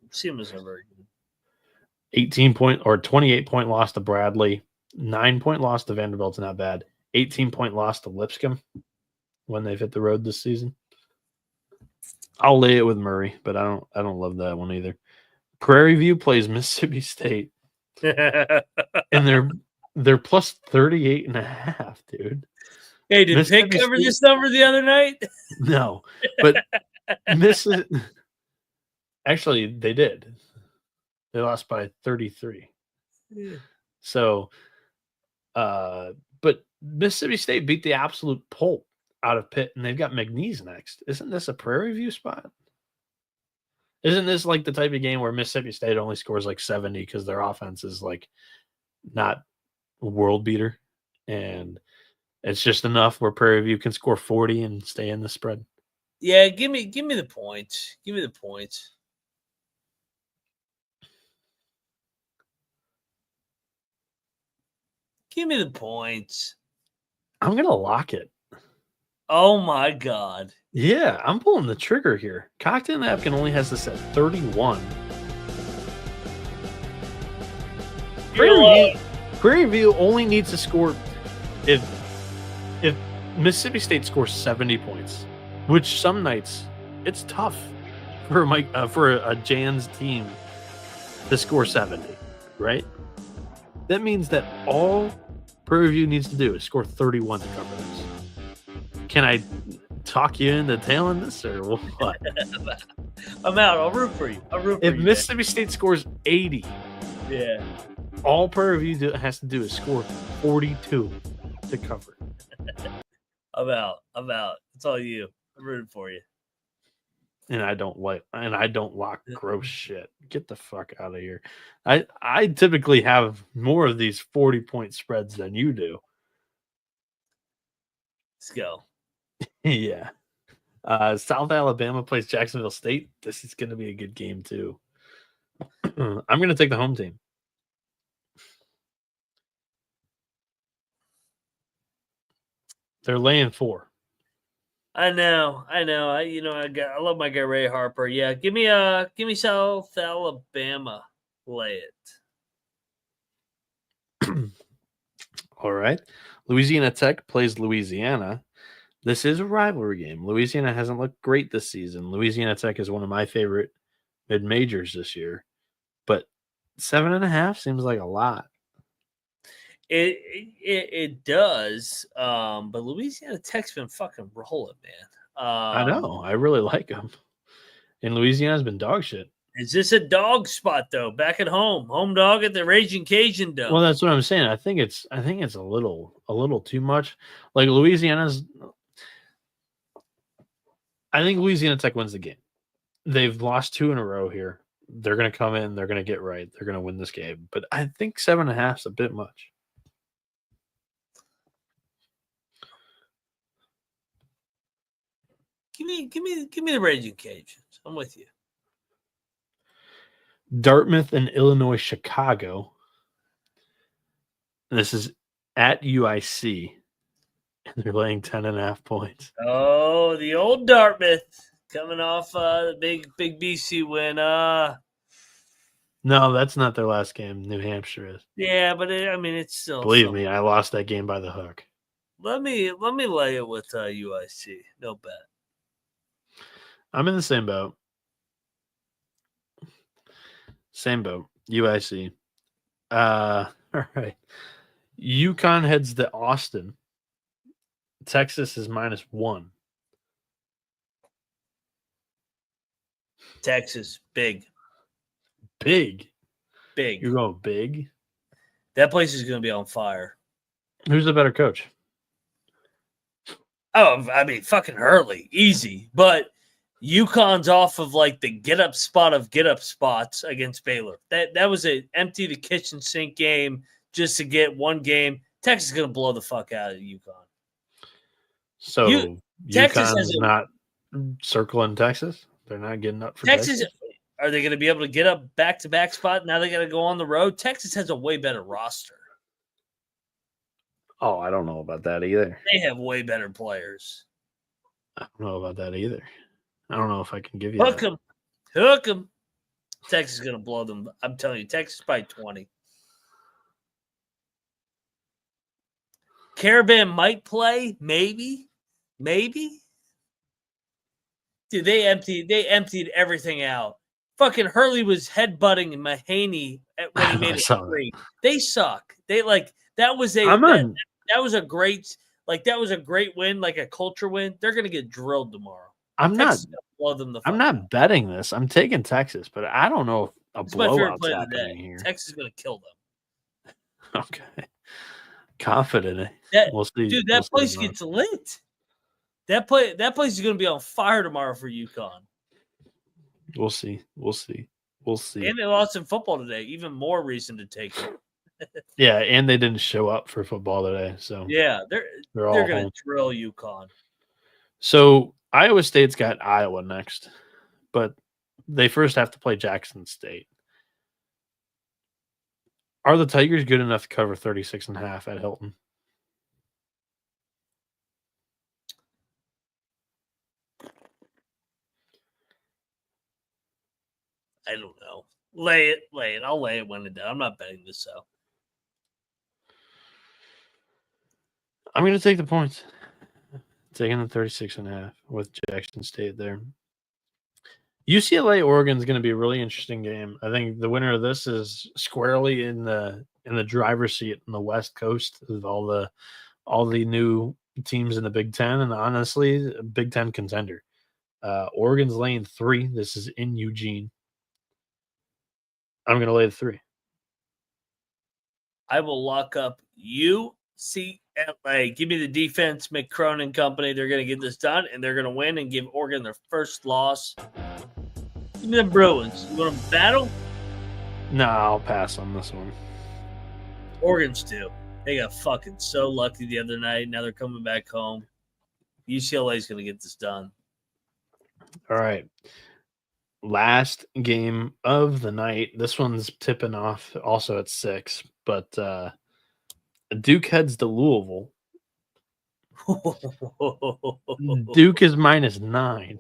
SEMO's not very good. 28-point loss to Bradley. 9-point loss to Vanderbilt's not bad. 18-point loss to Lipscomb when they've hit the road this season. I'll lay it with Murray, but I don't love that one either. Prairie View plays Mississippi State. And they're plus 38.5, dude. Hey, did Pick cover this number the other night? No, but actually they did. They lost by 33. Yeah. So, but Mississippi State beat the absolute pulp out of Pitt, and they've got McNeese next. Isn't this a Prairie View spot? Isn't this like the type of game where Mississippi State only scores like 70 because their offense is like not world beater, and it's just enough where Prairie View can score 40 and stay in the spread? Yeah, give me the points. Give me the points. Give me the points. I'm going to lock it. Oh, my God. Yeah, I'm pulling the trigger here. Cocktail Napkin only has this at 31. Prairie View only needs to score if Mississippi State scores 70 points, which some nights it's tough for a Jan's team to score 70, right? That means that all Prairie View needs to do is score 31 to cover this. talk you into tailing this or what? I'm out. I'll root for you. If Mississippi State scores 80, yeah, all Purdue has to do is score 42 to cover. I'm out. It's all you. I'm rooting for you. And I don't lock gross shit. Get the fuck out of here. I typically have more of these 40-point spreads than you do. Let's go. Yeah. South Alabama plays Jacksonville State. This is going to be a good game too. I'm going to take the home team. They're laying 4. I know. I love my guy Ray Harper. Yeah, give me South Alabama. Lay it. All right. Louisiana Tech plays Louisiana. This is a rivalry game. Louisiana hasn't looked great this season. Louisiana Tech is one of my favorite mid-majors this year, but 7.5 seems like a lot. It does, but Louisiana Tech's been fucking rolling, man. I know. I really like them. And Louisiana's been dog shit. Is this a dog spot though? Back at home dog at the Raging Cajun Dome. Well, that's what I'm saying. I think it's a little too much. Like Louisiana's. I think Louisiana Tech wins the game. They've lost 2 in a row here. They're going to come in. They're going to get right. They're going to win this game. But I think 7.5 is a bit much. Give me the Raging Cajuns. I'm with you. Dartmouth and Illinois Chicago. This is at UIC. And they're laying 10.5 points. Oh, the old Dartmouth coming off the big BC win. No, that's not their last game. New Hampshire is. Yeah, but it's still. Believe me, I lost that game by the hook. Let me lay it with UIC. No bet. I'm in the same boat. Same boat. UIC. All right. UConn heads to Austin. Texas is -1. Texas, big. You're going big? That place is going to be on fire. Who's the better coach? Oh, fucking Hurley. Easy. But UConn's off of like the get-up spot of get-up spots against Baylor. That was an empty the kitchen sink game just to get one game. Texas is going to blow the fuck out of UConn. So Texas is not circling Texas? They're not getting up for Texas? Are they going to be able to get up back-to-back spot? Now they got to go on the road. Texas has a way better roster. Oh, I don't know about that either. They have way better players. I don't know about that either. I don't know if I can give you Hook them. Texas is going to blow them. I'm telling you, Texas by 20. Caravan might play, maybe. Dude, they emptied everything out. Fucking Hurley was headbutting Mahaney when he made it free. They suck. They that was a great win, like a culture win. They're gonna get drilled tomorrow. I'm not betting this. I'm taking Texas, but I don't know if a blowout's happening here. Texas is gonna kill them. Okay. Confident. We'll see. Dude, that place gets lit. That place is going to be on fire tomorrow for UConn. We'll see. And they lost in football today. Even more reason to take it. Yeah, and they didn't show up for football today. So yeah, they're going to drill UConn. So Iowa State's got Iowa next, but they first have to play Jackson State. Are the Tigers good enough to cover 36.5 at Hilton? I don't know. Lay it. I'll lay it when it's done. I'm not betting this out. I'm going to take the points. Taking the 36.5 with Jackson State there. UCLA Oregon is going to be a really interesting game. I think the winner of this is squarely in the driver's seat on the West Coast of all the new teams in the Big Ten, and honestly, a Big Ten contender. Oregon's laying 3. This is in Eugene. I'm going to lay the 3. I will lock up UCLA. Give me the defense, McCronin Company. They're going to get this done, and they're going to win and give Oregon their first loss. Give me the Bruins. You want to battle? No, I'll pass on this one. Oregon's too. They got fucking so lucky the other night. Now they're coming back home. UCLA is going to get this done. All right. Last game of the night. This one's tipping off also at 6, but Duke heads to Louisville. Duke is -9.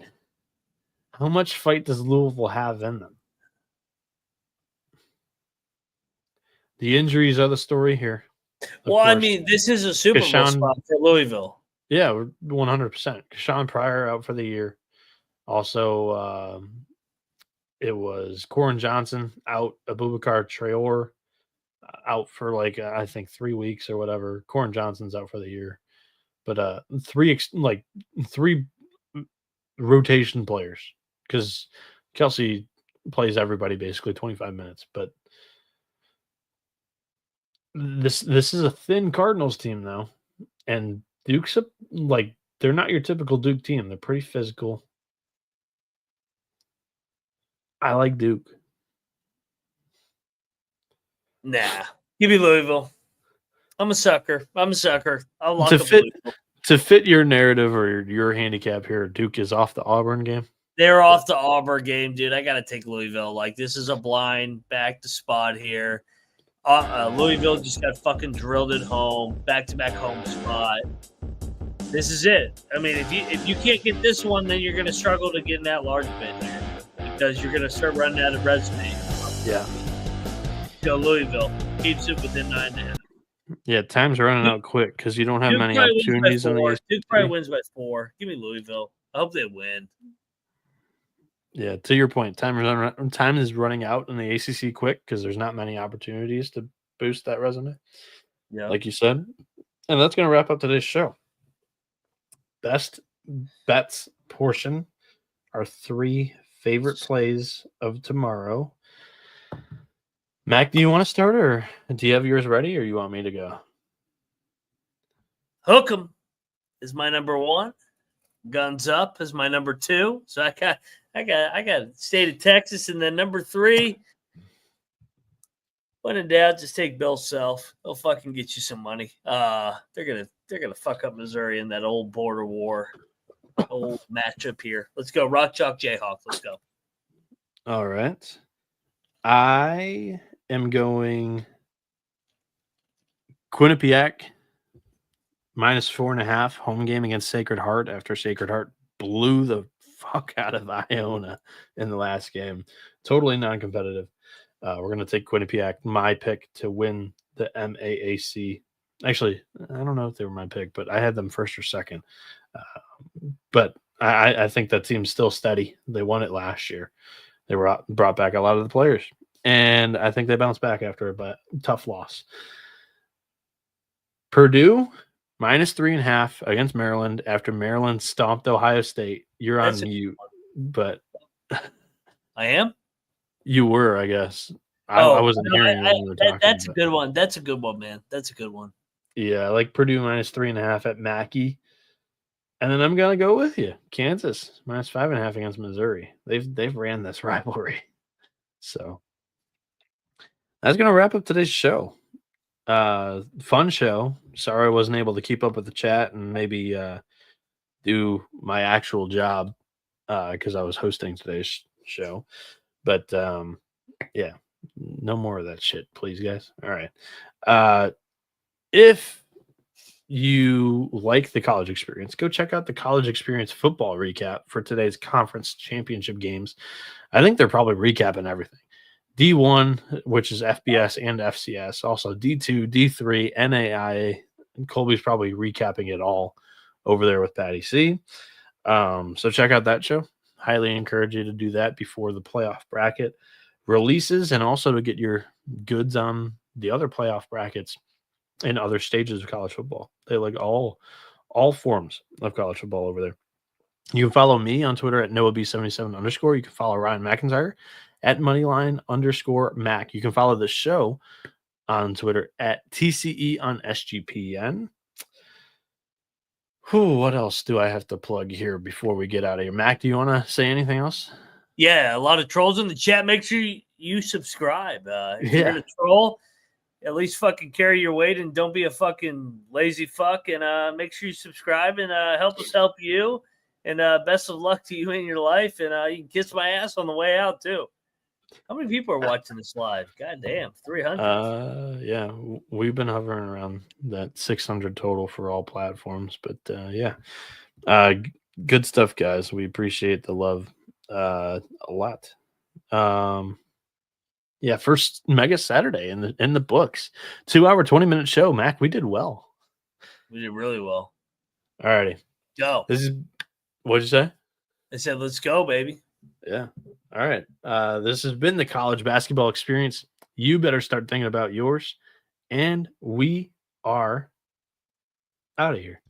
How much fight does Louisville have in them? The injuries are the story here. Well, I mean, this is a Super Bowl spot for Louisville. Yeah, 100%. Sean Pryor out for the year. Also, it was Corin Johnson out, Abubakar Traore out for I think 3 weeks or whatever. Corin Johnson's out for the year. But 3 rotation players, because Kelsey plays everybody basically 25 minutes. But this is a thin Cardinals team though, and Duke's they're not your typical Duke team. They're pretty physical. I like Duke. Nah, give me Louisville. I'm a sucker. I'll lock up Louisville. To fit your narrative or your handicap here, Duke is off the Auburn game. They're off the Auburn game, dude. I got to take Louisville. This is a blind back to spot here. Louisville just got fucking drilled at home, back-to-back home spot. This is it. I mean, if you can't get this one, then you're going to struggle to get in that large bid here because you're going to start running out of resumes. Yeah. So Louisville keeps it within 9.5. Yeah, time's running out quick because you don't have many opportunities in the ACC. Duke probably wins by 4. Give me Louisville. I hope they win. Yeah, to your point, time is running out in the ACC quick because there's not many opportunities to boost that resume. Yeah, like you said. And that's going to wrap up today's show. Best bets portion, our 3 favorite plays of tomorrow. Mac, do you want to start, or do you have yours ready, or you want me to go? Hook 'em is my number 1. Guns up is my number 2. So I got State of Texas, and then number 3. When in doubt, just take Bill Self. They'll fucking get you some money. They're gonna fuck up Missouri in that old border war, old matchup here. Let's go, Rock Chalk Jayhawk. Let's go. All right, I am going Quinnipiac -4.5 home game against Sacred Heart after Sacred Heart blew the fuck out of Iona in the last game. Totally non-competitive. We're going to take Quinnipiac, my pick to win the MAAC. Actually, I don't know if they were my pick, but I had them first or second. But I think that team's still steady. They won it last year. They brought back a lot of the players. And I think they bounced back after a tough loss. Purdue -3.5 against Maryland after Maryland stomped Ohio State. You're on mute, but I am. You were, I guess. I wasn't hearing you when you were talking. That's a good one. That's a good one, man. That's a good one. Yeah, I like Purdue -3.5 at Mackey. And then I'm gonna go with you. Kansas -5.5 against Missouri. They've ran this rivalry. So that's gonna wrap up today's show. Fun show. Sorry I wasn't able to keep up with the chat and maybe do my actual job because I was hosting today's show. But yeah, no more of that shit, please, guys. All right. If you like the college experience, go check out the college experience football recap for today's conference championship games. I think they're probably recapping everything. D1, which is FBS and FCS, also D2, D3, NAIA. Colby's probably recapping it all over there with Patty C. So check out that show. Highly encourage you to do that before the playoff bracket releases, and also to get your goods on the other playoff brackets in other stages of college football. They all all forms of college football over there. You can follow me on Twitter at NoahB77_. You can follow Ryan McIntyre at Moneyline_Mac. You can follow the show on Twitter at TCE on SGPN. What else do I have to plug here before we get out of here? Mac, do you want to say anything else? Yeah, a lot of trolls in the chat. Make sure you subscribe. If you're going to troll, at least fucking carry your weight and don't be a fucking lazy fuck. And make sure you subscribe and help us help you. And best of luck to you in your life. And you can kiss my ass on the way out, too. How many people are watching this live? God damn, 300. Yeah, we've been hovering around that 600 total for all platforms. But yeah, good stuff, guys. We appreciate the love a lot. Yeah, first Mega Saturday in the books. 2 hour, 20-minute show. Mac, we did well. We did really well. All righty. Go. What'd you say? I said, let's go, baby. Yeah. All right. This has been the college basketball experience. You better start thinking about yours. And we are out of here.